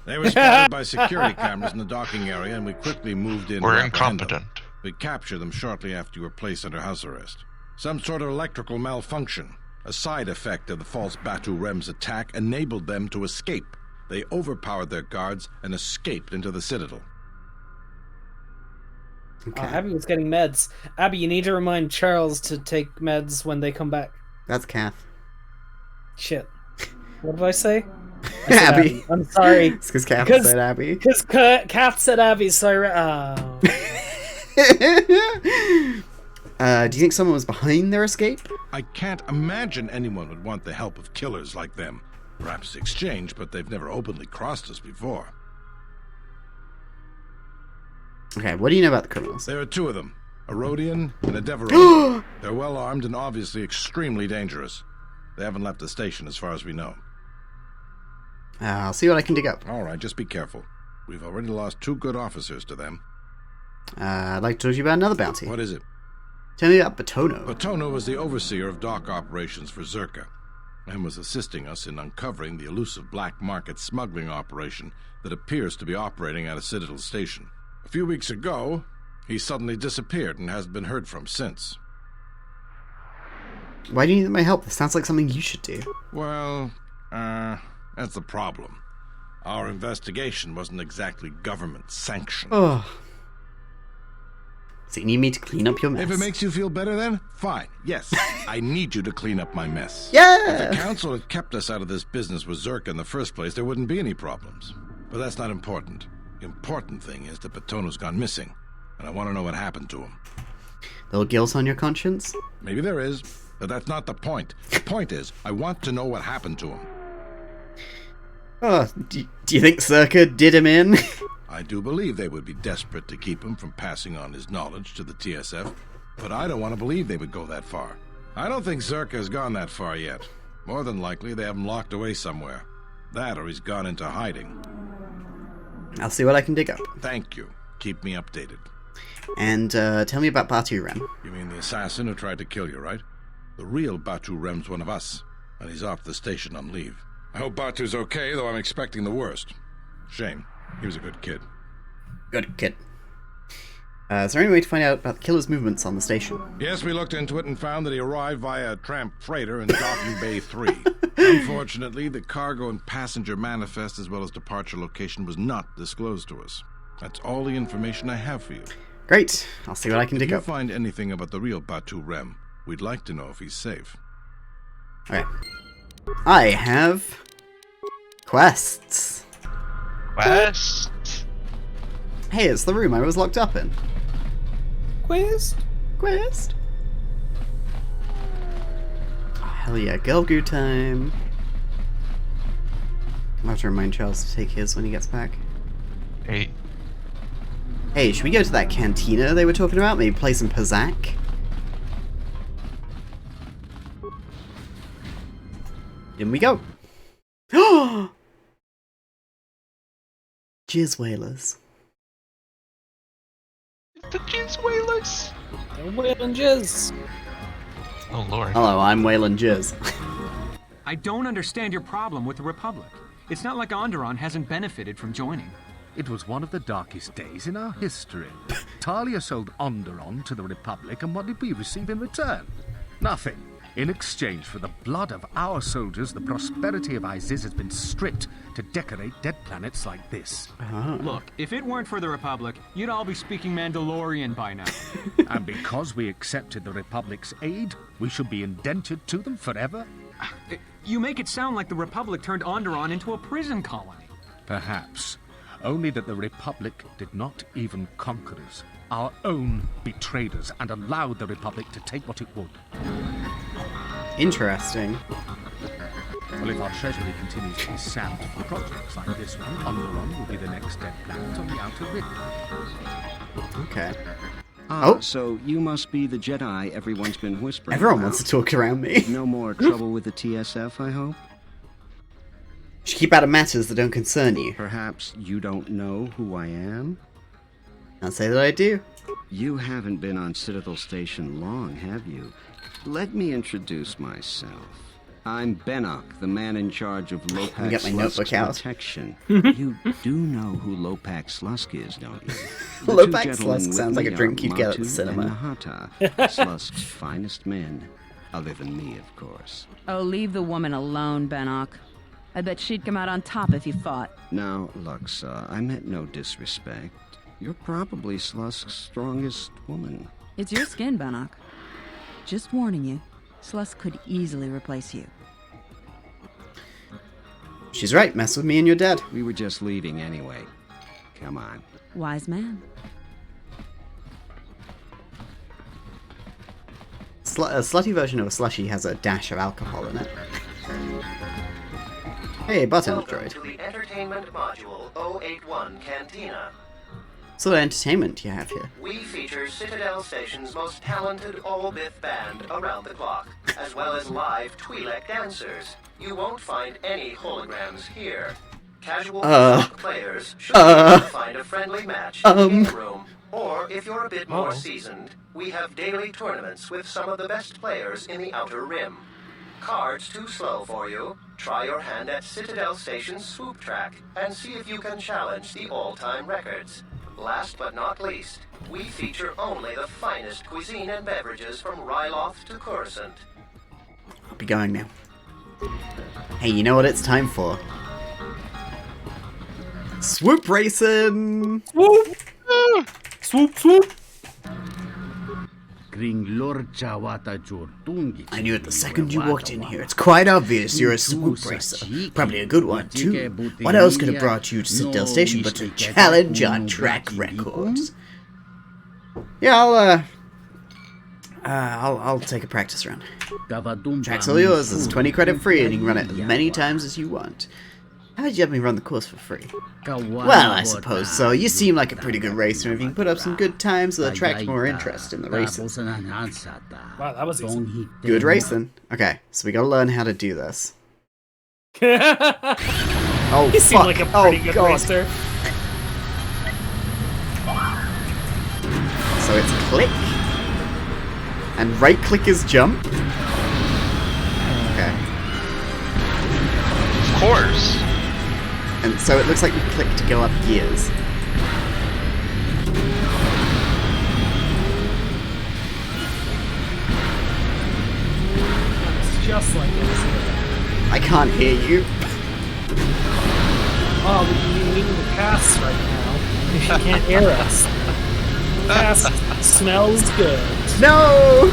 I: They were spotted by security cameras in the docking area, and we quickly moved in.
C: We're incompetent.
I: We captured them shortly after you were placed under house arrest. Some sort of electrical malfunction, a side effect of the false Batu Rem's attack, enabled them to escape. They overpowered their guards and escaped into the Citadel.
D: Okay. Abby was getting meds. Abby, you need to remind Charles to take meds when they come back.
A: That's Kath.
D: Shit. What did I say?
A: Abby.
D: I'm sorry.
A: It's because Kath said Abby.
D: Because Kath said Abby, sorry. Oh.
A: Do you think someone was behind their escape?
I: I can't imagine anyone would want the help of killers like them. Perhaps the exchange, but they've never openly crossed us before.
A: Okay, what do you know about the criminals?
I: There are 2 of them, a Rhodian and a Devereaux. They're well armed and obviously extremely dangerous. They haven't left the station as far as we know.
A: I'll see what I can dig up.
I: All right, just be careful. We've already lost 2 good officers to them.
A: I'd like to talk to you about another bounty.
I: What is it?
A: Tell me about Batono.
I: Batono was the overseer of dock operations for Zerka, and was assisting us in uncovering the elusive black market smuggling operation that appears to be operating at a Citadel station. A few weeks ago, he suddenly disappeared and hasn't been heard from since.
A: Why do you need my help? This sounds like something you should do.
I: Well, that's the problem. Our investigation wasn't exactly government sanctioned.
A: Oh. So you need me to clean up your mess?
I: If it makes you feel better then, fine. Yes, I need you to clean up my mess.
A: Yeah!
I: If the council had kept us out of this business with Zerka in the first place, there wouldn't be any problems. But that's not important. The important thing is that Batono's gone missing, and I want to know what happened to him.
A: Little guilt on your conscience?
I: Maybe there is, but that's not the point. The point is, I want to know what happened to him.
A: Oh, do you think Zerka did him in?
I: I do believe they would be desperate to keep him from passing on his knowledge to the TSF, but I don't want to believe they would go that far. I don't think Zerka has gone that far yet. More than likely, they have him locked away somewhere. That or he's gone into hiding.
A: I'll see what I can dig up.
I: Thank you. Keep me updated.
A: And tell me about Batu Rem.
I: You mean the assassin who tried to kill you, right? The real Batu Rem's one of us, and he's off the station on leave. I hope Batu's okay, though I'm expecting the worst. Shame. He was a good kid.
A: Good kid. Is there any way to find out about the killer's movements on the station?
I: Yes, we looked into it and found that he arrived via a tramp freighter in Docking Bay 3. Unfortunately, the cargo and passenger manifest as well as departure location was not disclosed to us. That's all the information I have for you.
A: Great. I'll see what I can dig up.
I: If you find anything about the real Batu Rem, we'd like to know if he's safe.
A: Okay. I have quests.
C: Quest?
A: Hey, it's the room I was locked up in.
D: Quest?
A: Quest? Oh, hell yeah, Gelgu time. I'll have to remind Charles to take his when he gets back.
C: Hey.
A: Hey, should we go to that cantina they were talking about? Maybe play some Pazak? In we go. Jizz Whalers.
C: The Jizz Whalers.
D: They're whaling jizz.
C: Oh lord.
A: Hello, I'm Whalen Jizz.
N: I don't understand your problem with the Republic. It's not like Onderon hasn't benefited from joining.
Q: It was one of the darkest days in our history. Talia sold Onderon to the Republic, and what did we receive in return? Nothing. In exchange for the blood of our soldiers, the prosperity of Iziz has been stripped to decorate dead planets like this.
N: Look, if it weren't for the Republic, you'd all be speaking Mandalorian by now.
Q: And because we accepted the Republic's aid, we should be indentured to them forever?
N: You make it sound like the Republic turned Onderon into a prison colony.
Q: Perhaps. Only that the Republic did not even conquer us. Our own betrayed us and allowed the Republic to take what it would.
A: Interesting.
Q: Well, if our treasury continues to be sapped for projects like this one, Onderon will be the next dead planet on the Outer Rim.
A: Okay.
T: So you must be the Jedi everyone's been whispering
A: Everyone
T: about.
A: wants to talk around me.
T: No more trouble with the TSF, I hope?
A: should keep out of matters that don't concern you.
T: Perhaps you don't know who I am?
A: I'll say that I do.
T: You haven't been on Citadel Station long, have you? Let me introduce myself. I'm Bennock, the man in charge of Lopak
A: get my notebook out.
T: protection. You do know who Lopak Slusk is, don't you?
A: Lopak Slusk sounds like a drink you'd get at the cinema.
T: Slusk's finest men, other than me, of course.
U: Oh, leave the woman alone, Bennock. I bet she'd come out on top if you fought.
T: Now, Luxa, I meant no disrespect. You're probably Slusk's strongest woman.
U: It's your skin, Bennock. Just warning you, Slusk could easily replace you.
A: She's right, mess with me and you're dead.
T: We were just leaving anyway. Come on.
U: Wise man.
A: A slutty version of a slushy has a dash of alcohol in it. Hey, button droid.
L: To the entertainment module 081 Cantina.
A: What sort of entertainment do you have here?
L: We feature Citadel Station's most talented all-Bith band around the clock, as well as live Twi'lek dancers. You won't find any holograms here. Casual players should be able to find a friendly match in the room. Or, if you're a bit more seasoned, we have daily tournaments with some of the best players in the Outer Rim. Cards too slow for you? Try your hand at Citadel Station's swoop track and see if you can challenge the all-time records. Last but not least, we feature only the finest cuisine and beverages from Ryloth to Coruscant.
A: I'll be going now. Hey, you know what it's time for? Swoop racing!
D: Swoop! Swoop, swoop!
A: I knew it the second you walked in here. It's quite obvious you're a swoop racer. Probably a good one, too. What else could have brought you to Citadel Station but to challenge our track records? Yeah, I'll take a practice run. Track's all yours. It's 20 credit free, and you can run it as many times as you want. How did you have me run the course for free? Well, I suppose so. You seem like a pretty good racer. If you can put up some good times, it'll attract more interest in the races.
D: Wow, that was easy.
A: Good racing. Okay, so we gotta learn how to do this.
D: Oh, you seem like a pretty good racer.
A: So it's click, and right click is jump. Okay.
C: Of course.
A: And so it looks like we click to go up gears.
D: It's just like this.
A: I can't hear you.
D: Oh, we need the cast right now. She can't hear us. The cast smells good.
A: No!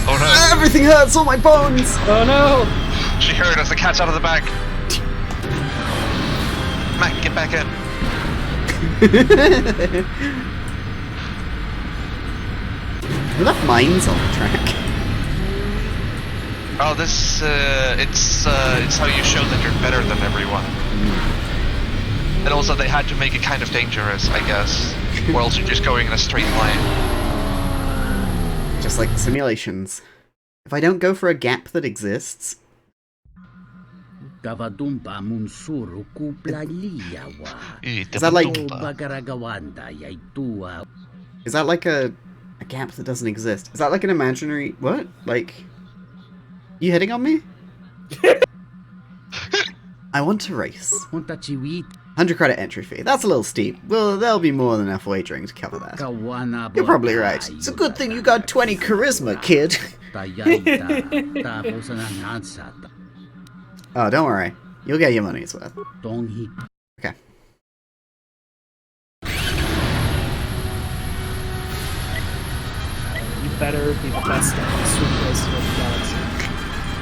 C: Oh no!
A: Everything hurts, all my bones!
D: Oh no!
C: She heard us, the cat's out of the bag. Mac, get back in.
A: We left mines on the track.
C: Oh, this, it's how you show that you're better than everyone. And also they had to make it kind of dangerous, I guess. Or else you're just going in a straight line.
A: Just like the simulations. If I don't go for a gap that exists... Is that like a gap that doesn't exist? Is that like an imaginary... What? Like... You hitting on me? I want to race. 100 credit entry fee. That's a little steep. Well, there'll be more than enough wagering to cover that. You're probably right. It's a good thing you got 20 charisma, kid. Oh, don't worry. You'll get your money's worth. Okay.
D: You better be the best at the swoop race of the galaxy.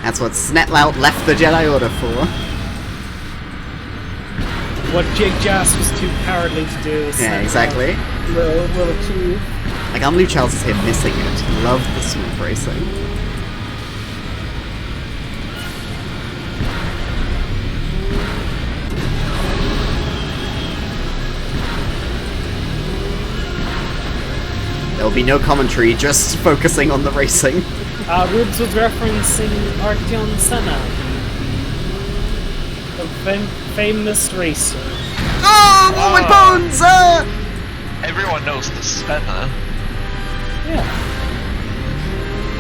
A: That's what Snetlout left the Jedi Order for.
D: What Jake Jass was too cowardly to do.
A: Yeah, exactly.
D: Will achieve.
A: Like, I'm Luke Charles is here missing it. Love the swoop racing. There'll be no commentary, just focusing on the racing.
D: Rubes was referencing Artyom Senna, the famous racer.
A: Oh, my bones!
C: Everyone knows the Senna.
D: Yeah.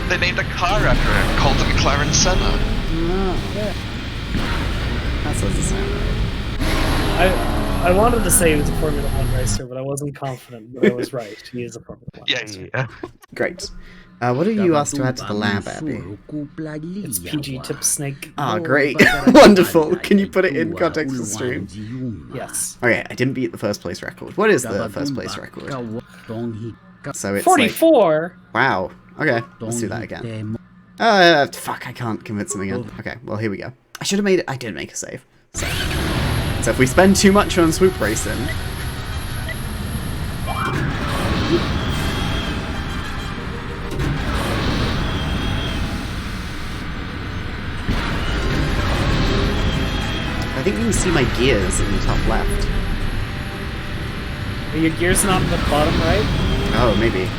C: They named a car after him, called the McLaren Senna.
A: Oh.
D: Yeah.
A: That doesn't sound right.
D: I wanted to say he was a Formula 1 racer, but I wasn't confident, but I was right. He is a Formula 1 racer.
C: Yeah.
A: Great. What are you asked to add to the lab, Abby?
D: It's PG Tip Snake.
A: Ah, great. Wonderful. Can you put it in context of the stream?
D: Yes.
A: Okay, I didn't beat the first place record. What is the first place record? So it's
D: 44?
A: Like, wow. Okay, let's do that again. Fuck, I can't convince him again. Okay, well, here we go. I should have made it. I did make a save. So if we spend too much on swoop racing... I think you can see my gears in the top left.
D: Are your gears not in the bottom right?
A: Oh, maybe.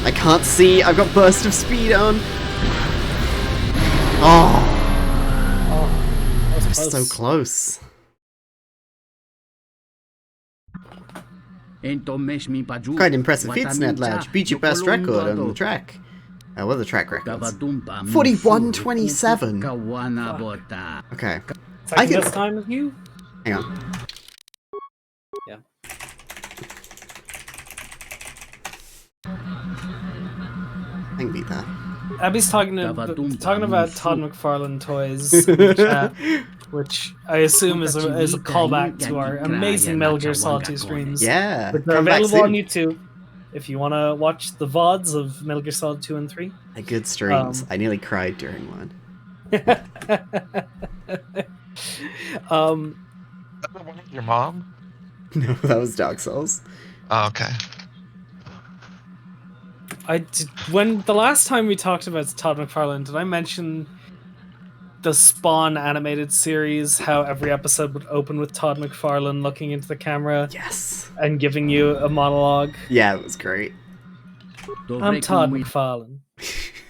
A: I can't see. I've got burst of speed on. Oh,
D: that was
A: close. So close. Quite impressive feats, Ned Ledge. Beat your best record on the track. What are the track records? 41:27. Okay.
D: I can. Best time with you.
A: Hang on.
D: Yeah.
A: I can beat that.
D: Abby's talking about Todd McFarlane toys in the chat, which I assume is a callback to our amazing Metal Gear Solid 2 streams.
A: Yeah,
D: they're available on YouTube if you want to watch the VODs of Metal Gear Solid 2 and 3.
A: They're good streams. I nearly cried during one.
C: Your mom?
A: No, that was Dark Souls.
C: Oh, okay.
D: When the last time we talked about Todd McFarlane, did I mention the Spawn animated series? How every episode would open with Todd McFarlane looking into the camera,
A: yes,
D: and giving you a monologue.
A: Yeah, it was great.
D: I'm Todd McFarlane,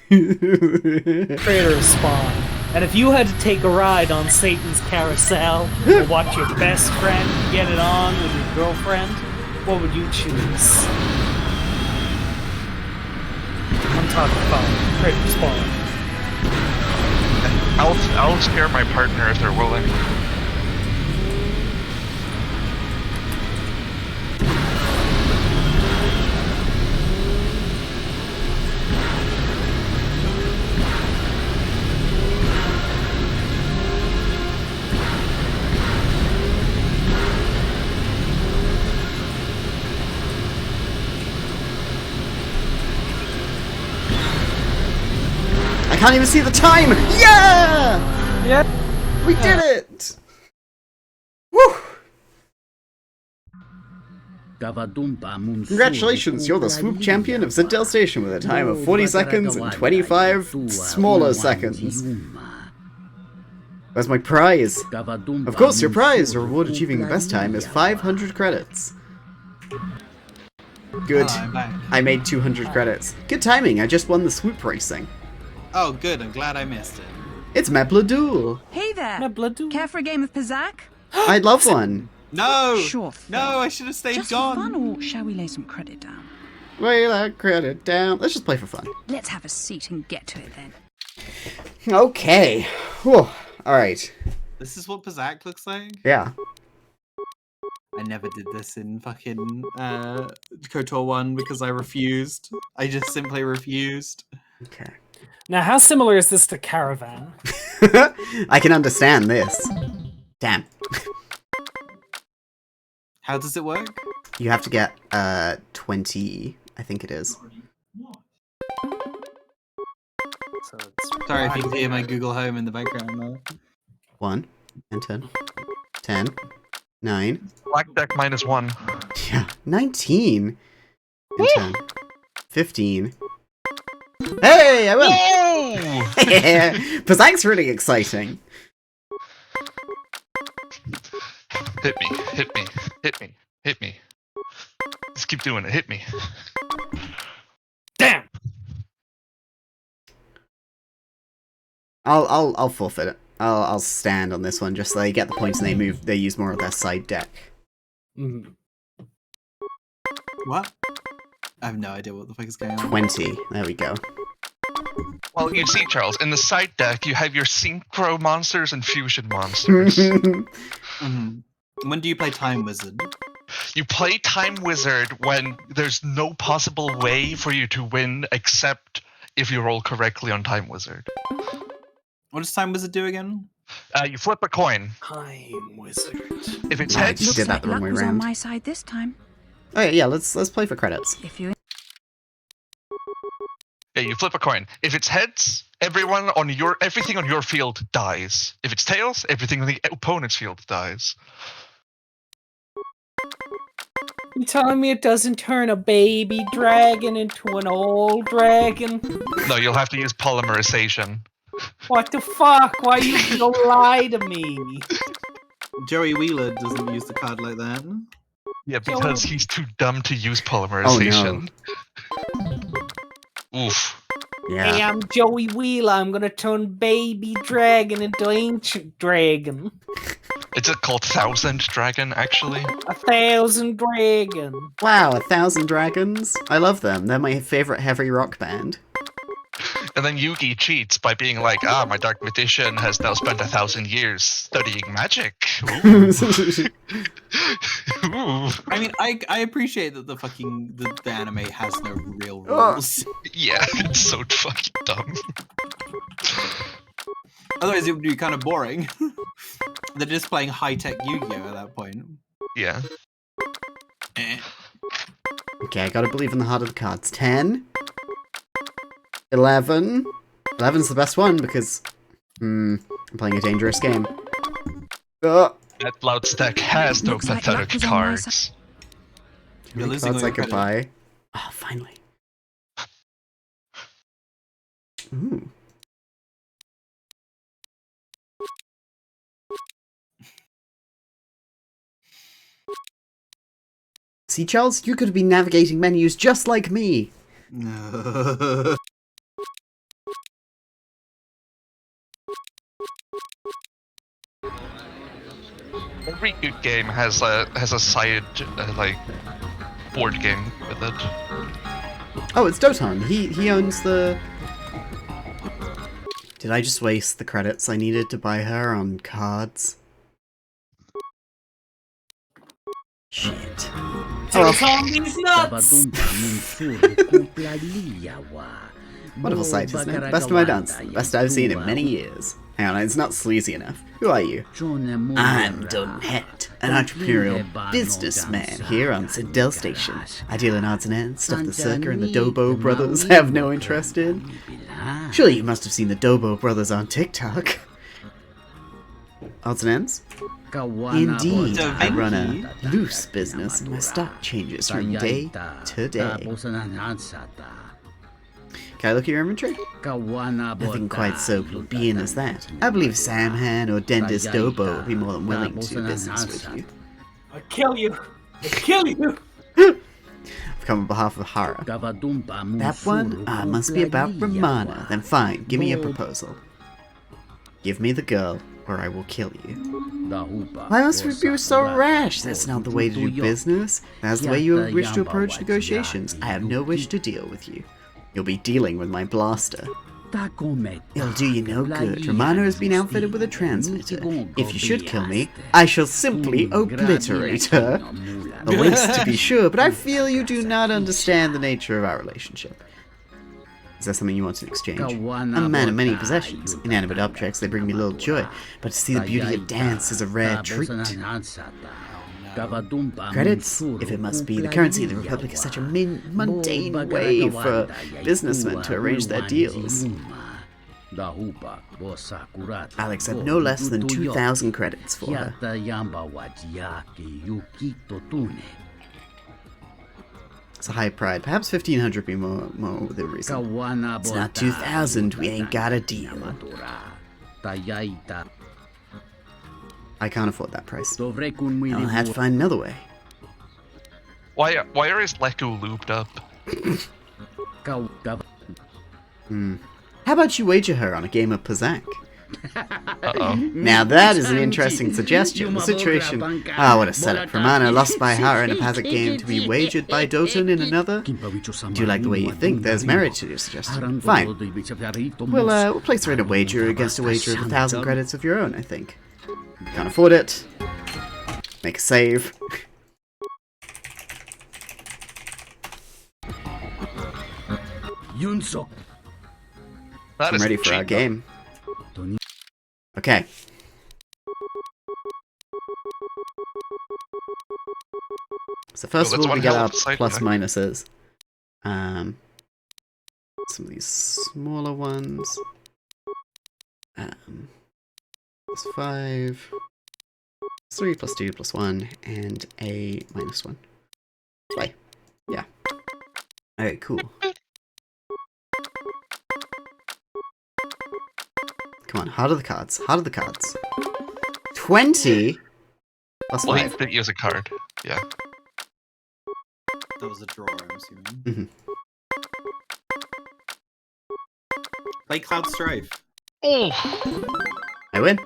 D: creator of Spawn, and if you had to take a ride on Satan's carousel or watch your best friend get it on with your girlfriend, what would you choose? I'm talking about creator of Spawn.
C: I'll scare my partner if they're willing.
A: I can't even see the time! Yeah!
D: Yeah!
A: We did it! Woo! Congratulations, you're the swoop champion of Citadel Station with a time of 40 seconds and 25 smaller seconds. Where's my prize? Of course, your prize, your reward achieving the best time, is 500 credits. Good. I made 200 credits. Good timing, I just won the swoop racing.
B: Oh, good. I'm glad I missed it.
A: It's Mepladul.
U: Hey there.
D: Mepladul.
U: Care for a game of Pizzac?
A: I'd love one.
B: No.
U: Sure.
B: No, I should have stayed
U: just
B: gone.
U: For fun, or shall we lay some credit down?
A: Lay that credit down. Let's just play for fun.
U: Let's have a seat and get to it then.
A: Okay. Whew. All right.
B: This is what Pizzac looks like?
A: Yeah.
B: I never did this in fucking KOTOR 1 because I refused. I just simply refused.
A: Okay.
D: Now, how similar is this to Caravan?
A: I can understand this. Damn.
B: How does it work?
A: You have to get 20, I think it is.
D: So it's
B: Sorry if you can hear my Google Home in the background though.
A: 1, enter. 10, 9.
C: Black deck -1.
A: Yeah, 19. And 10. 15. Hey, I won! Pazak's really exciting.
C: Hit me, hit me, hit me, hit me. Just keep doing it, hit me.
D: Damn!
A: I'll forfeit it. I'll stand on this one just so they get the points and they use more of their side deck.
B: What? I have no idea what the fuck is going on.
A: 20. There we go.
C: Well, you see, Charles, in the side deck, you have your synchro monsters and fusion monsters.
B: When do you play Time Wizard?
C: You play Time Wizard when there's no possible way for you to win except if you roll correctly on Time Wizard.
B: What does Time Wizard do again?
C: You flip a coin.
D: Time Wizard.
C: If it's heads,
A: I just did that the wrong way
U: was on
A: around.
U: my side this time.
A: Oh yeah, let's play for credits.
U: If you
C: you flip a coin. If it's heads, everything on your field dies. If it's tails, everything on the opponent's field dies.
D: You telling me it doesn't turn a baby dragon into an old dragon?
C: No, you'll have to use polymerization.
D: What the fuck? Why you gonna lie to me?
B: Joey Wheeler doesn't use the card like that.
C: Yeah, because he's too dumb to use polymerization.
A: Oh, no.
C: Oof.
A: Yeah.
D: Hey, I'm Joey Wheeler. I'm gonna turn baby dragon into ancient dragon.
C: It's called 1000 Dragon, actually.
D: 1,000 dragon.
A: Wow, 1,000 dragons. I love them. They're my favorite heavy rock band.
C: And then Yugi cheats by being like, my Dark Magician has now spent 1,000 years studying magic. Ooh. Ooh.
B: I mean, I appreciate that the anime has no real rules.
C: Yeah, it's so fucking dumb.
B: Otherwise, it would be kind of boring. They're just playing high-tech Yu-Gi-Oh! At that point.
C: Yeah.
A: Okay, I gotta believe in the heart of the cards. 10. 11. 11's the best one because I'm playing a dangerous game.
C: That loud stack has no pathetic cards.
B: You're losing
A: cards
B: all
A: I
B: your
A: could
B: credit.
A: buy. Oh, finally. Ooh. See, Charles, you could have been navigating menus just like me.
C: Every good game has a side board game with it.
A: Oh, it's Doton. He owns the. Did I just waste the credits I needed to buy her on cards? Shit.
D: Zombies nuts!
A: Wonderful sight, isn't it? Best of my dance. The best I've seen in many years. Hang on, it's not sleazy enough. Who are you? I'm Don Het, an entrepreneurial businessman here on Citadel Station. I deal in odds and ends, stuff the Circa and the Dobo brothers have no interest in. Surely you must have seen the Dobo brothers on TikTok. Odds and ends? Indeed, I run a loose business and my stock changes from day to day. Can I look at your inventory? Nothing quite so plebeian as that. I believe Samhan or Dendis Dobo will be more than willing to do business with you.
D: I'll kill you! I'll kill you!
A: I've come on behalf of Hara. That one must be about Ramana. Then fine, give me a proposal. Give me the girl, or I will kill you. Why must we be so rash? That's not the way to do business. That's the way you wish to approach negotiations. I have no wish to deal with you. You'll be dealing with my blaster. It'll do you no good. Romano has been outfitted with a transmitter. If you should kill me, I shall simply obliterate her. A waste to be sure, but I feel you do not understand the nature of our relationship. Is there something you want in exchange? I'm a man of many possessions. Inanimate objects, they bring me little joy, but to see the beauty of dance is a rare treat. Credits, if it must be. The currency of the Republic is such a mundane way for businessmen to arrange their deals. Alex had no less than 2,000 credits for her. It's a high pride. Perhaps 1,500 be more the reason. It's not 2,000. We ain't got a deal. I can't afford that price. I'll have to find another way.
C: Why is Leku lubed up?
A: How about you wager her on a game of Pazak?
C: Uh-oh.
A: Now that is an interesting suggestion. The situation... what a setup. Romana lost by Hara in a Pazak game to be wagered by Doton in another? Do you like the way you think? There's merit to your suggestion. Fine. We'll place her in a wager against a wager of 1,000 credits of your own, I think. Can't afford it. Make a save. I'm ready for our game. Okay. So first of all, we get our plus minuses. Some of these smaller ones. Plus 5. 3 plus 2 plus 1 and a minus 1. Play. Yeah. Alright, cool. Come on, heart of the cards. Heart of the cards. 20 plus 5.
C: Well, he didn't use a card. Yeah.
B: That was a draw, I'm assuming.
A: Mm-hmm.
B: Play Cloud Strife.
C: Oh!
A: I win.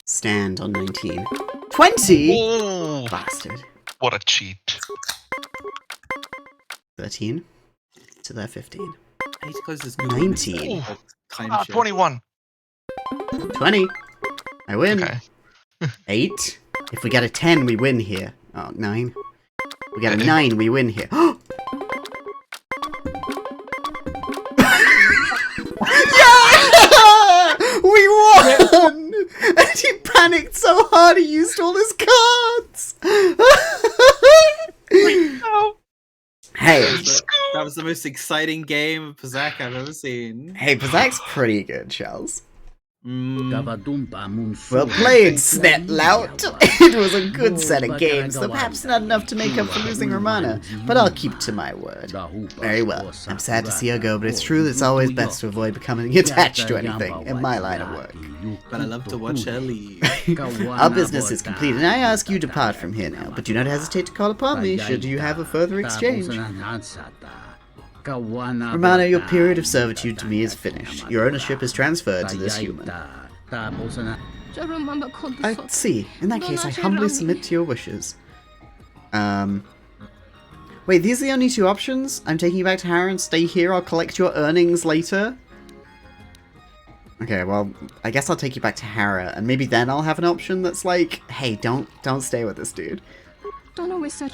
A: Stand on 19. 20?
C: Oh.
A: Bastard.
C: What a cheat.
A: 13 to their 15.
B: I need to close this
A: 19.
C: 21.
A: 20. I win.
C: Okay.
A: 8. If we get a 10, we win here. Oh, 9. We get a 9, we win here. Yeah! We won! And he panicked so hard he used all his cards! Hey,
B: that was the most exciting game of Pazak I've ever seen.
A: Hey, Pazak's pretty good, Charles.
B: Mm.
A: Well played, Snetlout. It was a good set of games, though perhaps not enough to make up for losing Romana, but I'll keep to my word. Very well. I'm sad to see her go, but it's true that it's always best to avoid becoming attached to anything in my line of work.
B: But I love to watch her leave.
A: Our business is complete, and I ask you depart from here now, but do not hesitate to call upon me should you have a further exchange. Romana, your period of servitude to me is finished. Your ownership is transferred to this human. I see. In that case, I humbly submit to your wishes. Wait, these are the only two options? I'm taking you back to Hara and stay here, I'll collect your earnings later? Okay, well, I guess I'll take you back to Hara, and maybe then I'll have an option that's like, hey, don't stay with this dude.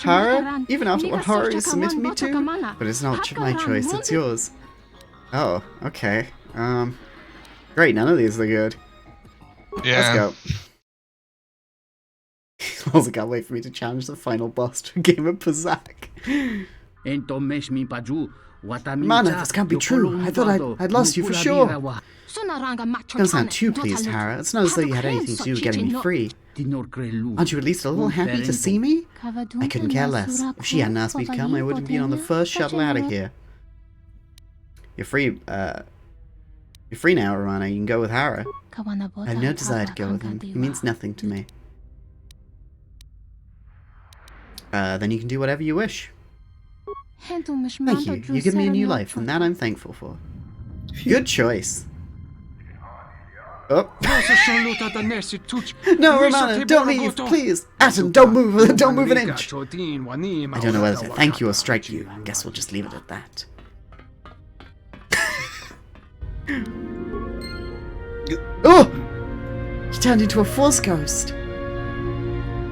A: Hara? Even after what Hara is submitting me to? But it's not my choice, it's yours. Oh, okay. Great, none of these are good.
C: Yeah.
A: Let's go. Also can't wait for me to challenge the final boss to a game of Pazak. Mana, this can't be true. I thought I'd lost you for sure. Don't sound too pleased, Hara. It's not as though you had anything to do with getting me free. Aren't you at least a little happy to see me? I couldn't care less. If she hadn't asked me to come, I would have been on the first shuttle out of here. You're free, you're free now, Romana. You can go with Hara. I have no desire to go with him. He means nothing to me. Then you can do whatever you wish. Thank you. You give me a new life, and that I'm thankful for. Good choice. Oh. No, Romana, don't leave, please. Atom, don't move an inch. I don't know whether to thank you or strike you. I guess we'll just leave it at that. Oh! He turned into a Force Ghost.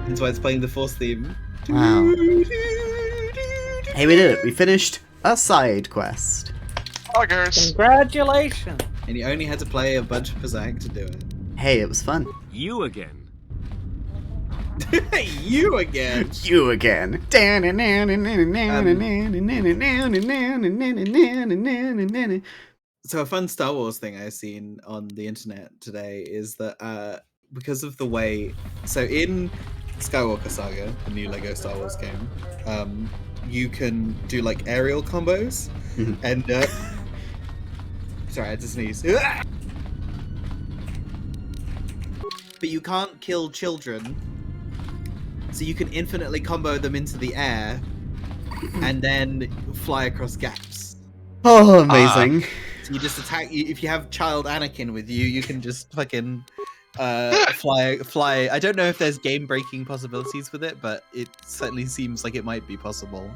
B: That's why it's playing the Force theme.
A: Wow. Hey, we did it. We finished a side quest.
C: Augers.
D: Congratulations.
B: And you only had to play a bunch of Pazak to do it.
A: Hey, it was fun.
E: You again.
B: You again.
A: You again.
B: So a fun Star Wars thing I've seen on the internet today is that because of the way, so in Skywalker Saga, the new Lego Star Wars game, you can do like aerial combos, and sorry, I had to sneeze. But you can't kill children, so you can infinitely combo them into the air, and then fly across gaps.
A: Oh, amazing.
B: So you just attack. If you have child Anakin with you, you can just fucking fly. I don't know if there's game-breaking possibilities with it, but it certainly seems like it might be possible.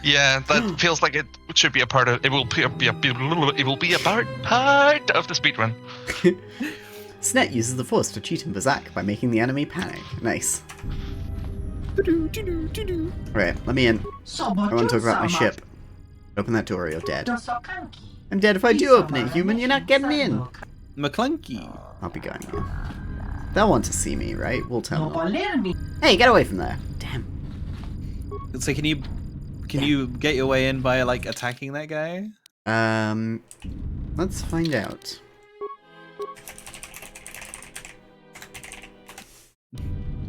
C: Yeah, that feels like it should be a part of. It will be a part of the speedrun.
A: Snet uses the Force to cheat and berserk by making the enemy panic. Nice. Right, let me in. I want to talk about my ship. Open that door or you're dead. I'm dead if I do open it, human. You're not getting in.
B: McClunky.
A: I'll be going in. They'll want to see me, right? We'll tell them. Hey, get away from there. Damn.
B: So can you get your way in by like attacking that guy?
A: Let's find out.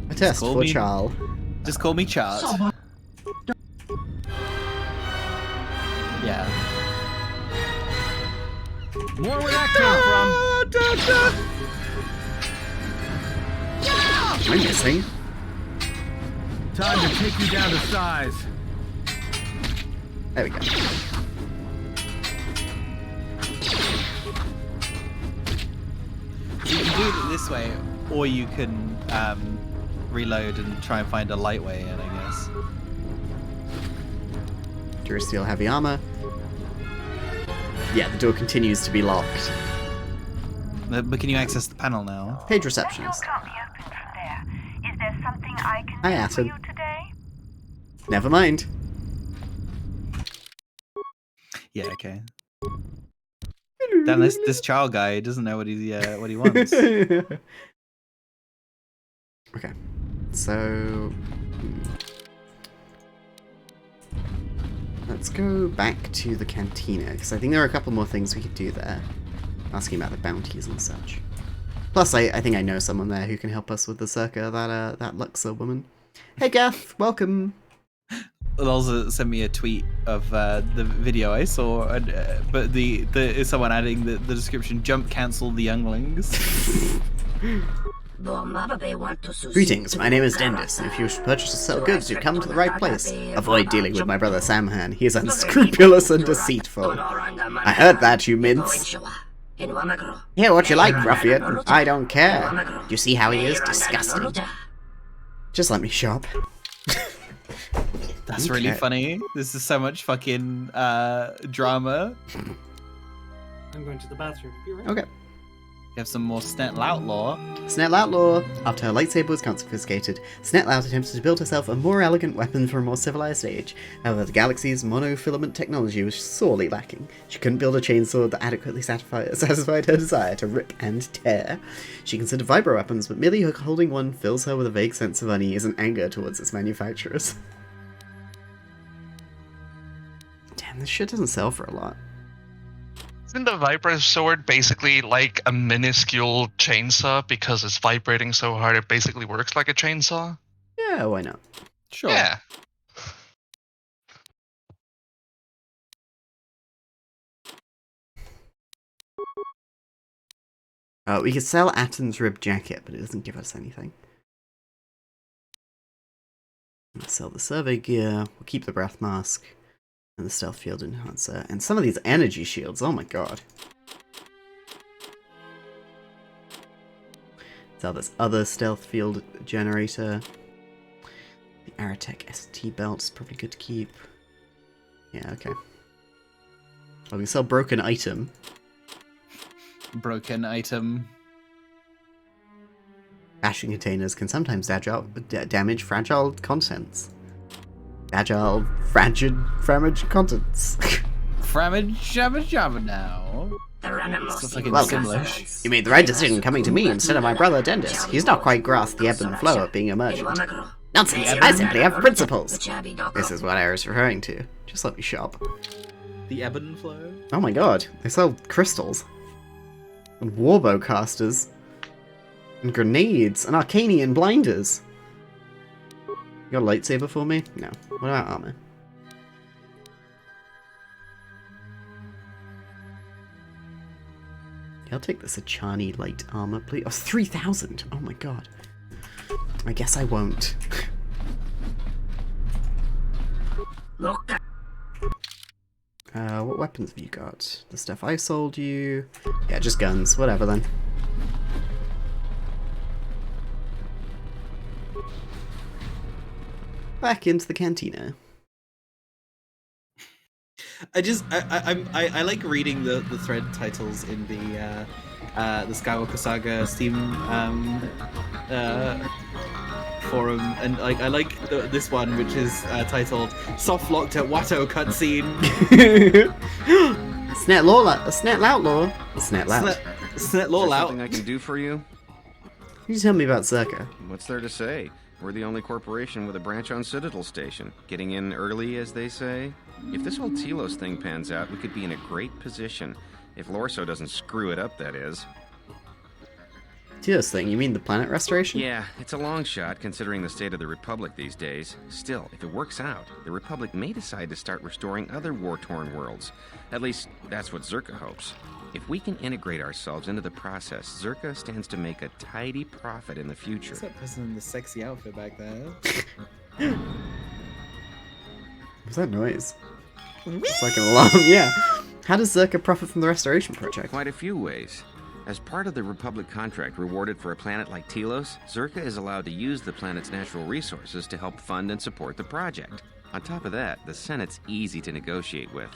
A: A test for Charles.
B: Just call me Charles. Yeah.
E: More where that came from.
A: I'm missing.
E: Time to take you down to size.
A: There we go.
B: You can do it this way, or you can reload and try and find a light way in, I guess.
A: Durasteel heavy armor. Yeah, the door continues to be locked.
B: But can you access the panel now?
A: Page receptionist.
G: Can't be opened from there. Is there something I can
A: Hi,
G: do for
A: Atom.
G: you today?
A: Never mind.
B: Yeah, okay. Damn, this child guy doesn't know what he wants.
A: Okay, so let's go back to the cantina because I think there are a couple more things we could do there. Asking about the bounties and such. Plus, I think I know someone there who can help us with the circa, that Luxor woman. Hey, Gaff, welcome.
B: Also sent me a tweet of the video I saw, but the someone adding the description: "Jump, cancel the younglings."
A: Greetings, my name is Dendis, and if you wish to purchase or sell goods, you come to the right place. Avoid dealing with my brother Samhan. He is unscrupulous and deceitful. I heard that, you mince. Hear what you like, ruffian. I don't care. You see how he is? Disgusting. Just let me shop.
B: That's really funny. This is so much fucking drama.
D: I'm going to the bathroom. Be right
A: Okay.
B: We have some more Snet Outlaw.
A: Snet Outlaw. After her lightsaber was confiscated, Snet Lout attempted to build herself a more elegant weapon for a more civilized age. However, the galaxy's monofilament technology was sorely lacking. She couldn't build a chainsaw that adequately satisfied her desire to rip and tear. She considered vibro weapons, but merely her holding one fills her with a vague sense of unease and anger towards its manufacturers. Damn, this shit doesn't sell for a lot.
C: Isn't the vibro sword basically like a minuscule chainsaw because it's vibrating so hard it basically works like a chainsaw?
A: Yeah, why not?
B: Sure.
C: Yeah.
A: We could sell Atton's rib jacket, but it doesn't give us anything. Let's sell the survey gear. We'll keep the breath mask. And the stealth field enhancer. And some of these energy shields. Oh my god. Sell this other stealth field generator. The Aratech ST belt's probably good to keep. Yeah, okay. Well, we can sell broken item.
B: Broken item.
A: Bashing containers can sometimes damage fragile contents. Fragile contents.
B: Framage Jabba Jabba now. Sounds like
A: Welcome.
B: Simlish.
A: You made the right decision coming to me instead of my brother Dendis. He's not quite grasped the ebb and flow of being a merchant. Nonsense! I simply have principles! This is what I was referring to. Just let me shop.
B: The ebb and flow?
A: Oh my god, they sell crystals. And warbow casters. And grenades. And Arcanian blinders. You got a lightsaber for me? No. What about armor? I'll take the Sachani light armor, please. Oh, 3,000! Oh my god. I guess I won't. What weapons have you got? The stuff I sold you? Yeah, just guns. Whatever then. Back into the cantina.
B: I like reading the thread titles in the Skywalker Saga Steam forum, and like I like this one, which is titled "Soft Locked at Watto Cutscene."
A: Snet Lawlout. Snet Lout.
T: Something I can do for you?
A: Can you tell me about Zerka?
T: What's there to say? We're the only corporation with a branch on Citadel Station. Getting in early, as they say. If this whole Telos thing pans out, we could be in a great position. If Lorso doesn't screw it up, that is.
A: Telos thing? You mean the planet restoration?
T: Yeah, it's a long shot, considering the state of the Republic these days. Still, if it works out, the Republic may decide to start restoring other war-torn worlds. At least, that's what Zerka hopes. If we can integrate ourselves into the process, Zerka stands to make a tidy profit in the future.
B: What's that person in the sexy outfit back there?
A: What's that noise? It's like an alarm, yeah. How does Zerka profit from the restoration project?
T: Quite a few ways. As part of the Republic contract rewarded for a planet like Telos, Zerka is allowed to use the planet's natural resources to help fund and support the project. On top of that, the Senate's easy to negotiate with.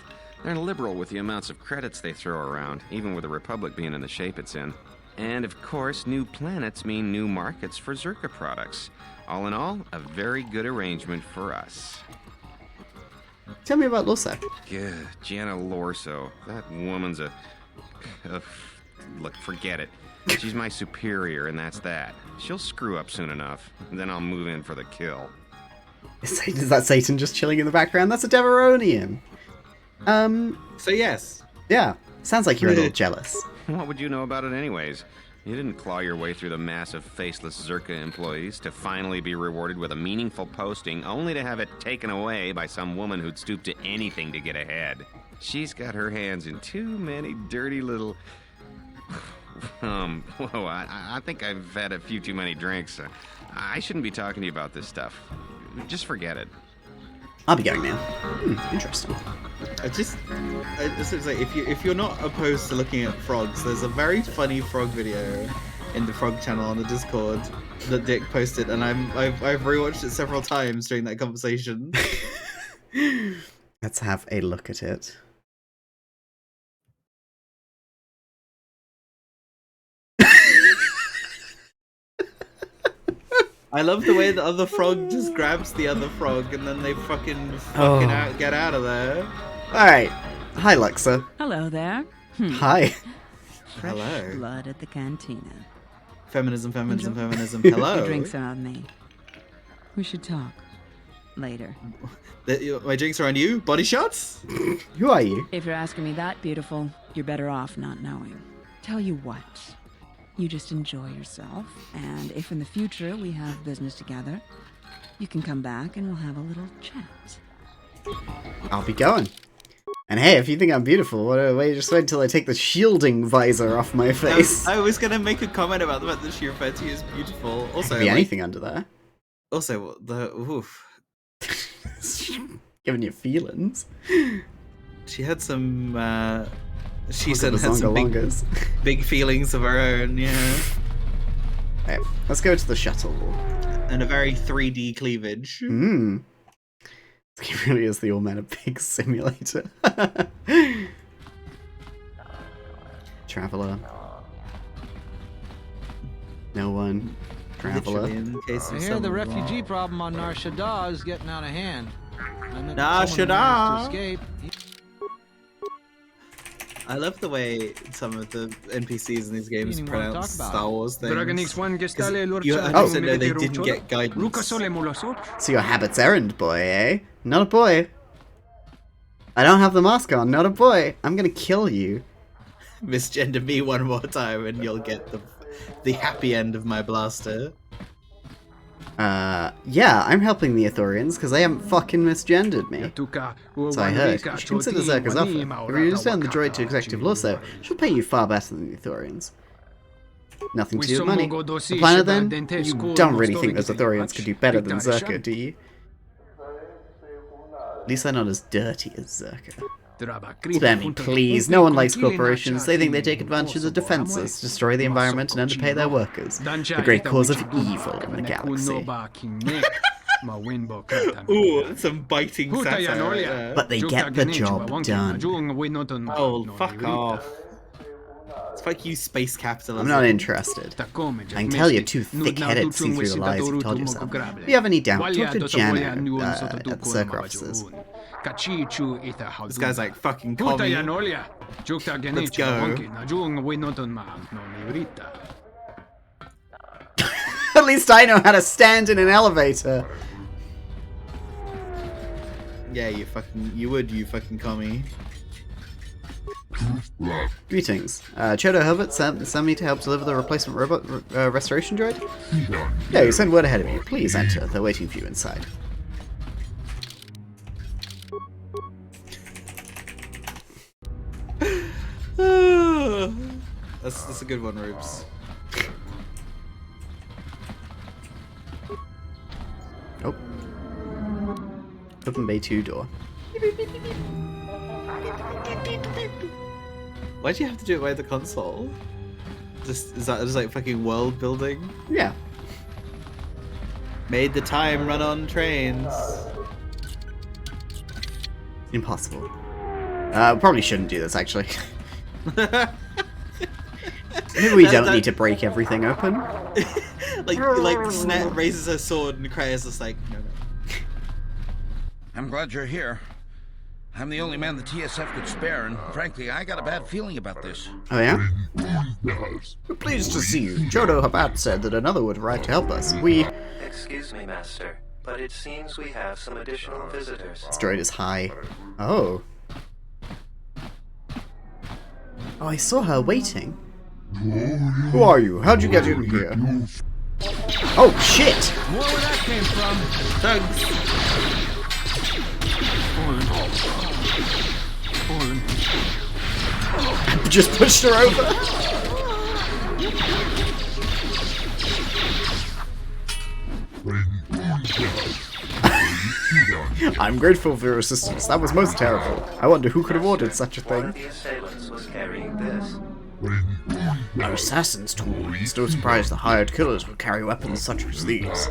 T: They're liberal with the amounts of credits they throw around, even with the Republic being in the shape it's in. And of course, new planets mean new markets for Zerka products. All in all, a very good arrangement for us.
A: Tell me about Lorso.
T: Yeah, Jana Lorso. That woman's look, forget it. She's my superior, and that's that. She'll screw up soon enough, and then I'll move in for the kill.
A: Is that Satan just chilling in the background? That's a Deveronian.
B: So yes.
A: Yeah. Sounds like you're a little jealous.
T: What would you know about it anyways? You didn't claw your way through the mass of faceless Zerka employees to finally be rewarded with a meaningful posting, only to have it taken away by some woman who'd stoop to anything to get ahead. She's got her hands in too many dirty little... whoa, I think I've had a few too many drinks. I shouldn't be talking to you about this stuff. Just forget it.
A: I'll be going now. Interesting.
B: If you're not opposed to looking at frogs, there's a very funny frog video in the frog channel on the Discord that Dick posted, and I've rewatched it several times during that conversation.
A: Let's have a look at it.
B: I love the way the other frog just grabs the other frog and then they fucking get out of there.
A: Alright. Hi, Luxa.
U: Hello there.
A: Hi.
U: Fresh
B: Hello.
U: blood at the cantina.
B: Feminism.
U: Your
B: Hello.
U: drinks are on me. We should talk. Later.
B: My drinks are on you? Body shots?
A: Who are you?
U: If you're asking me that, beautiful, you're better off not knowing. Tell you what. You just enjoy yourself, and if in the future we have business together, you can come back and we'll have a little chat.
A: I'll be going. And hey, if you think I'm beautiful, just wait until I take the shielding visor off my face.
B: I was gonna make a comment about the fact that she referred to you as beautiful. Also,
A: could be anything under there.
B: Also,
A: Giving you feelings.
B: She had some. She
A: said
B: had some big feelings of her own, yeah.
A: Right, let's go to the shuttle.
B: And a very 3D cleavage.
A: It really is the All-Manner Pig simulator. Traveler. No one. Traveler.
H: I hear the refugee problem on Nar Shaddaa is getting out of hand.
B: Nar Shaddaa!
H: To escape.
B: I love the way some of the NPCs in these games pronounce Star Wars things. You understand they didn't get guidance.
A: So your habit's errand boy, eh? Not a boy. I don't have the mask on, not a boy. I'm gonna kill you.
B: Misgender me one more time and you'll get the happy end of my blaster.
A: Yeah, I'm helping the Ithorians because they haven't fucking misgendered me. So I heard. You should consider Zerka's offer. If you understand the droid to Executive Lawso, she'll pay you far better than the Ithorians. Nothing to do with money. The planet then? You don't really think those Ithorians could do better than Zerka, do you? At least they're not as dirty as Zerka. Spare me, please. No one likes corporations. They think they take advantage of the defenses, destroy the environment, and underpay their workers. The great cause of evil in the galaxy.
B: Ooh, some biting satire.
A: But they get the job done.
B: Oh, fuck off. It's like you space capitalism.
A: I'm not interested. I can tell you're too thick-headed to see through the lies you've told yourself. If you have any doubt, talk to Janet at the Circa offices.
B: This guy's like fucking commie. Let's go.
A: At least I know how to stand in an elevator.
B: Yeah, you fucking commie.
A: Greetings. Chodo Herbert sent me to help deliver the replacement robot restoration droid? Yeah, you send word ahead of you. Please enter. They're waiting for you inside.
B: That's a good one, Rubes.
A: Oh. Open Bay 2 door.
B: Why'd you have to do it by the console? Is that just like fucking world building?
A: Yeah.
B: Made the time run on trains.
A: Impossible. Probably shouldn't do this, actually. Maybe we don't need to break everything open.
B: like Snet raises her sword and Kraya's just like, no.
J: I'm glad you're here. I'm the only man the TSF could spare, and frankly, I got a bad feeling about this.
A: Oh yeah? We're pleased to see you. Chodo Habat said that another would arrive to help us.
L: Excuse me, Master, but it seems we have some additional visitors.
A: This droid is high. Oh. Oh, I saw her waiting. Who are you? How'd you get in here? Oh, shit!
N: More where that came from.
B: Thanks.
A: Just pushed her over. I'm grateful for your assistance. That was most terrible. I wonder who could have ordered such a thing.
L: One of the assailants was carrying this.
A: An assassin's tool. Still surprised the hired killers would carry weapons such as these.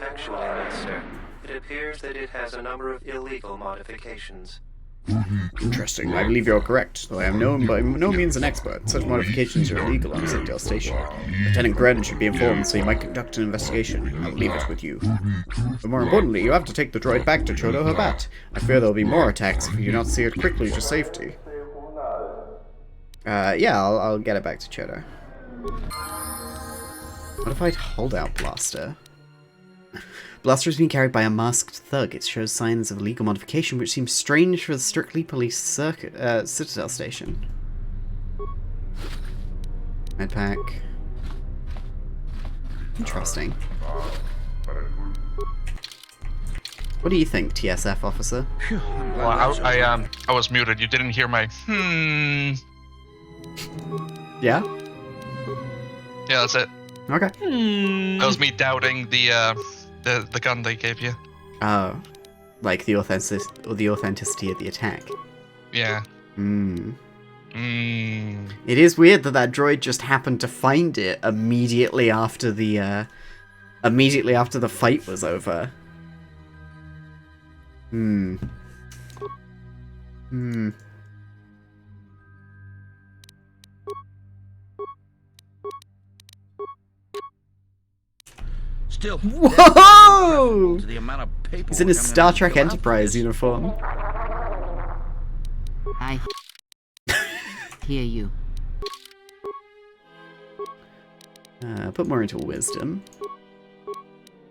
L: Actually, Master, it appears that it has a number of illegal modifications.
A: Interesting. I believe you're correct, though I am by no means an expert. Such modifications are illegal on Sigdale Station. Lieutenant Gren should be informed so he might conduct an investigation. I'll leave it with you. But more importantly, you have to take the droid back to Chodo Habat. I fear there'll be more attacks if you do not see it quickly to safety. Yeah, I'll get it back to Chodo. Modified holdout blaster. Blaster has been carried by a masked thug. It shows signs of illegal modification, which seems strange for the strictly policed Citadel Station. Medpack. Interesting. What do you think, TSF officer?
C: Well, I was muted. You didn't hear my
A: Yeah?
C: Yeah, that's it.
A: Okay.
C: That was me doubting the gun they gave you.
A: Oh. Like the authenticity of the attack.
C: Yeah.
A: It is weird that droid just happened to find it immediately after the fight was over.
J: Still,
A: whoa!
J: To the amount of paperwork
A: He's in his Star Trek Enterprise uniform.
F: Hi. hear you.
A: Put more into wisdom.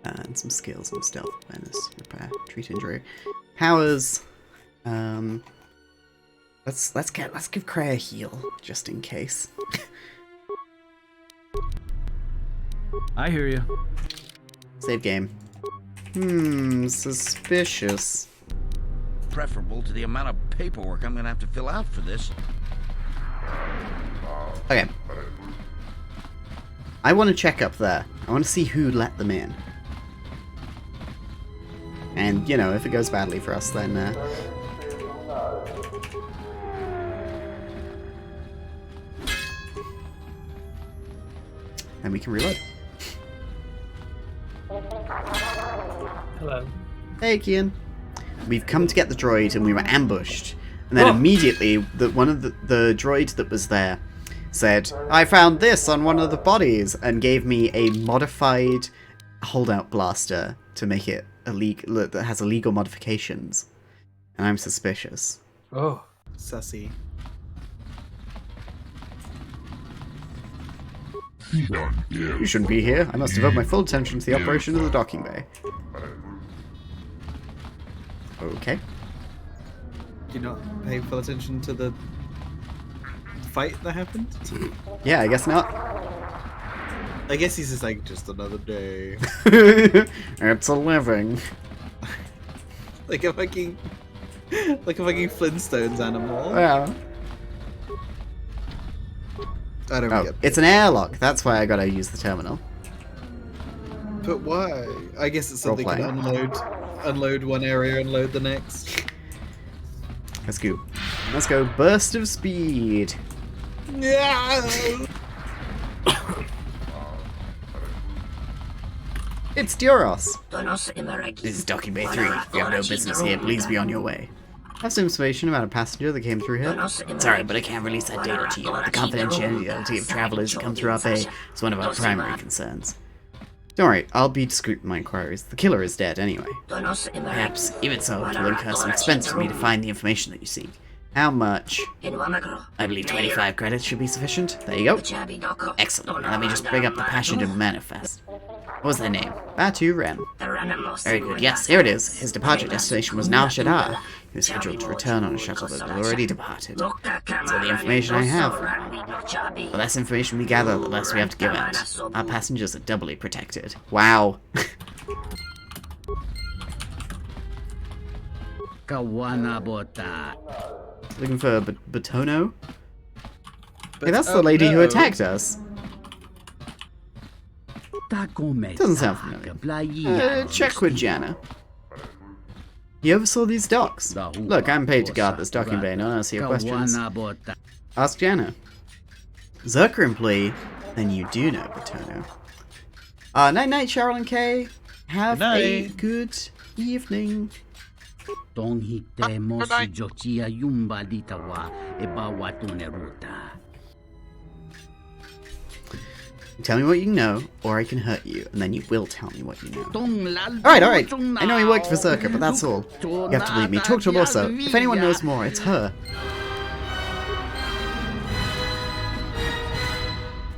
A: And some skills and stealth, awareness, repair, treat injury. Powers. Let's give Cray a heal, just in case.
H: I hear you.
A: Save game. Suspicious.
J: Preferable to the amount of paperwork I'm gonna have to fill out for this.
A: Okay. I want to check up there. I want to see who let them in. And, you know, if it goes badly for us, then, then we can reload.
D: Hello.
A: Hey, Kian. We've come to get the droid, and we were ambushed. And then immediately, one of the droid that was there said, I found this on one of the bodies, and gave me a modified holdout blaster to make it illegal, that has illegal modifications. And I'm suspicious.
B: Oh, sussy.
A: You shouldn't be here. I must devote my full attention to the operation of the docking bay. Okay.
B: Do you not pay full attention to the fight that happened?
A: Yeah, I guess not.
B: I guess he's just like, just another day.
A: It's a living.
B: like a fucking Flintstones animal.
A: Yeah.
B: I don't get
A: it's an airlock. That's why I gotta use the terminal.
B: But why? I guess it's so they can unload one area and load the next.
A: Let's go. Let's go. Burst of speed.
B: Yeah.
A: It's Duros. This is Docking Bay 3. If you have no business here, please be on your way. I have some information about a passenger that came through here. Sorry, but I can't release that data to you. The confidentiality of travelers that come through our bay is one of our primary concerns. Don't worry, I'll be discreet in my inquiries. The killer is dead anyway. Perhaps, even so, it will incur some expense for me to find the information that you seek. How much? I believe 25 credits should be sufficient. There you go. Excellent. Now let me just bring up the passenger manifest. What was their name? Batu Rem. Very good. Yes, here it is. His departure destination was Nar Shaddaa. He was scheduled to return on a shuttle that had already departed. That's all the information I have. The less information we gather, the less we have to give out. Our passengers are doubly protected. Wow. Looking for Batono? Hey, that's the lady who attacked us. Doesn't sound familiar. Check with Jana. He oversaw these docks. Look, I'm paid to guard this docking bay, no answer your questions. Ask Jana. Zerka employee? Then you do know Batono. Night-night, Cheryl and Kay. Have a good evening. Tell me what you know, or I can hurt you, and then you will tell me what you know. Alright. I know he worked for Zerka, but that's all. You have to believe me. Talk to Lorso. If anyone knows more, it's her.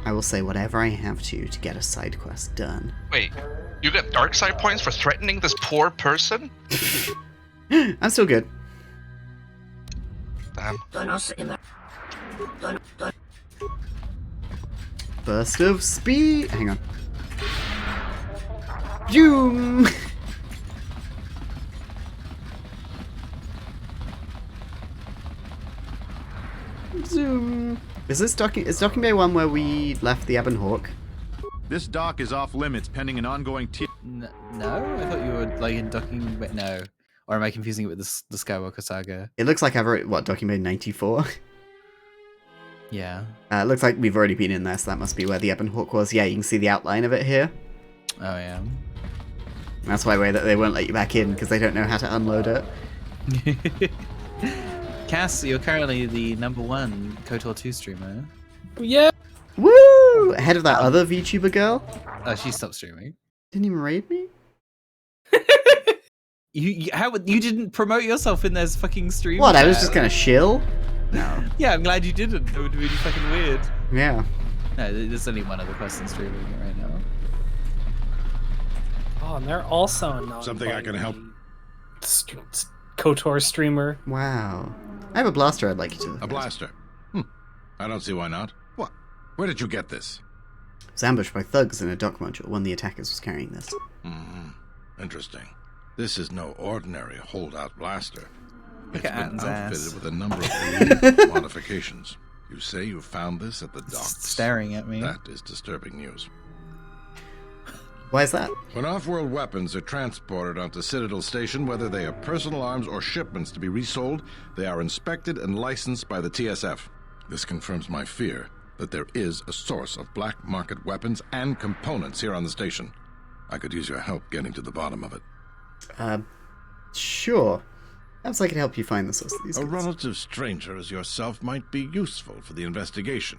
A: I will say whatever I have to get a side quest done.
C: Wait, you get dark side points for threatening this poor person?
A: I'm still good.
C: Damn.
A: Burst of speed. Hang on. Zoom. Zoom. Is this docking? Is Docking Bay 1 where we left the Ebon Hawk?
R: This dock is off limits pending an ongoing
B: No, I thought you were like in Docking Bay. No, or am I confusing it with the Skywalker Saga?
A: It looks like I've already Docking Bay 94.
B: Yeah.
A: It looks like we've already been in there, so that must be where the Ebon Hawk was. Yeah, you can see the outline of it here.
B: Oh yeah.
A: That's why they won't let you back in, because they don't know how to unload it.
B: Cass, you're currently the #1 KOTOR 2 streamer.
D: Yeah.
A: Woo! Ahead of that other VTuber girl.
B: Oh, she stopped streaming.
A: Didn't even raid me.
B: You didn't promote yourself in those fucking streams?
A: What? I was just gonna shill. No.
B: Yeah, I'm glad you didn't. It would be really fucking weird.
A: Yeah.
B: No, there's only one other person streaming it right now.
D: Oh, and they're also a
I: Something I can help.
D: KOTOR streamer.
A: Wow. I have a blaster I'd like you to look
I: A
A: at.
I: blaster? I don't see why not. What? Where did you get this?
A: It was ambushed by thugs in a dock module. One of the attackers was carrying this.
I: Interesting. This is no ordinary holdout blaster.
B: Look
I: It's
B: at
I: been
B: Atten's
I: outfitted
B: ass.
I: with a number of elite modifications. You say you found this at the docks.
B: Staring at me.
I: That is disturbing news.
A: Why is that?
I: When off-world weapons are transported onto Citadel Station, whether they are personal arms or shipments to be resold, they are inspected and licensed by the TSF. This confirms my fear that there is a source of black market weapons and components here on the station. I could use your help getting to the bottom of it.
A: Sure. Perhaps I could help you find the source of these
I: A
A: goods.
I: relative stranger as yourself might be useful for the investigation.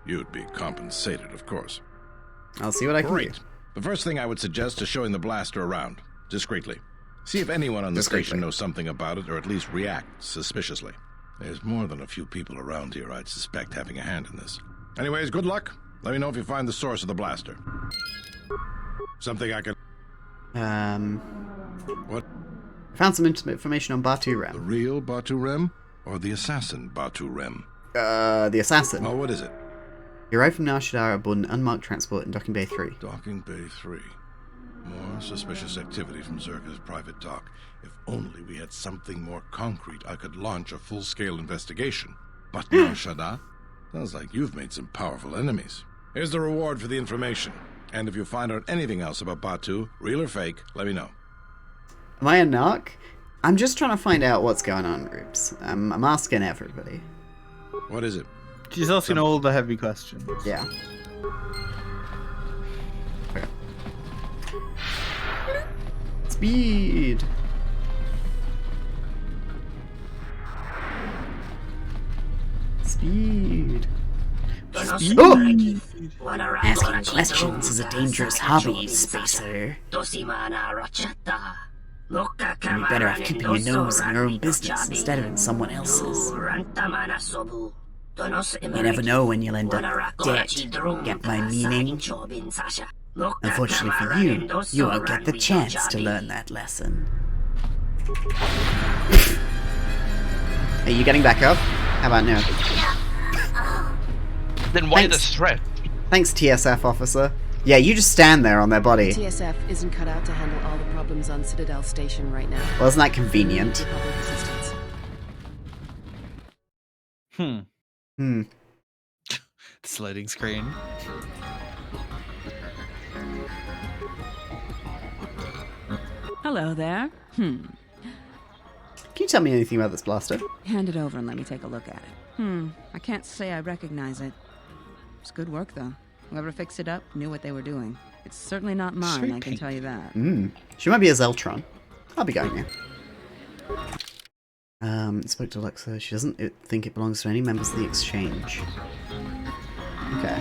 I: You'd be compensated, of course.
A: I'll see what I can do.
I: Great. The first thing I would suggest is showing the blaster around, discreetly. See if anyone on the station knows something about it, or at least reacts suspiciously. There's more than a few people around here I'd suspect having a hand in this. Anyways, good luck. Let me know if you find the source of the blaster. Something I can... What?
A: I found some information on Batu Rem.
I: The real Batu Rem, or the assassin Batu Rem?
A: The assassin.
I: Oh, what is it?
A: He arrived from Nar Shaddaa aboard an unmarked transport in Docking Bay 3.
I: Docking Bay 3. More suspicious activity from Zerka's private dock. If only we had something more concrete, I could launch a full-scale investigation. But Nar Shaddaa? Sounds like you've made some powerful enemies. Here's the reward for the information. And if you find out anything else about Batu, real or fake, let me know.
A: Am I a narc? I'm just trying to find out what's going on, Roops. I'm asking everybody.
I: What is it?
B: She's asking all the heavy questions.
A: Yeah. Okay. Speed! Speed! Speed. Oh! Asking questions is a dangerous hobby, Spacer. You better off keeping your nose in your own business instead of in someone else's. You never know when you'll end up dead. Get my meaning? Unfortunately for you, you won't get the chance to learn that lesson. Are you getting back up? How about now?
C: Then why the threat?
A: Thanks, TSF officer. Yeah, you just stand there on their body.
P: TSF isn't cut out to handle all the problems on Citadel Station right now.
A: Well, isn't that convenient?
P: Public assistance.
B: This loading screen.
U: Hello there.
A: Can you tell me anything about this blaster?
U: Hand it over and let me take a look at it. I can't say I recognize it. It's good work, though. Whoever fixed it up knew what they were doing. It's certainly not mine, I can tell you that.
A: She might be a Zeltron. I'll be going now. Spoke to Alexa. She doesn't think it belongs to any members of the Exchange. Okay.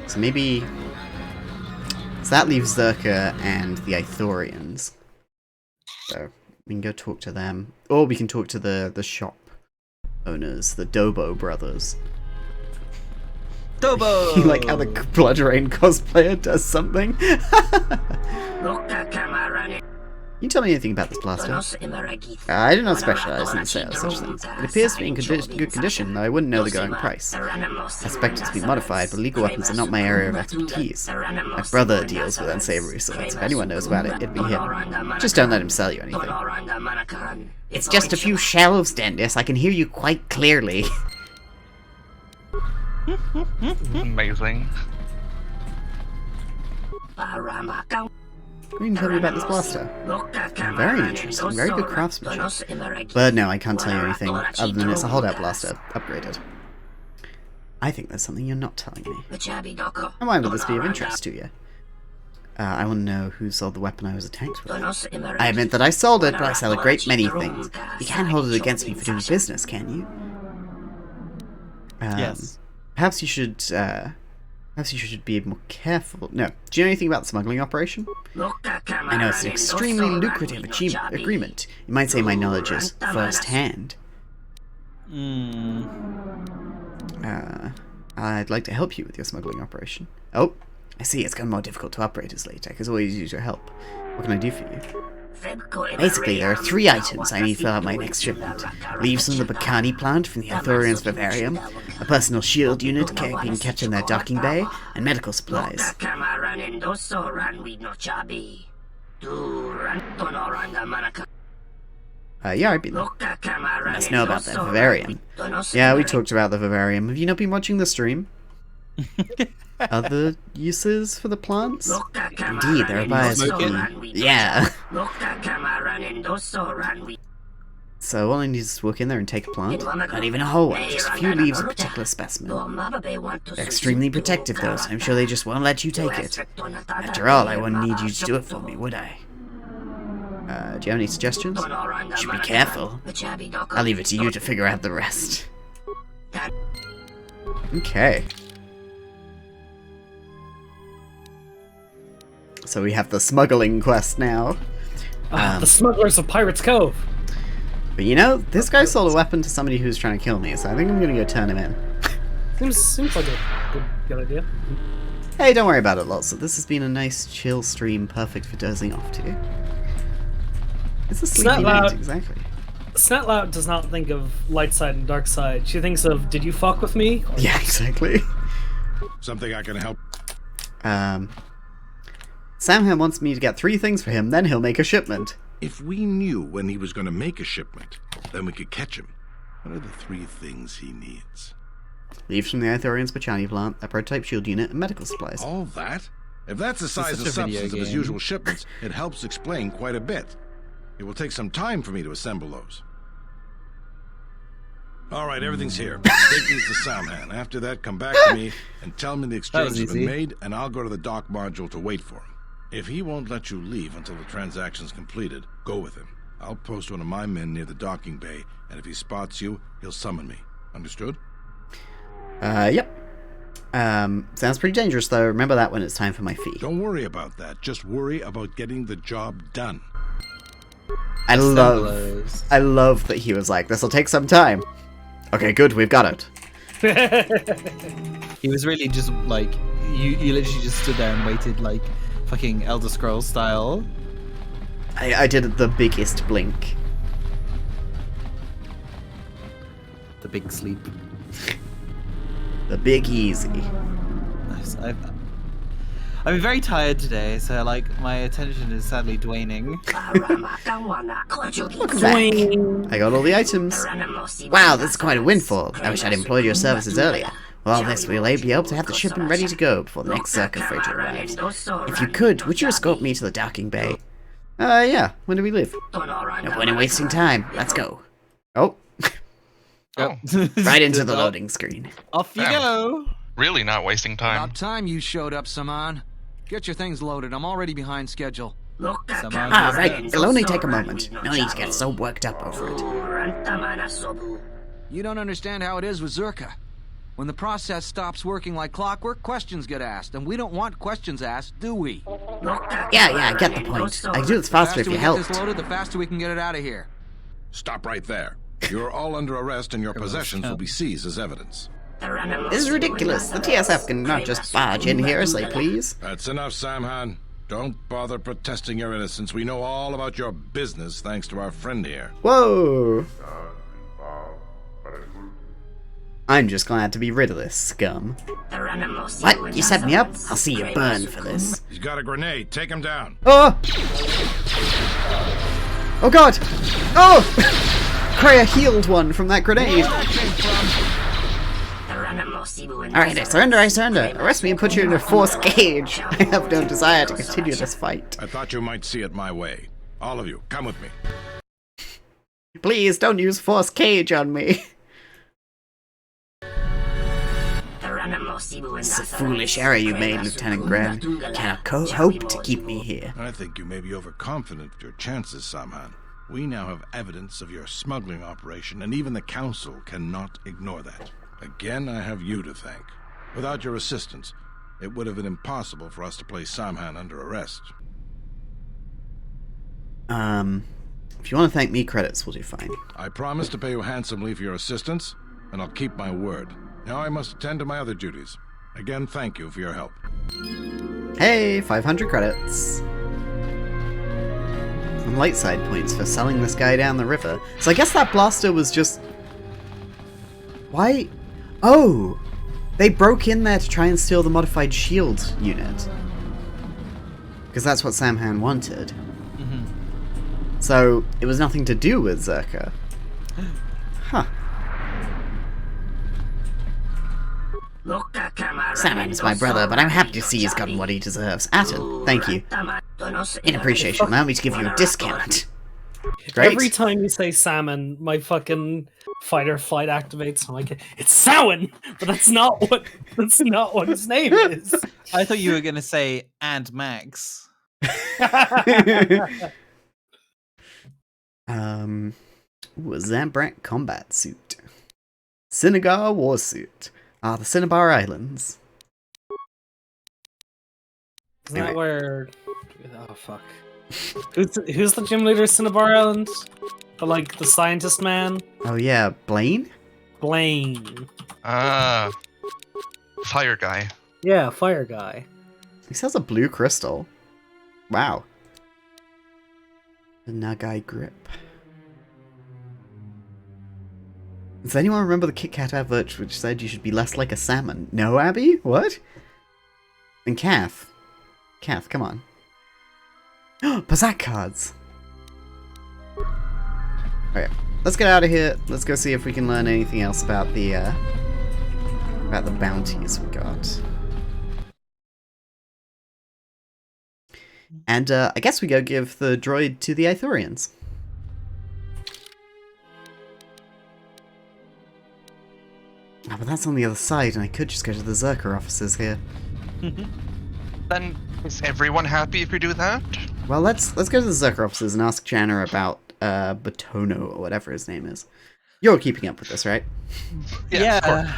A: So maybe... So that leaves Zerka and the Ithorians. So we can go talk to them. Or we can talk to the shop owners, the Dobo brothers.
B: Dobo!
A: You like how the Blood Rain cosplayer does something? Can you tell me anything about this blaster? I do not specialize in the sale of such things. It appears to be in good condition, though I wouldn't know the going price. I suspect it's been modified, but legal weapons are not my area of expertise. My brother deals with unsavory swords. If anyone knows about it, it'd be him. Just don't let him sell you anything. It's just a few shelves, Dendis. I can hear you quite clearly.
C: Amazing.
A: What can you tell me about this blaster? Very interesting, very good craftsmanship. But no, I can't tell you anything other than it's a holdout blaster, upgraded. I think there's something you're not telling me. And why would this be of interest to you? I want to know who sold the weapon I was attacked with. I admit that I sold it, but I sell a great many things. You can't hold it against me for doing business, can you?
B: Yes.
A: Perhaps you should be more careful. No. Do you know anything about the smuggling operation? I know it's an extremely lucrative agreement. You might say my knowledge is first-hand. I'd like to help you with your smuggling operation. Oh, I see. It's gotten more difficult to operate as late. I could always use your help. What can I do for you? Basically, there are 3 items I need to fill out my next shipment. Leaves from the Bacani plant from the Ithorian's vivarium, a personal shield unit being kept in their docking bay, and medical supplies. Yeah, I've been there. You must know about the vivarium. Yeah, we talked about the vivarium. Have you not been watching the stream? Other uses for the plants? Indeed, there are buyers for them. Yeah. So all I need is to walk in there and take a plant. Not even a whole one, just a few leaves of a particular specimen. They're extremely protective though, so I'm sure they just won't let you take it. After all, I wouldn't need you to do it for me, would I? Do you have any suggestions? You should be careful. I'll leave it to you to figure out the rest. Okay. So we have the smuggling quest now.
D: The smugglers of Pirates Cove.
A: But you know, this guy sold a weapon to somebody who's trying to kill me, so I think I'm gonna go turn him in.
D: Seems like a good idea.
A: Hey, don't worry about it, lots. This has been a nice, chill stream, perfect for dozing off to. It's a sleepy night, exactly.
D: Snatlout does not think of light side and dark side. She thinks of, did you fuck with me? Or
A: yeah, exactly.
I: Something I can help.
A: Samham wants me to get 3 things for him, then he'll make a shipment.
I: If we knew when he was going to make a shipment, then we could catch him. What are the 3 things he needs?
A: Leaves from the Ithorian's Bacani plant, a prototype shield unit, and medical supplies.
I: All that? If that's the size and substance of his usual shipments, it helps explain quite a bit. It will take some time for me to assemble those. All right, everything's here. Take these to Samhan. After that, come back to me and tell me the exchange has been made, and I'll go to the dock module to wait for him. If he won't let you leave until the transaction's completed, go with him. I'll post one of my men near the docking bay, and if he spots you, he'll summon me. Understood?
A: Yep. Sounds pretty dangerous, though. Remember that when it's time for my fee.
I: Don't worry about that. Just worry about getting the job done.
A: I love that he was like, this'll take some time. Okay, good, we've got it.
B: He was really just like, you literally just stood there and waited like fucking Elder Scrolls style.
A: I did the biggest blink.
B: The big sleep.
A: The big easy.
B: Nice. I've been very tired today, so like my attention is sadly waning.
A: Welcome back. I got all the items. Wow, this is quite a windfall. I wish I'd employed your services earlier. With all this, we'll be able to have the shipment ready to go before the next Zerka freighter arrives. If you could, would you escort me to the docking bay? Yeah. When do we leave? No point in wasting time. Let's go. Oh. Right into the loading screen.
B: Off you go.
C: Really not wasting time.
M: About time you showed up, Saman. Get your things loaded. I'm already behind schedule.
A: Right. It'll only take a moment. No need to get so worked up over it.
M: You don't understand how it is with Zerka. When the process stops working like clockwork, questions get asked, and we don't want questions asked, do we?
A: Yeah, I get the point. I can do this faster if you help.
M: The faster we get this loaded, the faster we can get it out of here.
I: Stop right there. You're all under arrest, and your possessions will be seized as evidence.
A: This is ridiculous. The TSF can not just barge in here as they please.
I: That's enough, Samhan. Don't bother protesting your innocence. We know all about your business thanks to our friend here.
A: Whoa. I'm just glad to be rid of this scum. What? You set me up? I'll see you burn for this.
I: He's got a grenade. Take him down.
A: Oh! Oh god! Oh! Kreia healed one from that grenade. Alright, I surrender. Arrest me and put you in a forced cage. I have no desire to continue this fight.
I: I thought you might see it my way. All of you, come with me.
A: Please don't use forced cage on me. It's a foolish error you made, Lieutenant Graham. Cannot hope to keep me here.
I: I think you may be overconfident with your chances, Samhan. We now have evidence of your smuggling operation, and even the Council cannot ignore that. Again, I have you to thank. Without your assistance, it would have been impossible for us to place Samhan under arrest.
A: If you want to thank me, credits will do fine.
I: I promise to pay you handsomely for your assistance, and I'll keep my word. Now I must attend to my other duties. Again, thank you for your help.
A: Hey, 500 credits. Some light side points for selling this guy down the river. So I guess that blaster was just... Why? Oh! They broke in there to try and steal the modified shield unit. Because that's what Samhan wanted. So, it was nothing to do with Zerka. Huh. Samhan is my brother, but I'm happy to see he's gotten what he deserves. Atten, thank you. In appreciation, allow me to give you a discount. Great.
D: Every time you say salmon, my fucking fight or flight activates. I'm like, it's Samhain, but that's not what his name is.
B: I thought you were gonna say and Max.
A: Zambrak combat suit. Cinnabar war suit. The Cinnabar Islands.
D: Isn't that where... Oh, fuck. Who's the gym leader of Cinnabar Island? The scientist man?
A: Oh yeah, Blaine?
D: Blaine.
C: Fire guy.
D: Yeah, fire guy.
A: He has a blue crystal. Wow. The Nagai grip. Does anyone remember the Kit Kat advert which said you should be less like a salmon? No, Abby? What? And Kath. Kath, come on. Pazak cards! Okay, let's get out of here. Let's go see if we can learn anything else about the bounties we got. And I guess we go give the droid to the Ithorians. Oh, but that's on the other side, and I could just go to the Zerka offices here.
C: Then is everyone happy if we do that?
A: Well, let's go to the Zerka offices and ask Janna about Batono or whatever his name is. You're keeping up with this, right?
C: Yeah.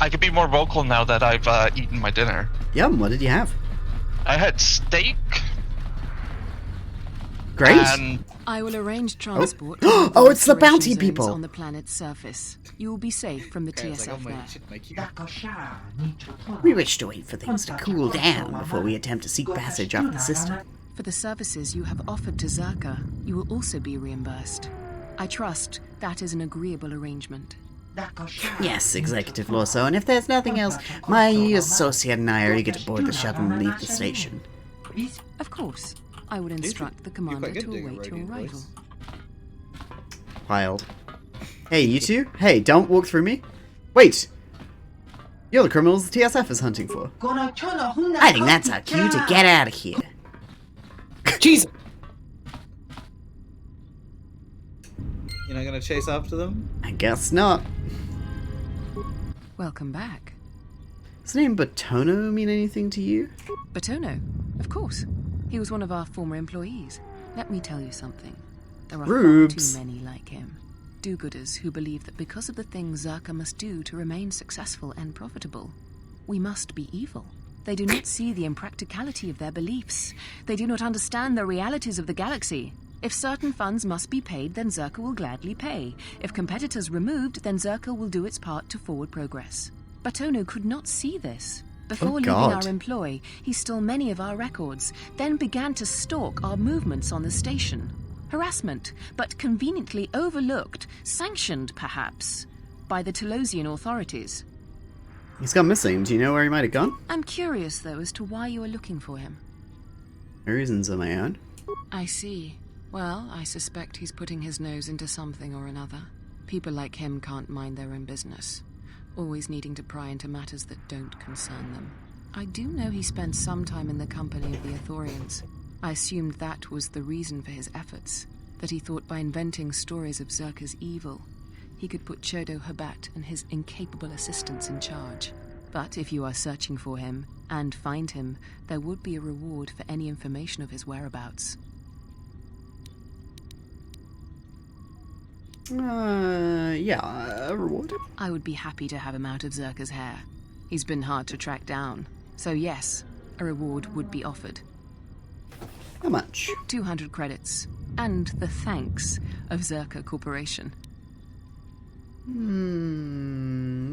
C: I could be more vocal now that I've eaten my dinner.
A: Yum, what did you have?
C: I had steak.
A: Great.
C: And...
P: I will arrange transport.
A: Oh, it's the bounty people
P: on the planet's surface. You will be safe from the TSF there.
A: We wish to wait for things to cool down before we attempt to seek passage off the system.
P: For the services you have offered to Zerka, you will also be reimbursed. I trust that is an agreeable arrangement.
A: Yes, Executive Lorso, and if there's nothing else, my associate and I are eager to board the shuttle and leave the station.
P: Of course. I would instruct the commander to await your arrival.
A: Wild. Hey, you two? Hey, don't walk through me. Wait! You're the criminals the TSF is hunting for. I think that's our cue to get out of here.
D: Jesus!
B: You're not gonna chase after them?
A: I guess not.
P: Welcome back.
A: Does the name Batono mean anything to you?
P: Batono? Of course. He was one of our former employees. Let me tell you something. There are
A: Rubes.
P: far too many like him. Do-gooders who believe that because of the things Zerka must do to remain successful and profitable, we must be evil. They do not see the impracticality of their beliefs. They do not understand the realities of the galaxy. If certain funds must be paid, then Zerka will gladly pay. If competitors removed, then Zerka will do its part to forward progress. Batono could not see this. Before leaving our employ, he stole many of our records, then began to stalk our movements on the station. Harassment, but conveniently overlooked, sanctioned perhaps, by the Telosian authorities.
A: He's gone missing. Do you know where he might have gone?
P: I'm curious, though, as to why you are looking for him.
A: My reasons are my own.
P: I see. Well, I suspect he's putting his nose into something or another. People like him can't mind their own business, always needing to pry into matters that don't concern them. I do know he spent some time in the company of the Ithorians. I assumed that was the reason for his efforts, that he thought by inventing stories of Zerka's evil, he could put Chodo Habat and his incapable assistants in charge. But if you are searching for him, and find him, there would be a reward for any information of his whereabouts.
A: Yeah, a reward.
P: I would be happy to have him out of Zerka's hair. He's been hard to track down. So yes, a reward would be offered.
A: How much?
P: 200 credits. And the thanks of Zerka Corporation.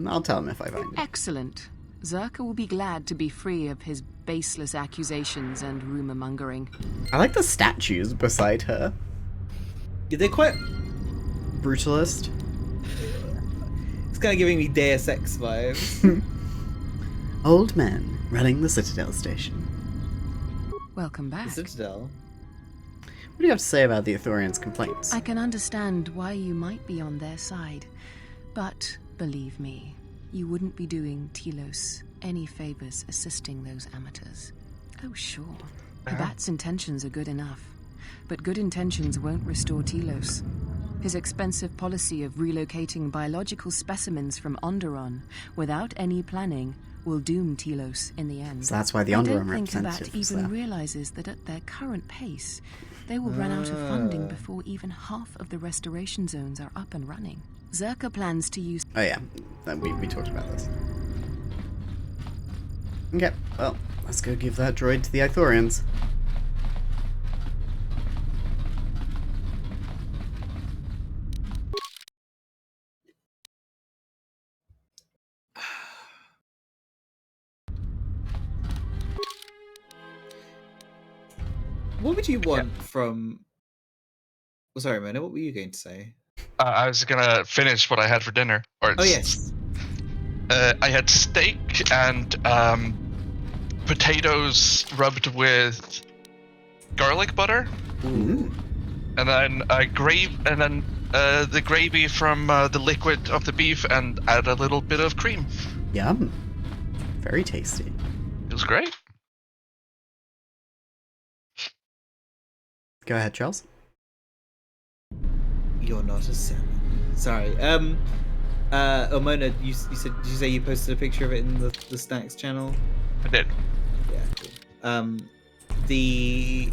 A: I'll tell him if I find him.
P: Excellent. Zerka will be glad to be free of his baseless accusations and rumor-mongering.
A: I like the statues beside her.
B: They're quite...
A: brutalist.
B: It's kind of giving me Deus Ex vibes.
A: Old men running the Citadel station.
P: Welcome back.
B: The Citadel?
A: What do you have to say about the Ithorians' complaints?
P: I can understand why you might be on their side, but believe me, you wouldn't be doing Telos any favors assisting those amateurs. Oh, sure. Kabat's intentions are good enough, but good intentions won't restore Telos. His expensive policy of relocating biological specimens from Onderon without any planning will doom Telos in the end.
A: So that's why the Onderon representative
P: Kabat even realizes that at their current pace, they will run out of funding before even half of the restoration zones are up and running. Zerka plans to use...
A: Oh yeah, we talked about this. Okay, well, let's go give that droid to the Ithorians.
B: What would you want from... Oh, sorry, Mona, what were you going to say?
C: I was gonna finish what I had for dinner.
B: Oh, yes.
C: I had steak and potatoes rubbed with garlic butter.
A: Ooh.
C: And then the gravy from the liquid of the beef, and add a little bit of cream.
A: Yum. Very tasty.
C: It was great.
A: Go ahead, Charles.
B: You're not a salmon. Sorry. Mona, did you say you posted a picture of it in the Snacks channel?
C: I did.
B: Yeah, cool. The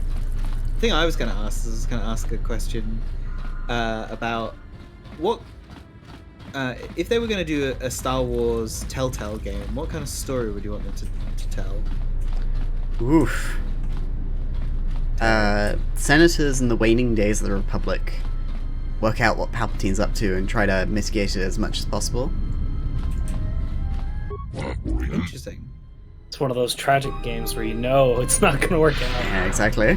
B: thing I was going to ask a question about what if they were going to do a Star Wars Telltale game, what kind of story would you want them to tell?
A: Oof. Senators in the waning days of the Republic work out what Palpatine's up to and try to mitigate it as much as possible.
B: Interesting.
D: It's one of those tragic games where you know it's not going to work out.
A: Yeah, exactly.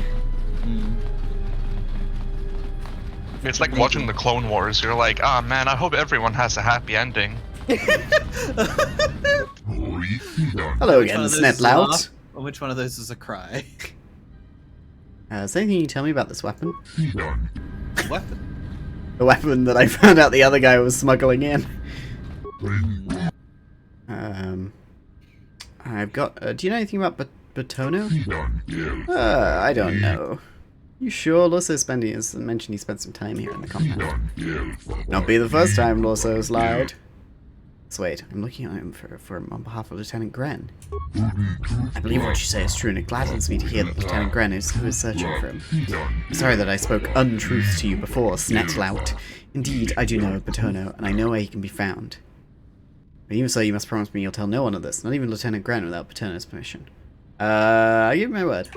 C: It's like watching the Clone Wars. You're like, ah, man, I hope everyone has a happy ending.
A: Hello again, Snetlout.
B: Which one of those is a cry?
A: Is there anything you can tell me about this weapon?
B: Weapon?
A: The weapon that I found out the other guy was smuggling in. I've got... do you know anything about Batono? I don't know. You sure Lorso mentioned he spent some time here in the compound? Not be the first time Lorso's lied. So wait, I'm looking at him on behalf of Lieutenant Gren. I believe what you say is true, and it gladdens me to hear that Lieutenant Gren is who is searching for him. I'm sorry that I spoke untruth to you before, Snetlout. Indeed, I do know of Batono, and I know where he can be found. But even so, you must promise me you'll tell no one of this, not even Lieutenant Gren without Batono's permission. I give my word.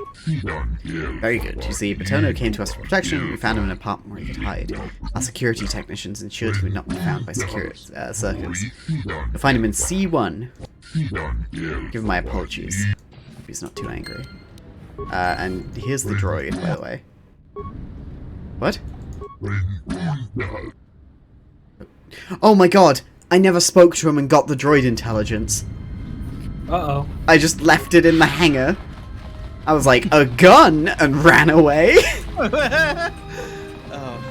A: Very good. You see, Batono came to us for protection. We found him in an apartment where he could hide. Our security technicians ensured he would not be found by circuits. You'll find him in C1. Give him my apologies. Hope he's not too angry. And here's the droid, by the way. What? Oh my god! I never spoke to him and got the droid intelligence.
D: Uh-oh.
A: I just left it in the hangar. I was like, a gun, and ran away.
B: Oh.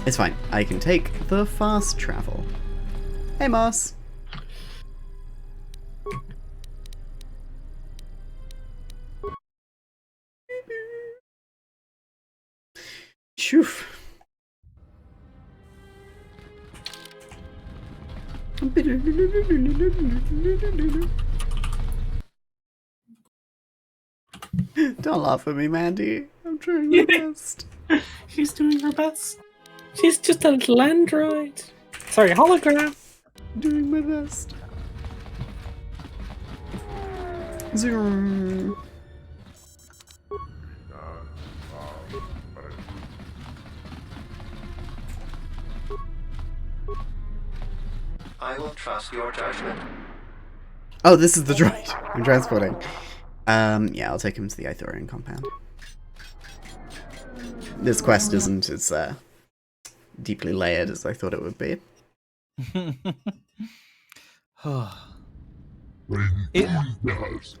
A: It's fine. I can take the fast travel. Hey, Moss. Shoof. Don't laugh at me, Mandy. I'm trying my best.
D: She's doing her best. She's just a little android. Sorry, hologram.
A: Doing my best. Zoom.
L: I will trust your judgment.
A: Oh, this is the droid I'm transporting. Yeah, I'll take him to the Ithorian compound. This quest isn't as deeply layered as I thought it would be.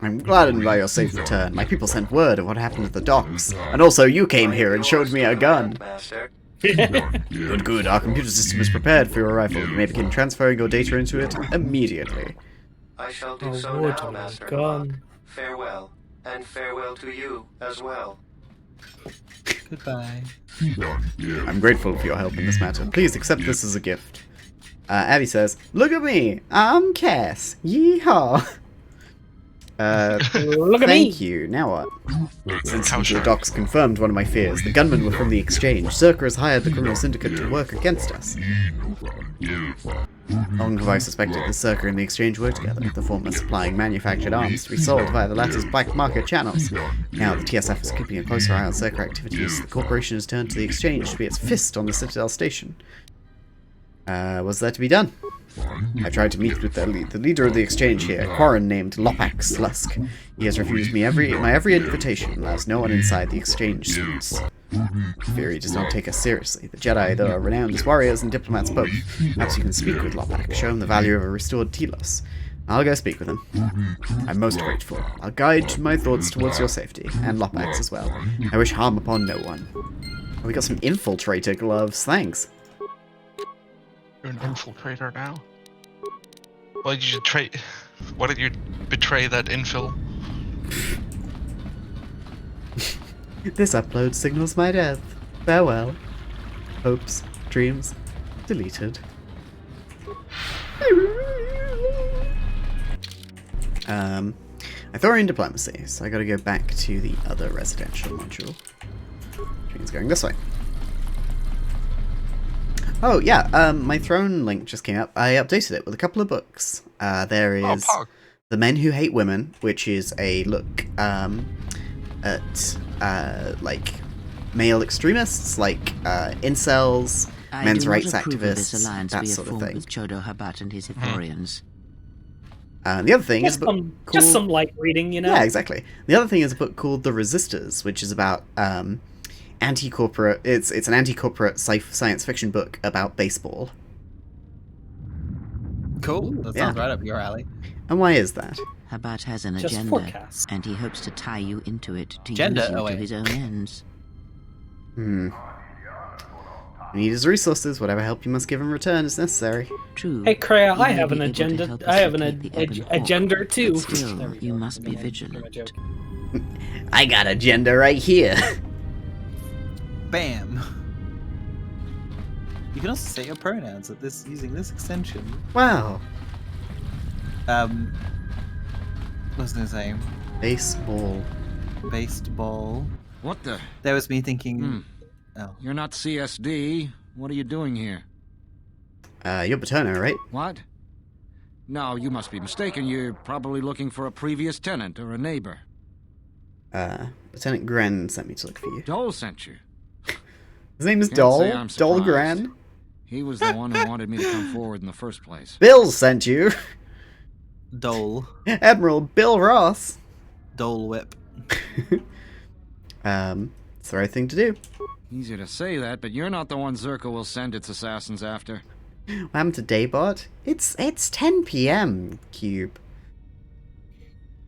A: I'm gladdened by your safe return. My people sent word of what happened at the docks. And also you came here and showed me a gun. Good. Our computer system is prepared for your arrival. You may begin transferring your data into it immediately.
L: I shall do so now, Master Hawk. Farewell, and farewell to you as well.
B: Goodbye.
A: I'm grateful for your help in this matter. Please accept this as a gift. Abby says, "Look at me! I'm Cass! Yeehaw!"
D: Look at
A: thank you. Now what? Since the docs confirmed one of my fears. The gunmen were from the Exchange. Zerka has hired the criminal syndicate to work against us. How long have I suspected that Zerka and the Exchange work together, the former supplying manufactured arms to be sold via the latter's black market channels? Now the TSF is keeping a closer eye on Zerka activities. The corporation has turned to the Exchange to be its fist on the Citadel station. What's there to be done? I tried to meet with the leader of the Exchange here, a Quarren named Lopax Slusk. He has refused me my every invitation and allows no one inside the Exchange suites. Fury does not take us seriously. The Jedi, though, are renowned as warriors and diplomats both. Perhaps you can speak with Lopax, show him the value of a restored Telos. I'll go speak with him. I'm most grateful. I'll guide my thoughts towards your safety, and Lopax as well. I wish harm upon no one. Oh, we got some infiltrator gloves, thanks.
C: You're an infiltrator now? Why did you betray that infill?
A: This upload signals my death. Farewell. Hopes, dreams, deleted. Ithorian diplomacy. So I gotta go back to the other residential module. Which means going this way. Oh, yeah, my throne link just came up. I updated it with a couple of books. There is The Men Who Hate Women, which is a look at, like, male extremists, like incels, men's rights activists, that sort of thing.
F: With Chodo Habat and his Ithorians.
A: The other thing is a book called...
D: Just some light reading, you know?
A: Yeah, exactly. The other thing is a book called The Resistors, which is about... anti-corporate. It's an anti-corporate science fiction book about baseball.
B: Cool. That sounds right up your alley.
A: And why is that?
F: Habat has an agenda, and he hopes to tie you into it to use you to his own ends.
A: We need his resources. Whatever help you must give in return is necessary.
F: True.
D: Hey, Kreia, I have an agenda. I have an agenda too.
F: Still, you must be vigilant.
A: I got agenda right here.
B: Bam. You can also say your pronouns at this using this extension.
A: Wow.
B: What's his name?
A: Baseball.
B: Baseball.
M: What the?
B: That was me thinking. Oh.
M: You're not CSD. What are you doing here?
A: You're Paterno, right?
M: What? No, you must be mistaken. You're probably looking for a previous tenant or a neighbor.
A: Lieutenant Gren sent me to look for you.
M: Dole sent you.
A: His name is Dole. Dole Gren.
M: He was the one who wanted me to come forward in the first place.
A: Bill sent you.
B: Dole.
A: Admiral Bill Ross.
B: Dole Whip.
A: It's the right thing to do.
M: Easy to say that, but you're not the one Zerka will send its assassins after.
A: What happened to Daybot? It's 10 p.m., Cube.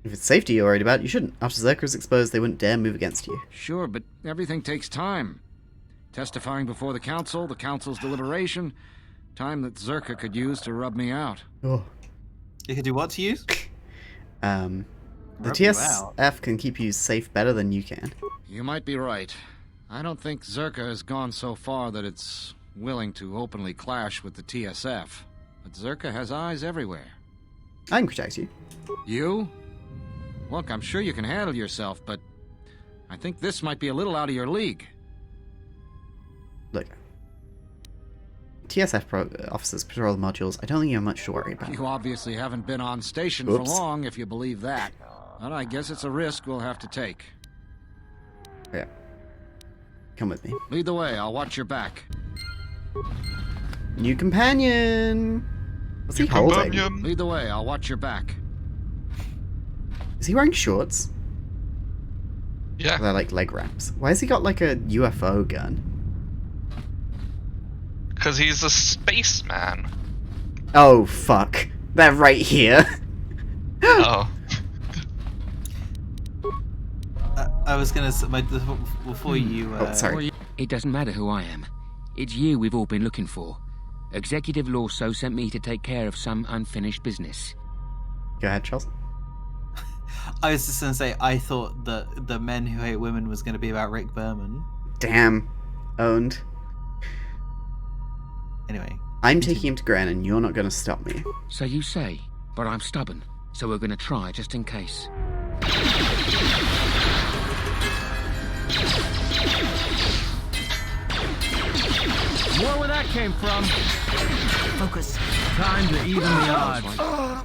A: If it's safety you're worried about, you shouldn't. After Zerka was exposed, they wouldn't dare move against you.
M: Sure, but everything takes time. Testifying before the council's deliberation, time that Zerka could use to rub me out.
A: Oh.
B: You could do what to use?
A: The TSF can keep you safe better than you can.
M: You might be right. I don't think Zerka has gone so far that it's willing to openly clash with the TSF. But Zerka has eyes everywhere.
A: I can protect you.
M: You? Look, I'm sure you can handle yourself, but I think this might be a little out of your league.
A: Look, TSF officers patrol the modules. I don't think you have much to worry about.
M: You obviously haven't been on station for long, if you believe that. But I guess it's a risk we'll have to take.
A: Yeah. Come with me.
M: Lead the way. I'll watch your back.
A: New companion! What's he holding?
M: Lead the way, I'll watch your back.
A: Is he wearing shorts?
C: Yeah.
A: They're like leg wraps. Why has he got like a UFO gun?
C: Because he's a spaceman.
A: Oh, fuck. They're right here.
C: Oh.
B: I was gonna say, before you...
A: Oh, sorry.
S: It doesn't matter who I am. It's you we've all been looking for. Executive Lorso sent me to take care of some unfinished business.
A: Go ahead, Charles.
B: I was just gonna say, I thought that The Men Who Hate Women was gonna be about Rick Berman.
A: Damn. Owned.
B: Anyway.
A: I'm taking him to Gren and you're not gonna stop me.
S: So you say, but I'm stubborn, so we're gonna try just in case.
H: More where that came from.
U: Focus.
H: Time to even the odds.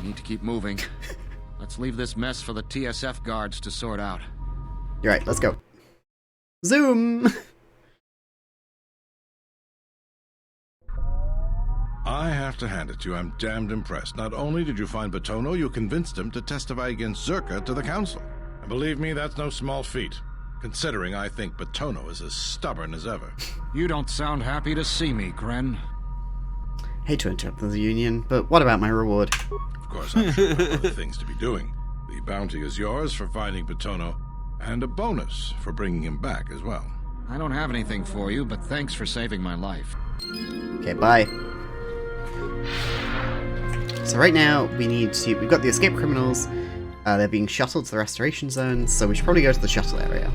M: We need to keep moving. Let's leave this mess for the TSF guards to sort out.
A: You're right, let's go. Zoom!
I: I have to hand it to you, I'm damned impressed. Not only did you find Batono, you convinced him to testify against Zerka to the council. And believe me, that's no small feat, considering I think Batono is as stubborn as ever.
M: You don't sound happy to see me, Gren.
A: Hate to interrupt the union, but what about my reward?
I: Of course, I'm sure there are other things to be doing. The bounty is yours for finding Batono, and a bonus for bringing him back as well.
M: I don't have anything for you, but thanks for saving my life.
A: Okay, bye. So right now, we've got the escaped criminals. They're being shuttled to the restoration zone, so we should probably go to the shuttle area.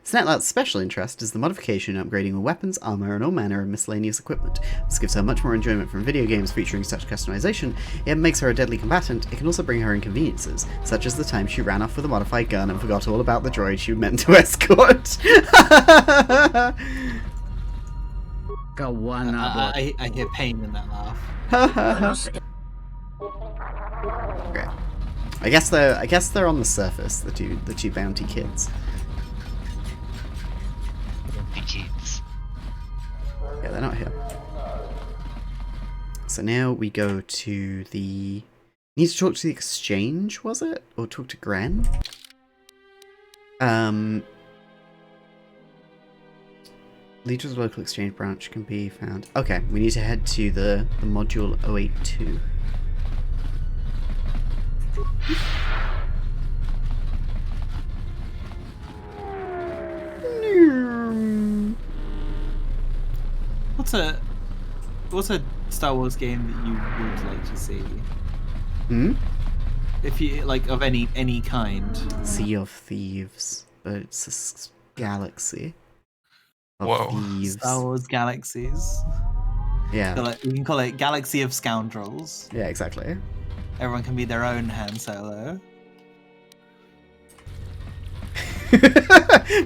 A: Snetlout's special interest is the modification and upgrading of weapons, armor, and all manner of miscellaneous equipment. This gives her much more enjoyment from video games featuring such customization. It makes her a deadly combatant. It can also bring her inconveniences, such as the time she ran off with a modified gun and forgot all about the droid she meant to escort.
B: I hear pain in that laugh.
A: Okay. I guess they're on the surface, the two bounty kids.
C: Kids.
A: Yeah, they're not here. So now we go to the... Need to talk to the exchange, was it? Or talk to Gren? Leader of the local exchange branch can be found. Okay, we need to head to the module 082.
B: What's a Star Wars game that you would like to see? If you like, of any kind.
A: Sea of Thieves, but it's a galaxy of thieves.
B: Star Wars Galaxies.
A: Yeah.
B: We can call it Galaxy of Scoundrels.
A: Yeah, exactly.
B: Everyone can be their own Han Solo.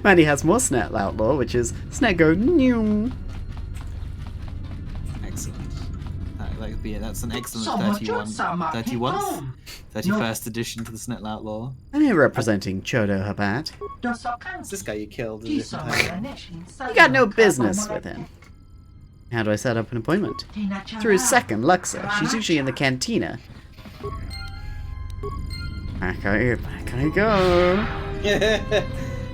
A: Mandy has more Snetlout lore, which is Snet go new.
B: Excellent. That's an excellent 31st edition to the Snetlout lore.
A: I'm here representing Chodo Habat.
B: It's this guy you killed.
A: You got no business with him. How do I set up an appointment? Through his second, Luxa. She's usually in the cantina. Back I go.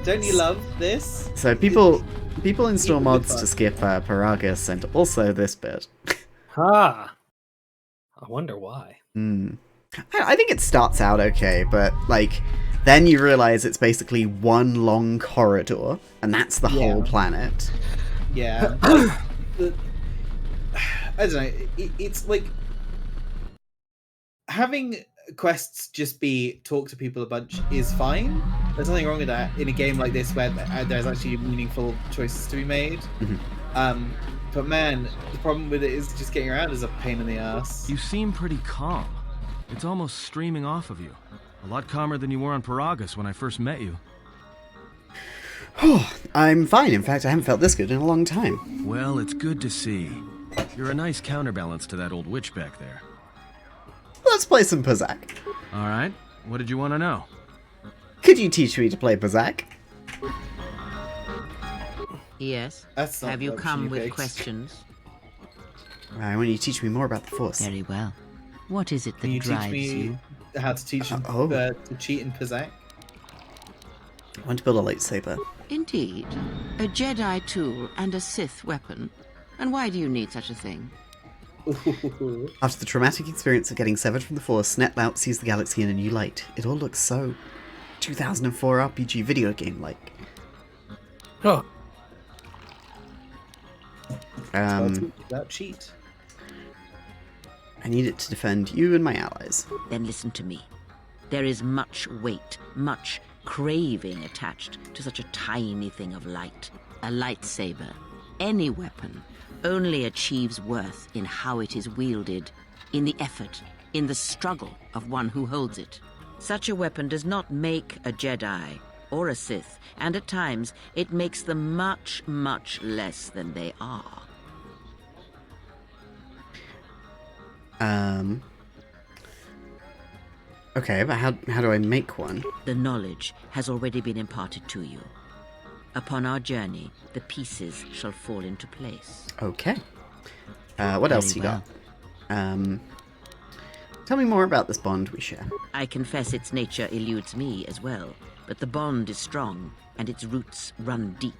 B: Don't you love this?
A: So people install mods to skip Paragus and also this bit.
D: I wonder why.
A: I think it starts out okay, but like then you realize it's basically one long corridor, and that's the whole planet.
B: Yeah. I don't know. It's like having quests just be talk to people a bunch is fine. There's nothing wrong with that in a game like this where there's actually meaningful choices to be made. But man, the problem with it is just getting around is a pain in the ass.
E: You seem pretty calm. It's almost streaming off of you. A lot calmer than you were on Paragus when I first met you.
A: I'm fine. In fact, I haven't felt this good in a long time.
E: Well, it's good to see. You're a nice counterbalance to that old witch back there.
A: Let's play some Pazak.
E: Alright, what did you want to know?
A: Could you teach me to play Pazak?
F: Yes?
B: That's not
F: Have you
B: the option
F: come
B: you
F: with
B: picked.
F: questions?
A: I want you to teach me more about the Force.
F: Very well. What is it that
B: Can you teach
F: drives
B: me
F: you?
B: how to teach
A: oh.
B: to cheat in Pizak?
A: I want to build a lightsaber.
F: Indeed. A Jedi tool and a Sith weapon. And why do you need such a thing?
A: After the traumatic experience of getting severed from the Force, Netlout sees the galaxy in a new light. It all looks so 2004 RPG video game-like.
D: Oh.
B: That cheat.
A: I need it to defend you and my allies.
F: Then listen to me. There is much weight, much craving attached to such a tiny thing of light. A lightsaber, any weapon, only achieves worth in how it is wielded, in the effort, in the struggle of one who holds it. Such a weapon does not make a Jedi or a Sith, and at times it makes them much, much less than they are.
A: Okay, but how do I make one?
F: The knowledge has already been imparted to you. Upon our journey, the pieces shall fall into place.
A: Okay. What else you got? Tell me more about this bond we share.
F: I confess its nature eludes me as well, but the bond is strong, and its roots run deep.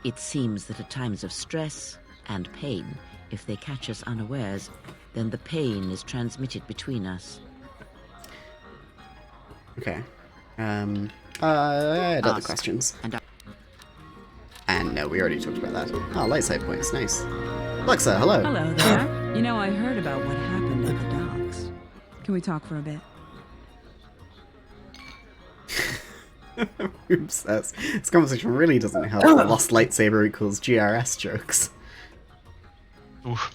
F: It seems that at times of stress and pain, if they catch us unawares, then the pain is transmitted between us.
A: Okay. I had other questions. And no, we already talked about that. Oh, lightsaber points, nice. Alexa, hello.
U: Hello there. You know, I heard about what happened at the docks. Can we talk for a bit?
A: Oops, this conversation really doesn't help the lost lightsaber equals GRS jokes.
C: Oof.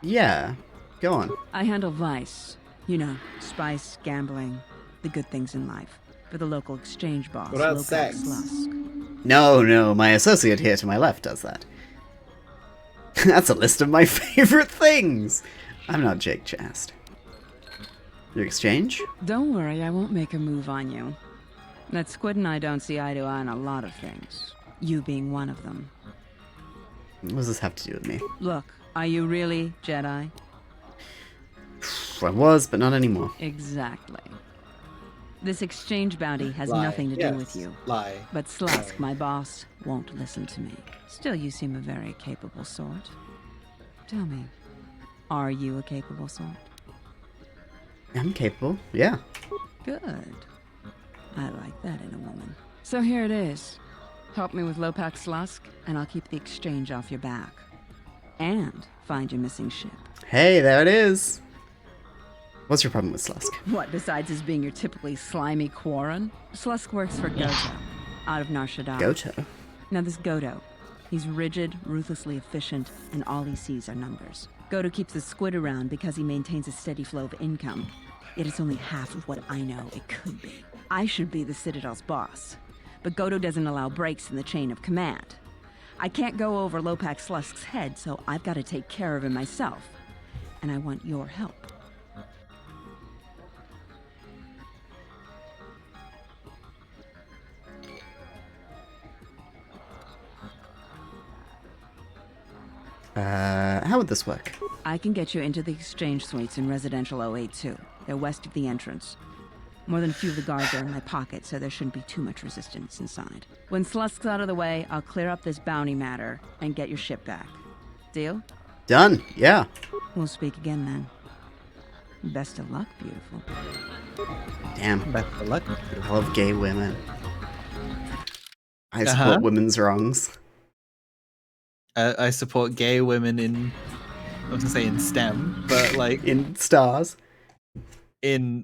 A: Yeah, go on.
U: I handle vice. You know, spice, gambling, the good things in life. For the local exchange boss,
B: What about
U: Lopax
B: sex?
U: Lusk.
A: No, my associate here to my left does that. That's a list of my favorite things. I'm not Jake Chast. Your exchange?
U: Don't worry, I won't make a move on you. That squid and I don't see eye to eye on a lot of things. You being one of them.
A: What does this have to do with me?
U: Look, are you really Jedi?
A: I was, but not anymore.
U: Exactly. This exchange bounty has
B: Lie.
U: nothing to
B: Yes.
U: do with you.
B: Lie.
U: But Slusk, my boss, won't listen to me. Still, you seem a very capable sort. Tell me, are you a capable sort?
A: I'm capable, yeah.
U: Good. I like that in a woman. So here it is. Help me with Lopax Lusk, and I'll keep the exchange off your back. And find your missing ship.
A: Hey, there it is. What's your problem with Slusk?
U: What, besides his being your typically slimy Quarren? Slusk works for Goto, out of Nar Shaddaa.
A: Goto?
U: Now this Goto, he's rigid, ruthlessly efficient, and all he sees are numbers. Goto keeps the squid around because he maintains a steady flow of income. Yet it's only half of what I know it could be. I should be the Citadel's boss, but Goto doesn't allow breaks in the chain of command. I can't go over Lopax Lusk's head, so I've got to take care of him myself. And I want your help.
A: How would this work?
U: I can get you into the exchange suites in Residential 082. They're west of the entrance. More than a few of the guards are in my pocket, so there shouldn't be too much resistance inside. When Slusk's out of the way, I'll clear up this bounty matter and get your ship back. Deal?
A: Done, yeah.
U: We'll speak again then. Best of luck, beautiful.
A: Damn.
B: Best of luck.
A: I love gay women. I support women's wrongs.
B: I support gay women in, I was gonna say in STEM, but like
A: in stars,
B: in